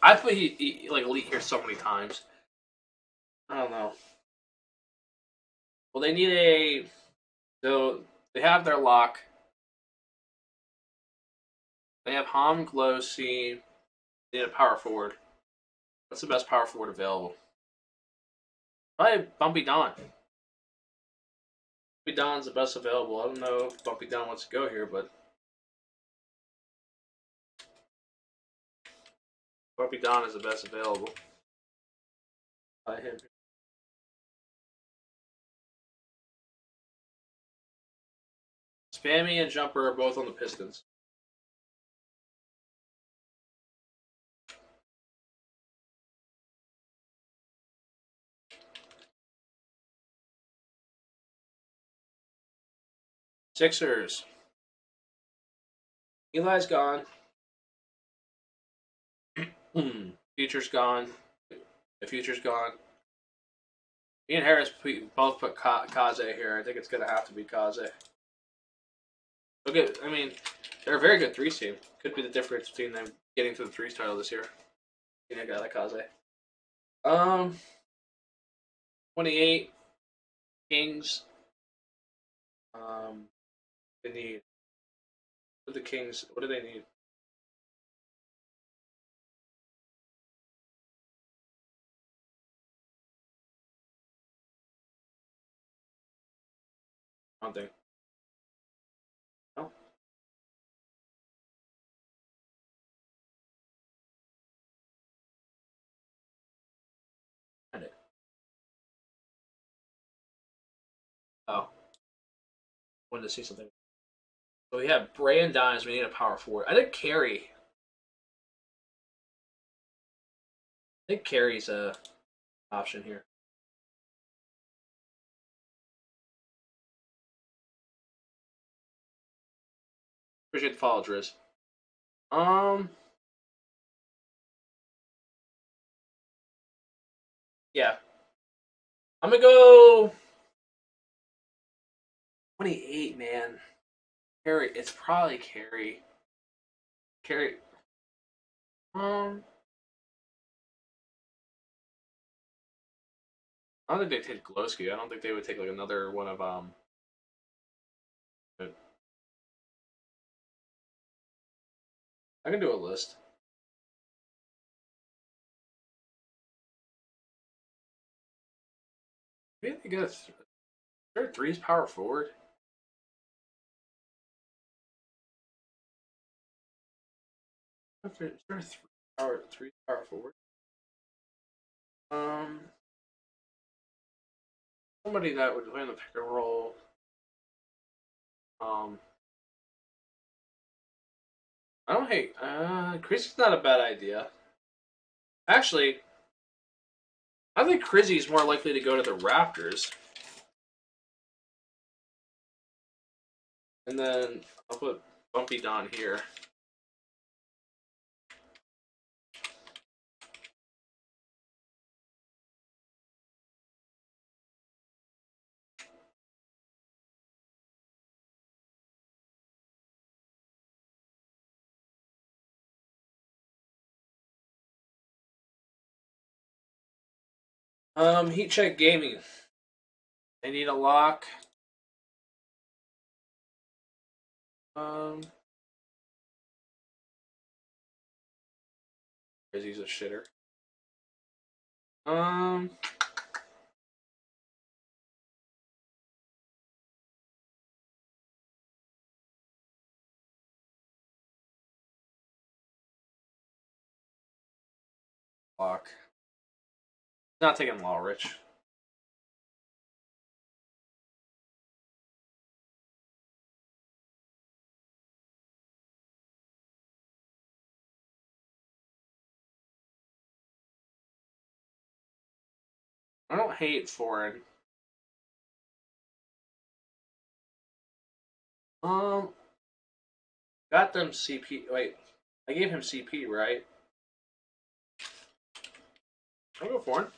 I put elite here so many times. I don't know. Well, they need they have their lock. They have Ham, Glow, Seam. They need a power forward. What's the best power forward available? Probably Bumpy Don. Bumpy Don's the best available. I don't know if Bumpy Don wants to go here, but Bumpy Don is the best available. By him. Spammy and Jumper are both on the Pistons. Sixers. Eli's gone. Future's gone. The future's gone. Me and Harris both put Kaze here. I think it's going to have to be Kaze. Okay, I mean, they're a very good threes team. Could be the difference between them getting to the threes title this year. Getting a guy like Kaze. 28 Kings. They need. What do the Kings? What do they need? I don't think. No. Find it. Oh, wanted to see something. So we have Bray and Dimes. We need a power forward. I think Carey. I think Carey's a option here. Appreciate the follow, Driz. Um, yeah, I'm gonna go 28, man. Carey, it's probably Carey. Carey. Um, I don't think they take Glowski. I don't think they would take like another one of I can do a list. Maybe they get their three's power forward. Is there three power forward? Um, somebody that would win the pick and roll. Um, I don't hate. Chris not a bad idea. Actually, I think Crizzy's more likely to go to the Raptors. And then I'll put Bumpy Don here. Heat Check Gaming. They need a lock. Um, Crizzy's a shitter. Um, lock. Not taking Lawrich. I don't hate foreign. Um, got them CP. Wait, I gave him CP, right? I'll go foreign.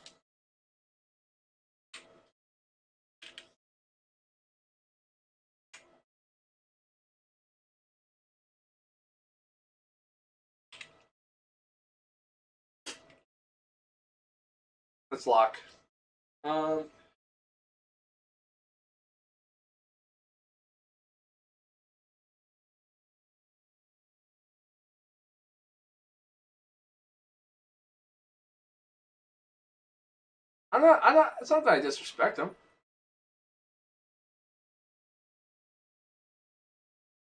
Let's lock. Um, I'm not. I'm not. It's not that I disrespect him.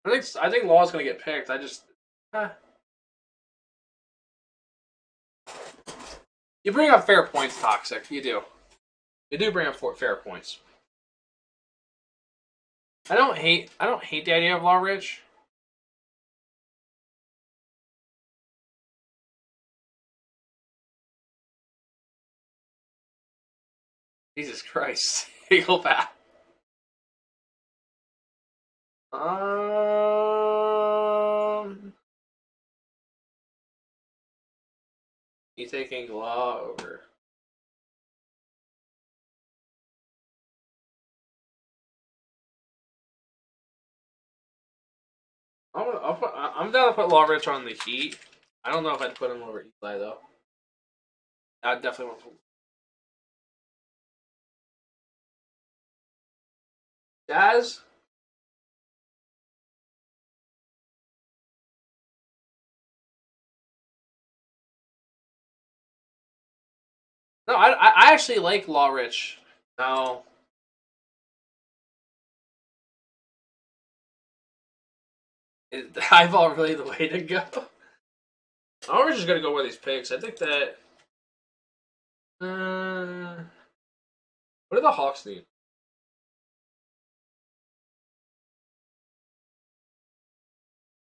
I think Law's gonna get picked. I just. Eh. You bring up fair points, Toxic. You do. You do bring up fair points. I don't hate. I don't hate the idea of Law Rich. Jesus Christ. Eagle bat. Um. You taking Law over? I'm down to put Law Rich on the Heat. I don't know if I'd put him over Eli though. I definitely want to. Jazz. No, I actually like Law Rich. No, Is the high ball really the way to go? I'm just gonna go with these picks. I think that. What do the Hawks need?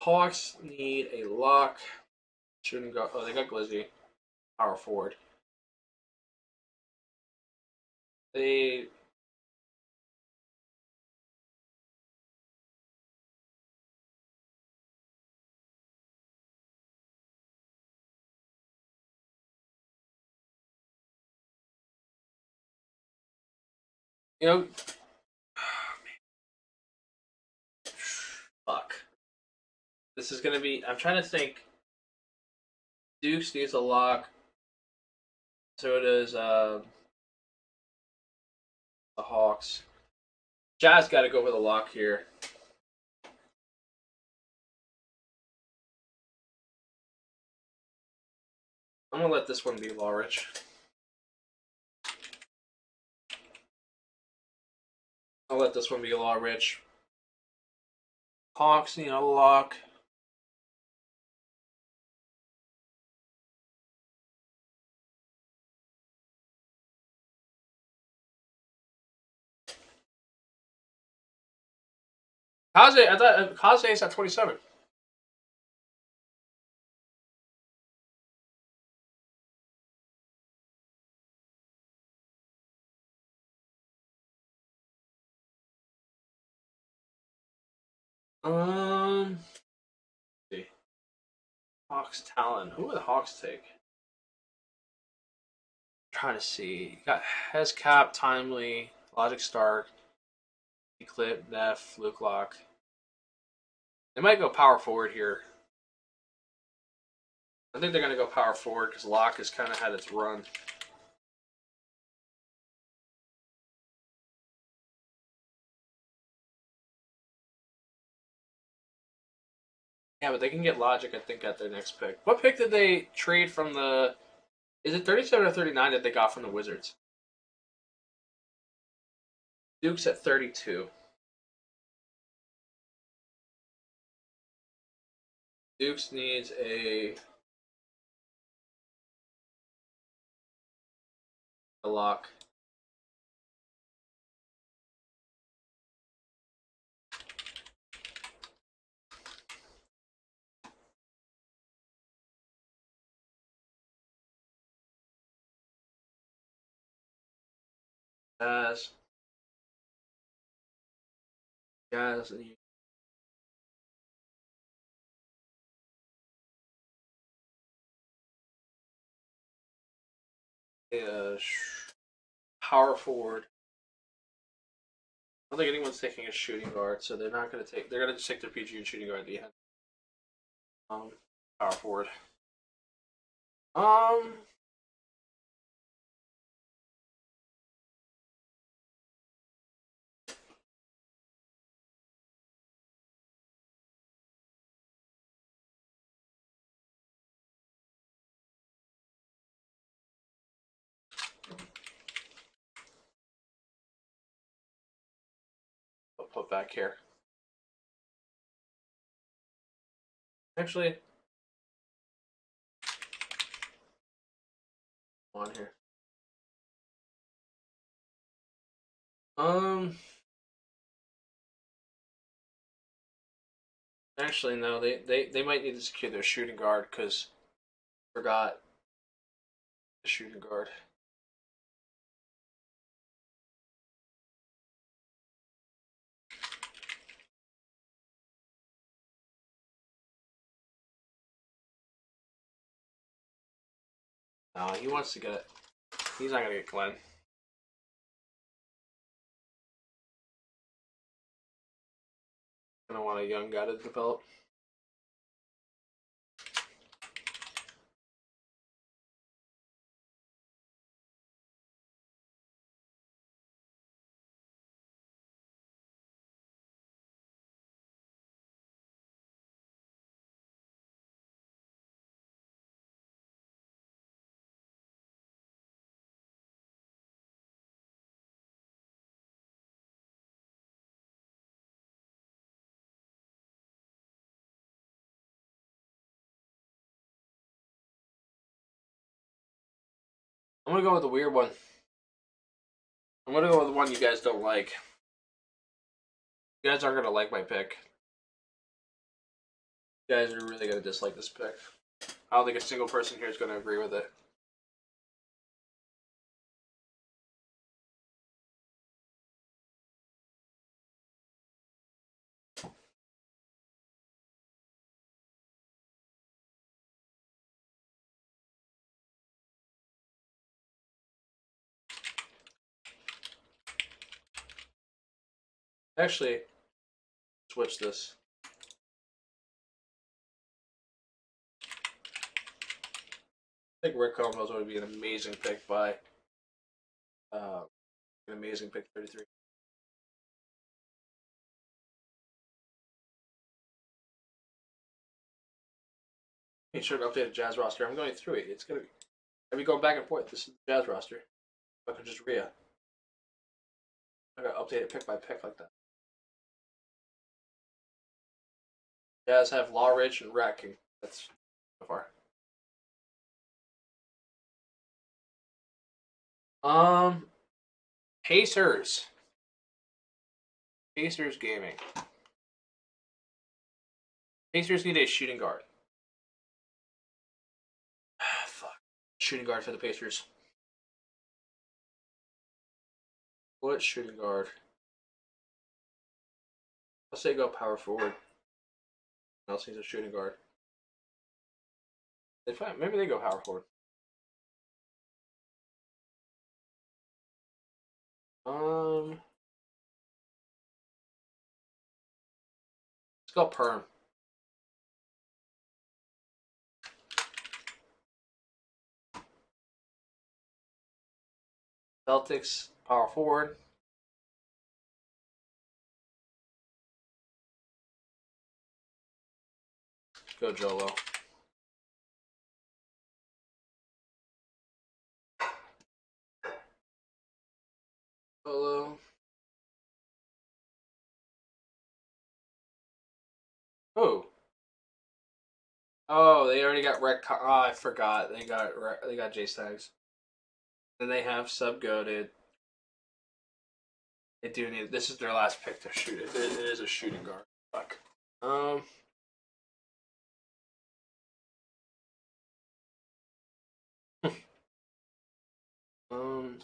Hawks need a lock. Shouldn't go. Oh, they got Glizzy, power forward. They you know, fuck. This is gonna be. I'm trying to think. Dukes needs a lock. So does the Hawks. Jazz got to go with a lock here. I'm gonna let this one be Law Rich. I'll let this one be Law Rich. Hawks need a lock. Kaze, I thought Kaze is at 27. Let's see. Hawks talent. Who would the Hawks take? I'm trying to see. You got Hescap, Timely, Logic Stark, Eclipse, Neff, Luke Lock. They might go power forward here. I think they're going to go power forward because Locke has kind of had its run. Yeah, but they can get Logic, I think, at their next pick. What pick did they trade from the... Is it 37 or 39 that they got from the Wizards? Duke's at 32. Dukes needs a lock. Jazz. Jazz. Uh, power forward. I don't think anyone's taking a shooting guard, so they're not going to take. They're going to just take their PG and shooting guard at the end. Power forward. Um, I'll put back here. Actually, on here. Um, actually, no. They might need to secure their shooting guard because forgot the shooting guard. No, he wants to get it. He's not gonna get Glenn. Gonna want a young guy to develop. I'm gonna go with the weird one. I'm gonna go with the one you guys don't like. You guys aren't gonna like my pick. You guys are really gonna dislike this pick. I don't think a single person here is gonna agree with it. Actually, switch this. I think Rick Combos would be an amazing pick by an amazing pick 33. Make sure to update the Jazz roster. I'm going through it. It's gonna be. I'll be going back and forth. This is the Jazz roster. I can just Rhea. I gotta update it pick by pick like that. Jazz have Law Rich and Rat King. That's so far. Um, Pacers. Pacers gaming. Pacers need a shooting guard. Fuck. Shooting guard for the Pacers. What shooting guard? Let's say go power forward. Else needs a shooting guard. Maybe they go power forward. Let's go perm. Celtics power forward. Go Jolo. Jolo. Oh. Oh, they already got Rec. Oh, I forgot. They got J Stags. Then they have sub goaded. They do need. This is their last pick to shoot. It is a shooting guard. Fuck. Um. um.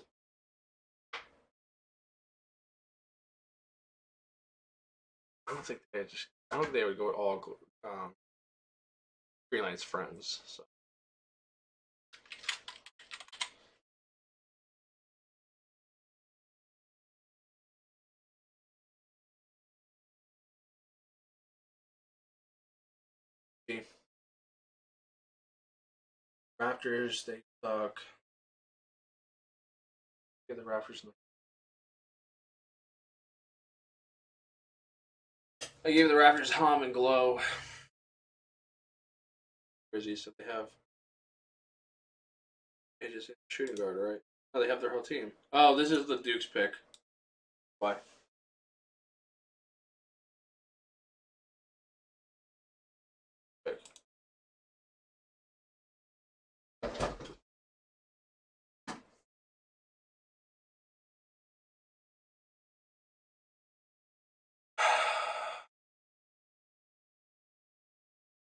I don't think they just. I don't think they would go all Green Light's friends. So. Raptors, they suck. Get the Raptors. I gave the Raptors Hom and Glow. Jersey, so they have. They just hit shooting guard, right? Oh, they have their whole team. Oh, this is the Duke's pick. Why? Pick.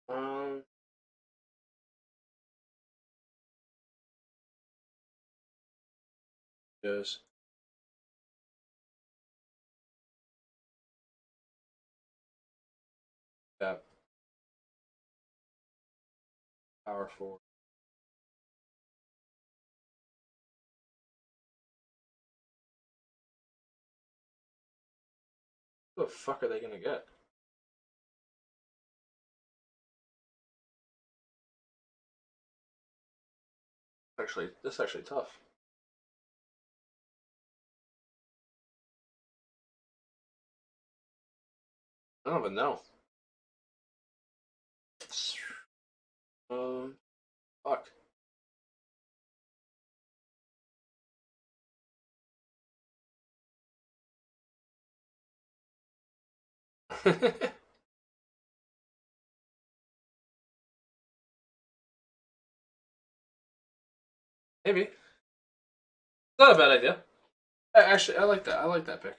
Um. Yes. That power forward. Who the fuck are they gonna get? Actually, this is actually tough. I don't even know. Um. Fuck. Maybe. Not a bad idea. Actually, I like that. I like that pick.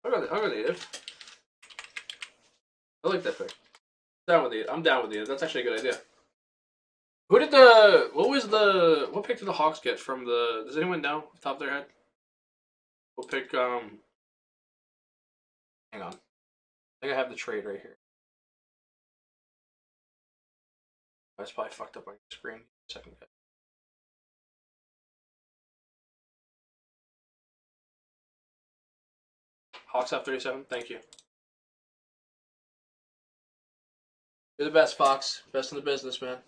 I'll go native. I like that pick. Down with it. I'm down with it. That's actually a good idea. Who did the? What was the? What pick did the Hawks get from the? Does anyone know off the top of their head? What pick? Hang on. I think I have the trade right here. That's probably fucked up on your screen. Second. Hawks have 37. Thank you. You're the best, Fox. Best in the business, man.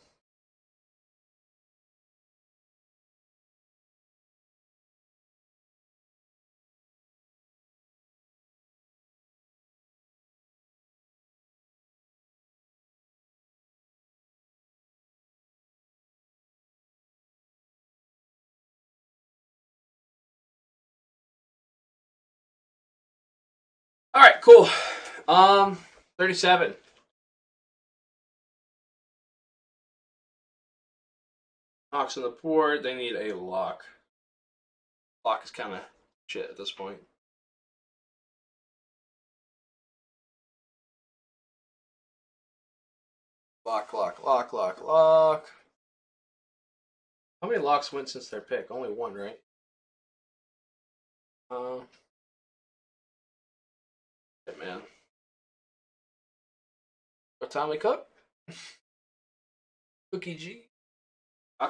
All right, cool. 37. Hawks on the board. They need a lock. Lock is kind of shit at this point. Lock, lock, lock, lock, lock. How many locks went since their pick? Only one, right? Hey, man. Atomic Cup? Cookie G? I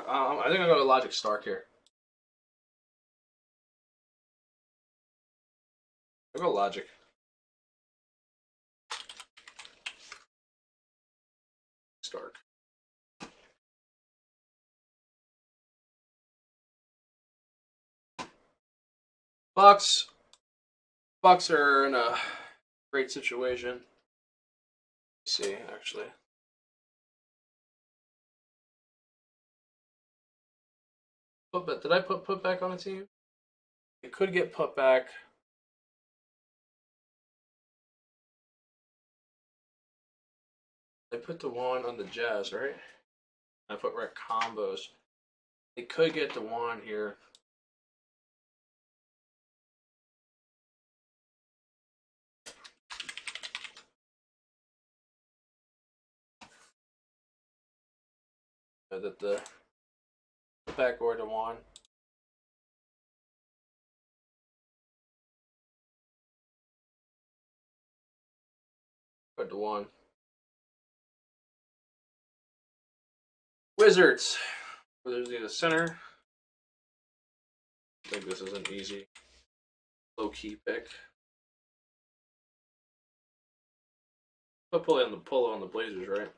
think I'll go to Logic Stark here. I'll go Logic. Stark. Bucks. Bucks are in a great situation. Let's see, actually. Did I put back on a team? It could get put back. They put the one on the Jazz, right? I put rec combos. They could get the one here. That the backboard to one. Put to one. Wizards. Wizards need a center. I think this is an easy, low-key pick. Put Polo on the Blazers, right?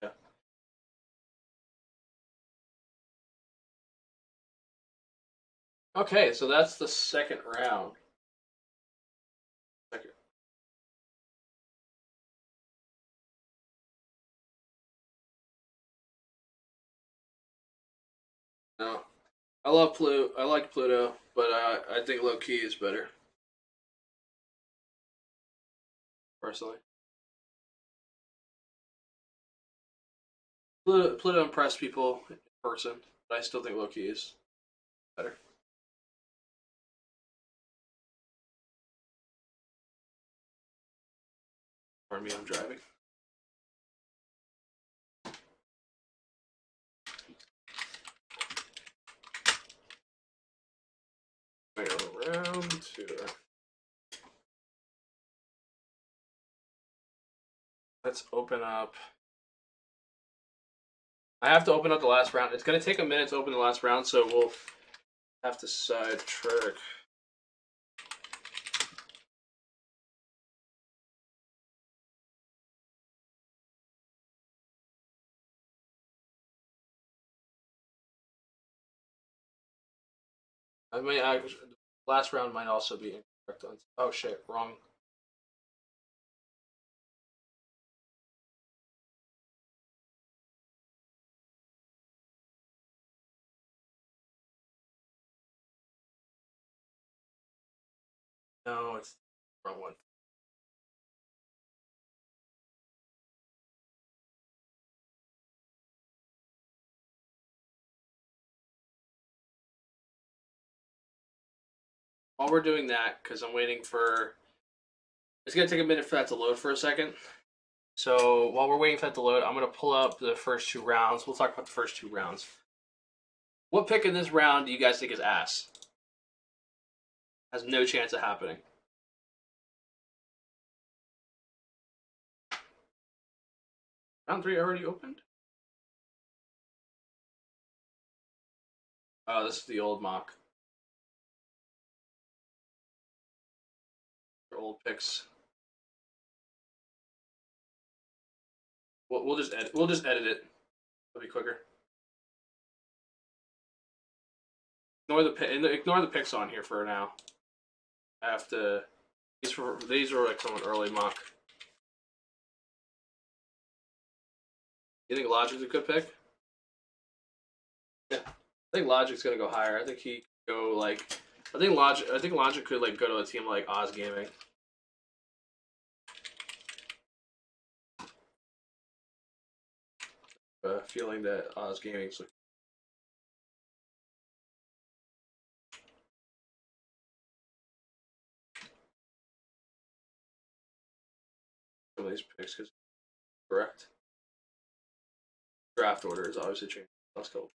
Yeah. Okay, so that's the second round. Second. No, I love Pluto. I like Pluto, but I think low key is better, personally. Pluto impressed people in person, but I still think low key is better. Pardon me, I'm driving. Around to. Let's open up. I have to open up the last round. It's going to take a minute to open the last round, so we'll have to sidetrack. I mean, last round might also be incorrect. Oh shit, wrong. No, it's the wrong one. while we're doing that, because I'm waiting for, it's gonna take a minute for that to load for a second. So while we're waiting for that to load, I'm gonna pull up the first 2 rounds. We'll talk about the first 2 rounds. What pick in this round do you guys think is ass? Has no chance of happening. Round 3 already opened? Oh, this is the old mock. Old picks. We'll just edit. We'll just edit it. It'll be quicker. Ignore the picks on here for now. I have to. These were like someone early mock. You think Logic's a good pick? Yeah, I think Logic's gonna go higher. I think he could go like. I think Logic could like go to a team like Oz Gaming. Feeling that Oz Gaming's like. Some of these picks because correct. Draft order is obviously changed. Let's go.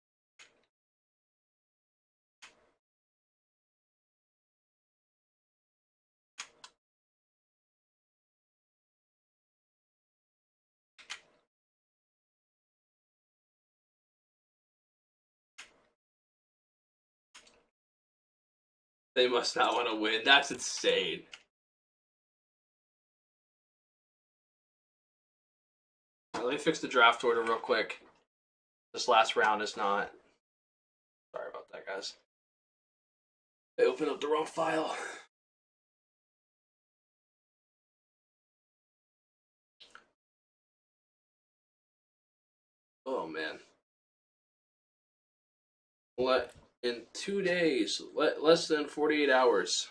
They must not want to win. That's insane. Right, let me fix the draft order real quick. This last round is not. Sorry about that, guys. I opened up the wrong file. Oh man. In 2 days, less than 48 hours,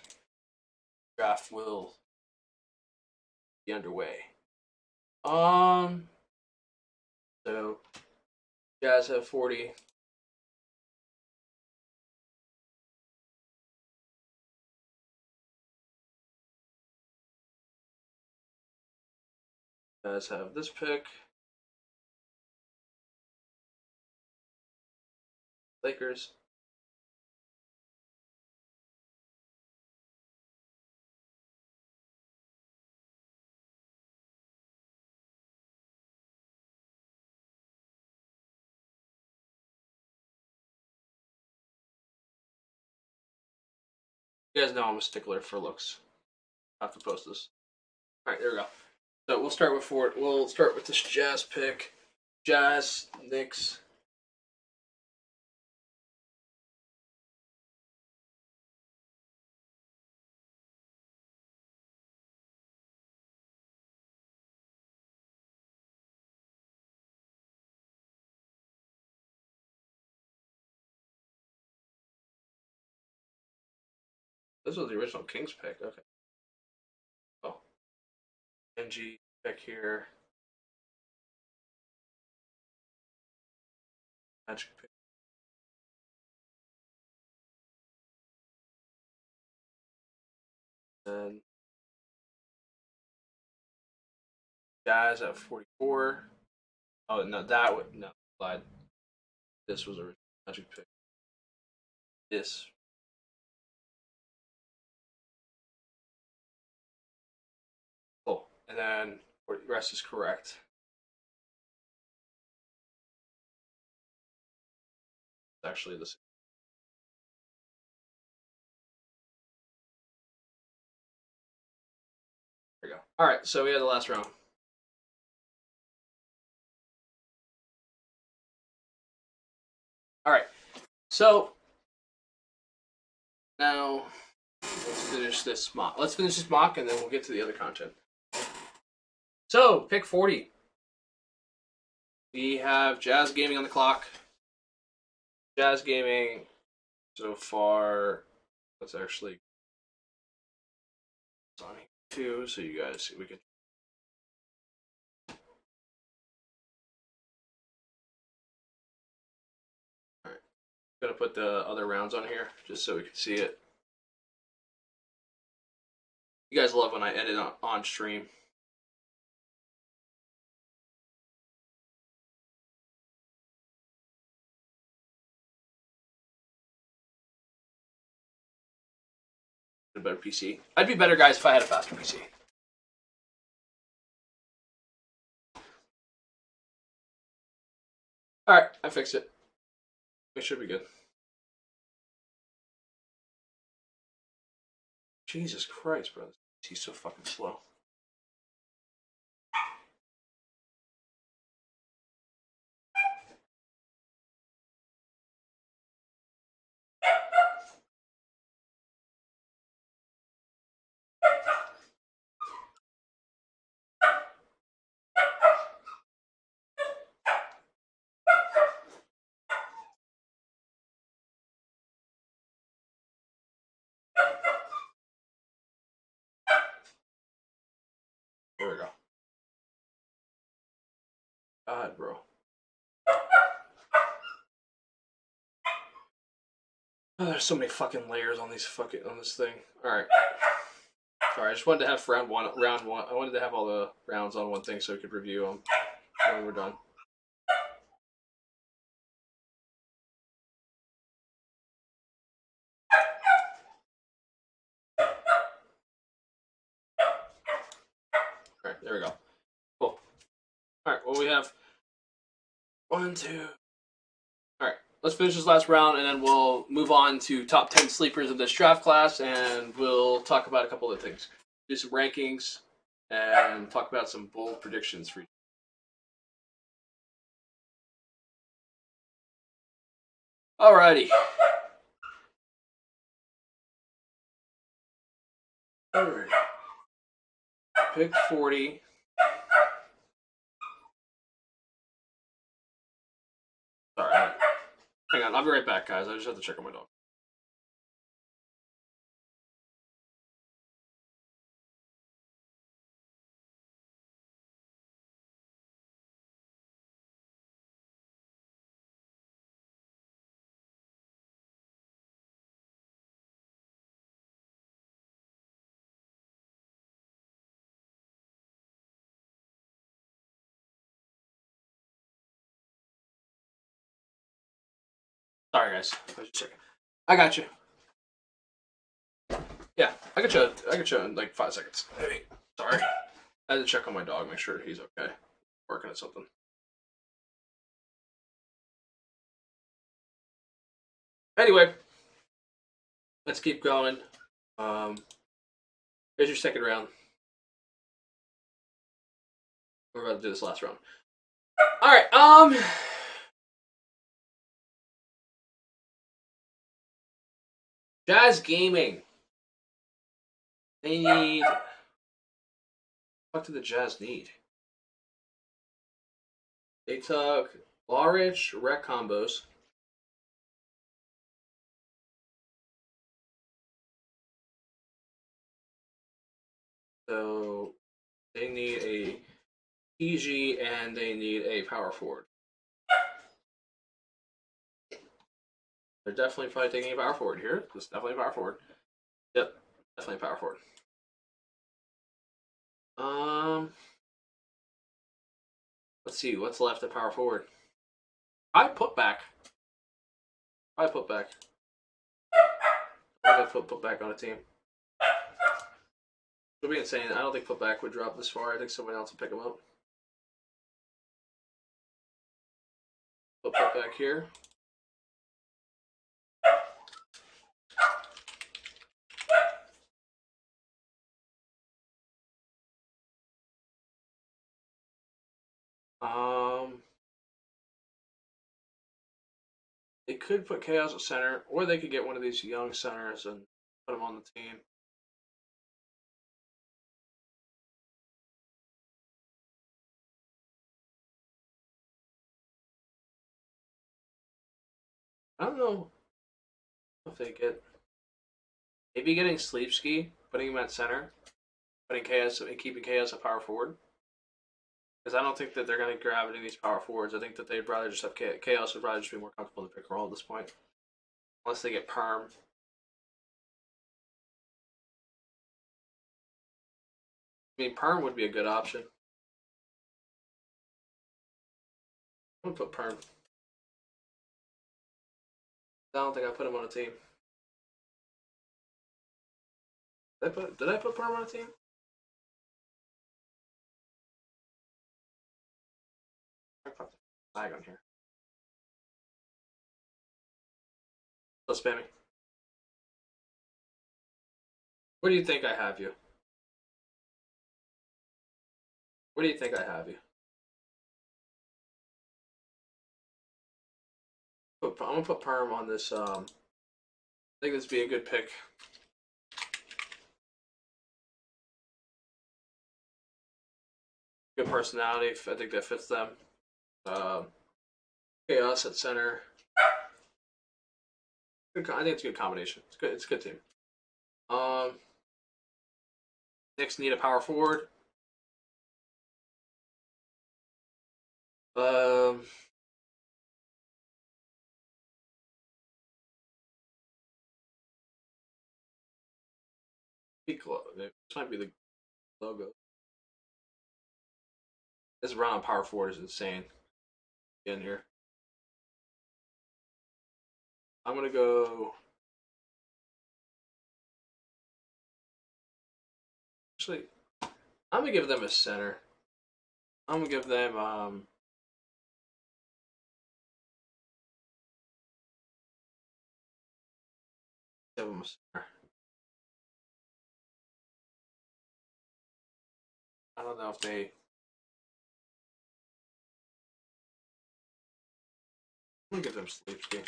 draft will be underway. So Jazz have 40. Jazz have this pick. Lakers. You guys know I'm a stickler for looks. I have to post this. All right, there we go. So we'll start with Ford. We'll start with this Jazz pick. Jazz, Knicks. This was the original Kings pick. Okay. Oh, NG pick here. Magic pick. And Jazz at 44. Oh no, that would no lied. This was a Magic pick. This. Oh, and then the rest is correct. It's actually the same. There we go. All right, so we had the last round. All right, so now let's finish this mock. Let's finish this mock, and then we'll get to the other content. So, pick 40. We have Jazz Gaming on the clock. Jazz Gaming so far. Let's actually it's on here too, so you guys see we can. All right, gonna put the other rounds on here just so we can see it. You guys love when I edit on stream. A better PC. I'd be better, guys, if I had a faster PC. All right, I fixed it. It should be good. Jesus Christ, bro. He's so fucking slow. There we go. God, bro. Oh, there's so many fucking layers on this thing. All right. Sorry, I just wanted to have round one. I wanted to have all the rounds on one thing so we could review them when we're done. All right, there we go. Cool. All right, well we have 1, 2. All right, let's finish this last round and then we'll move on to top 10 sleepers of this draft class, and we'll talk about a couple of things. Do some rankings and talk about some bold predictions for you. Alrighty. Alrighty. Pick 40. Sorry. Hang on, I'll be right back, guys. I just have to check on my dog. Sorry, guys. I was just checking. I got you. Yeah, I got you. I got you in like 5 seconds. Hey, sorry. I had to check on my dog, make sure he's okay. Working at something. Anyway, let's keep going. Here's your second round. We're about to do this last round. All right. Jazz Gaming. They need. What do the Jazz need? They took Larich rec combos. So they need a PG and they need a power forward. They're definitely probably taking a power forward here. This is definitely a power forward. Yep, definitely a power forward. Let's see what's left at power forward. I put back. I put back. I put back on a team. It would be insane. I don't think put back would drop this far. I think someone else will pick him up. Put back here. They could put Chaos at center, or they could get one of these young centers and put them on the team. I don't know if they get. Maybe getting Sleep Ski, putting him at center, putting Chaos and keeping Chaos at power forward. Because I don't think that they're going to grab any of these power forwards. I think that they'd rather just have Chaos would probably just be more comfortable in the pick and roll at this point. Unless they get Perm. I mean, Perm would be a good option. I'm gonna put Perm. I don't think I put him on a team. Did I put Perm on a team? I put the flag on here. Let's spam me. Where do you think I have you? Where do you think I have you? I'm gonna put Perm on this. I think this would be a good pick. Good personality. I think that fits them. Chaos at center. Good, I think it's a good combination. It's good. It's a good team. Knicks need a power forward. Um, this might be the logo. This run on power forward is insane. In here, I'm gonna go. Actually, I'm gonna give them a center. I'm gonna give them give them a center. I don't know if they. I'm gonna give them Sleepsky.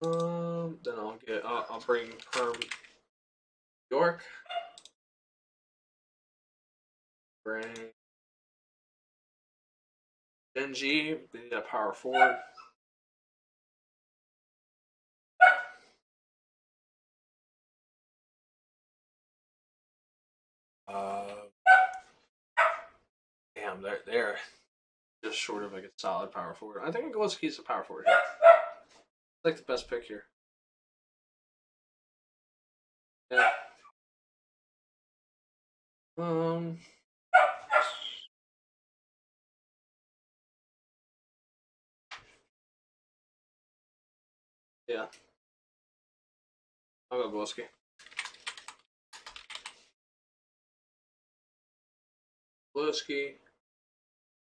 Then I'll bring Perm York. Bring Genji. They need a power forward. Uh, Damn, they're just short of like a solid power forward. I think Gillespie's a power forward here. I like the best pick here. Yeah. Um. Yeah. I'll go Gillespie. Gillespie.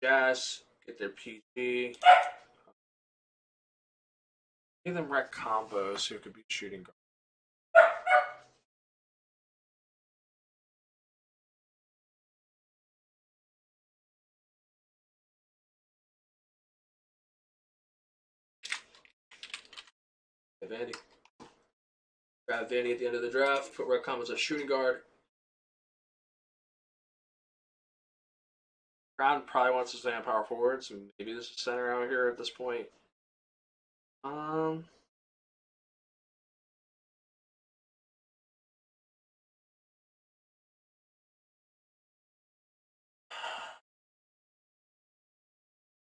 Jazz. Get their PG. Give them rec combos who could be shooting guard. Vandy. Grab Vandy at the end of the draft. Put rec combos as shooting guard. Brown probably wants to stay on power forward, so maybe this is center out here at this point. Um.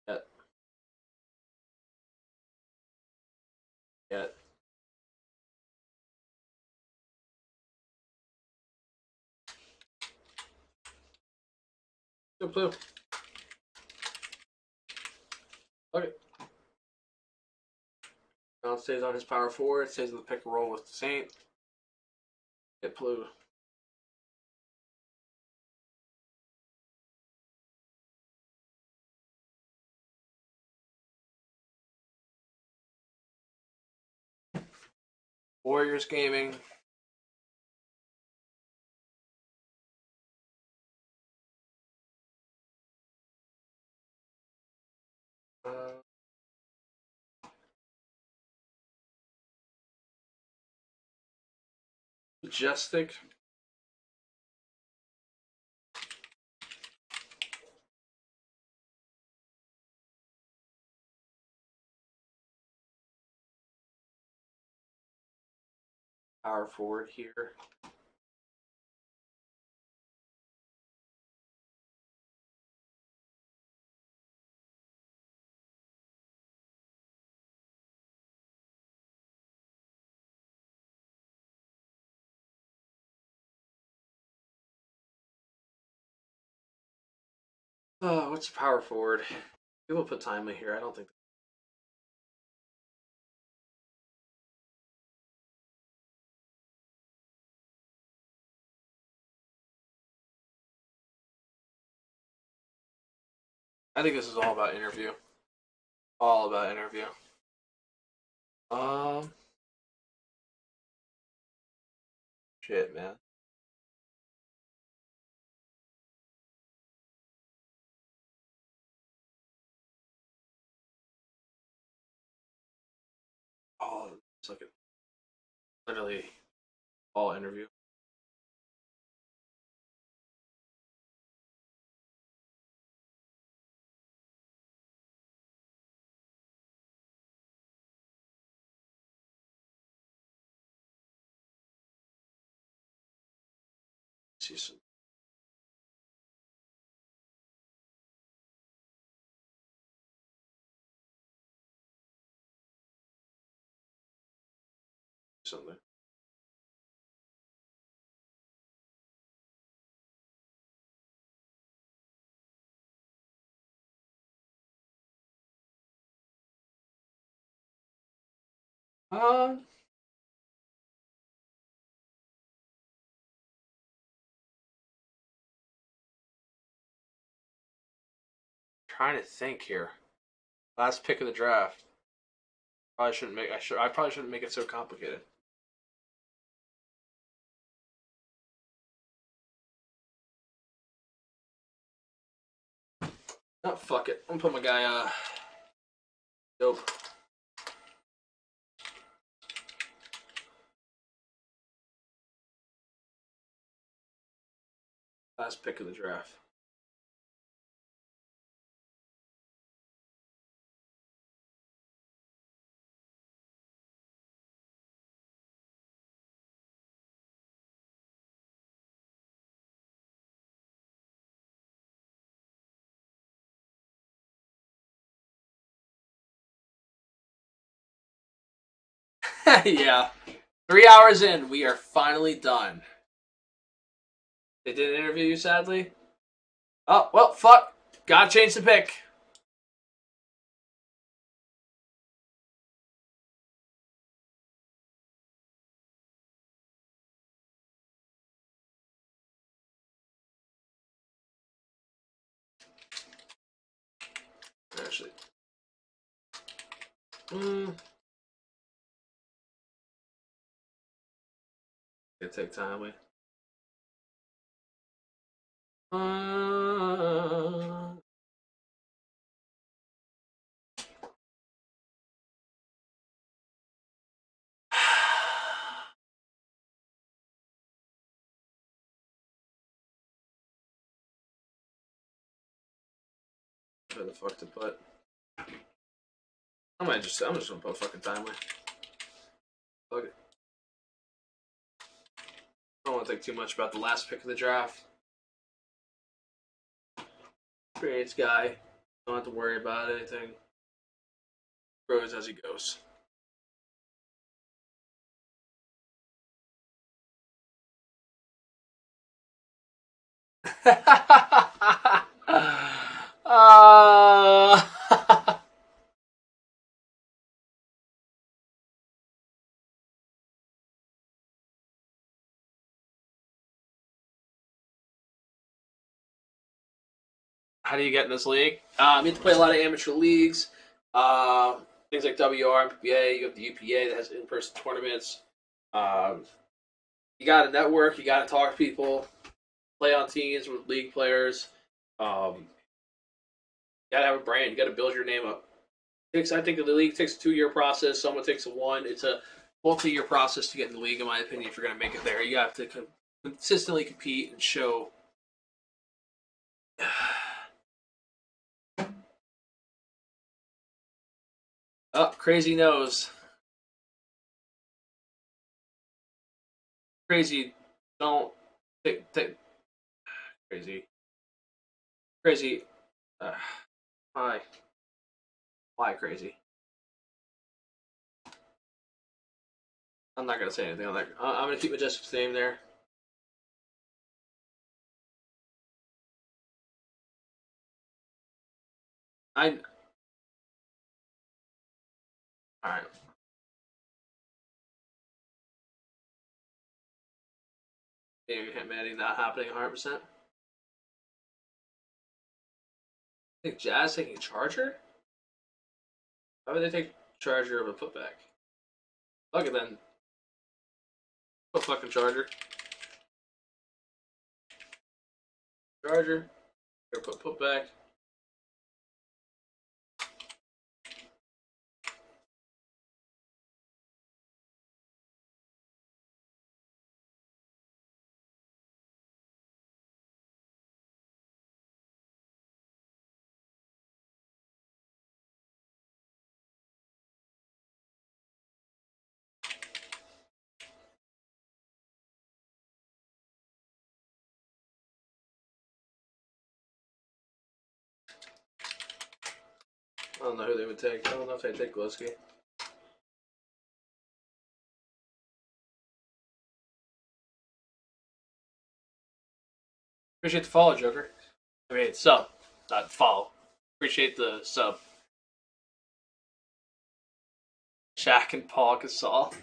Yeah. Yeah. Good blue. Okay. Brown stays on his power forward, stays in the pick and roll with Saint. Get blue. Warriors gaming. Majestic. Power forward here. Oh, what's the power forward? People put Timely here. I don't think. I think this is all about interview. All about interview. Um, shit, man. Oh, it's like literally all interview. See something. Um, trying to think here. Last pick of the draft. Probably shouldn't make. I probably shouldn't make it so complicated. Oh fuck it. I'm gonna put my guy. Dope. Last pick of the draft. Yeah. 3 hours in, we are finally done. They didn't interview you, sadly. Oh well, fuck. Gotta change the pick. Actually, gonna take time with. Uh, where the fuck to put? I'm just gonna put fucking timer. Fuck it. I don't want to think too much about the last pick of the draft. Experienced guy. Don't have to worry about anything. Grows as he goes. uh, how do you get in this league? You have to play a lot of amateur leagues. Things like WR and PPA. You have the UPA that has in-person tournaments. Um, you got to network. You got to talk to people. Play on teams with league players. You got to have a brand. You got to build your name up. I think the league takes a 2-year process. Someone takes a 1. It's a multi-year process to get in the league, in my opinion. If you're going to make it there, you have to consistently compete and show. Oh, crazy nose. Crazy. Don't. Crazy. Crazy. Uh, why? Why crazy? I'm not going to say anything on that. I'm going to keep Majestic's name there. I all right. Manning not happening 100%. I think Jazz taking Charger. Why would they take Charger over putback? Fuck it then. Put fucking Charger. Charger. Or put putback. I don't know who they would take. I don't know if they'd take Gillespie. Appreciate the follow, Joker. I mean, sub, not follow. Appreciate the sub. Shaq and Paul Gasol.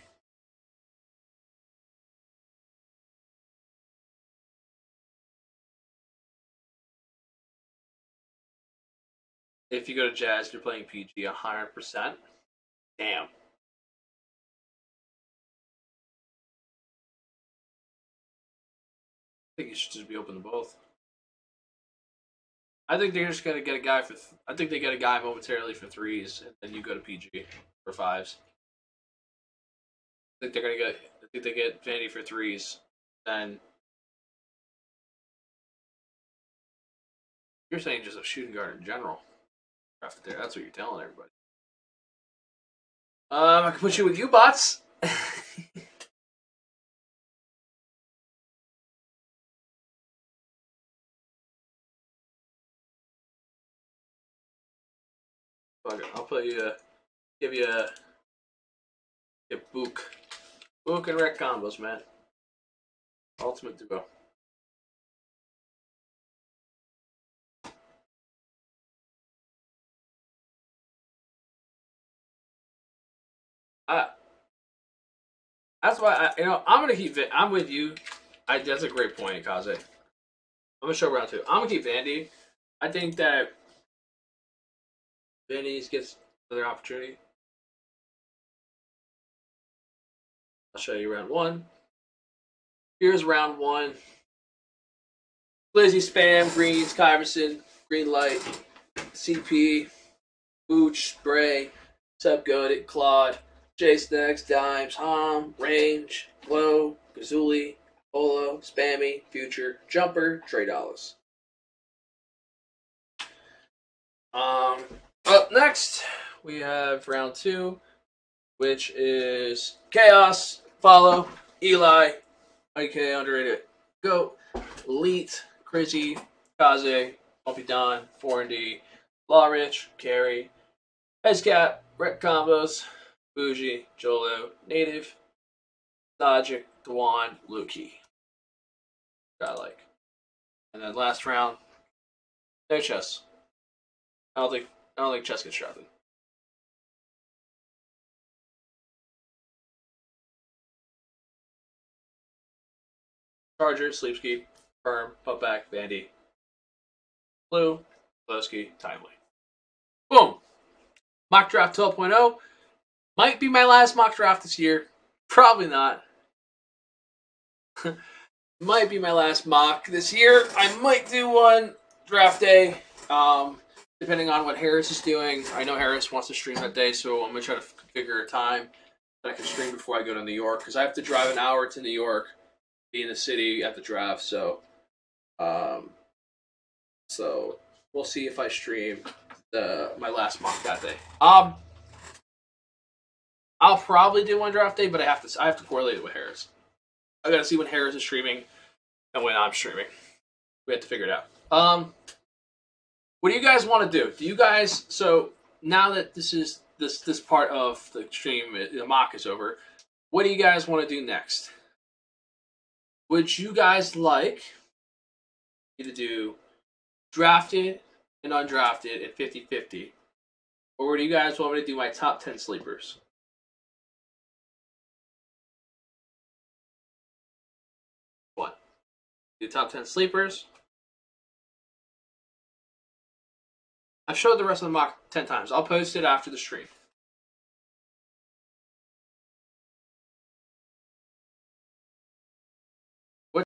If you go to Jazz, you're playing PG 100%. Damn. I think you should just be open to both. I think they're just gonna get a guy for. I think they get a guy momentarily for threes, and then you go to PG for fives. I think they're gonna get. I think they get Vandy for threes. Then you're saying just a shooting guard in general. There, that's what you're telling everybody. I can put you with you bots. I'll put you. Give you a book. Book and rec combos, man. Ultimate duo. That's why I'm gonna keep it. I'm with you. That's a great point, Kaze. I'm gonna show round two. I'm gonna keep Vandy. I think that Vandy gets another opportunity. I'll show you round one. Here's round one. Lizzie, Spam, Greens, Kyverson, Green Light, CP, Booch, Bray, Sub Goated, Claude, J Snacks, Dimes, Hom, Range, Glow, Gazuli, Polo, Spammy, Future, Jumper, Trey Dollars. Up next, we have round two, which is Chaos, Follow, Eli, IK Underrated, Goat, Elite, Crazy, Kaze, Bumpy Don, 4D, Law Rich, Carrie, Headscat, Rec Combos, Bougie, Jolo, Native, Logic, Dwan, Lukey. I like. And then last round, no chess. I don't think chess gets drafted. Charger, Sleepski, Firm, Putback, Vandy, Blue, Lowski, Timely. Boom! Mock Draft 12.0. Might be my last mock draft this year. Probably not. Might be my last mock this year. I might do one draft day, depending on what Harris is doing. I know Harris wants to stream that day, so I'm going to try to figure a time that I can stream before I go to New York, because I have to drive an hour to New York, be in the city at the draft, so we'll see if I stream my last mock that day. I'll probably do one draft day, but I have to correlate it with Harris. I gotta see when Harris is streaming and when I'm streaming. We have to figure it out. What do you guys want to do? Do you guys, so now that this part of the stream, the mock is over, what do you guys want to do next? Would you guys like me to do drafted and undrafted and 50-50? Or do you guys want me to do my top 10 sleepers? What? The top 10 sleepers. I've showed the rest of the mock 10 times. I'll post it after the stream.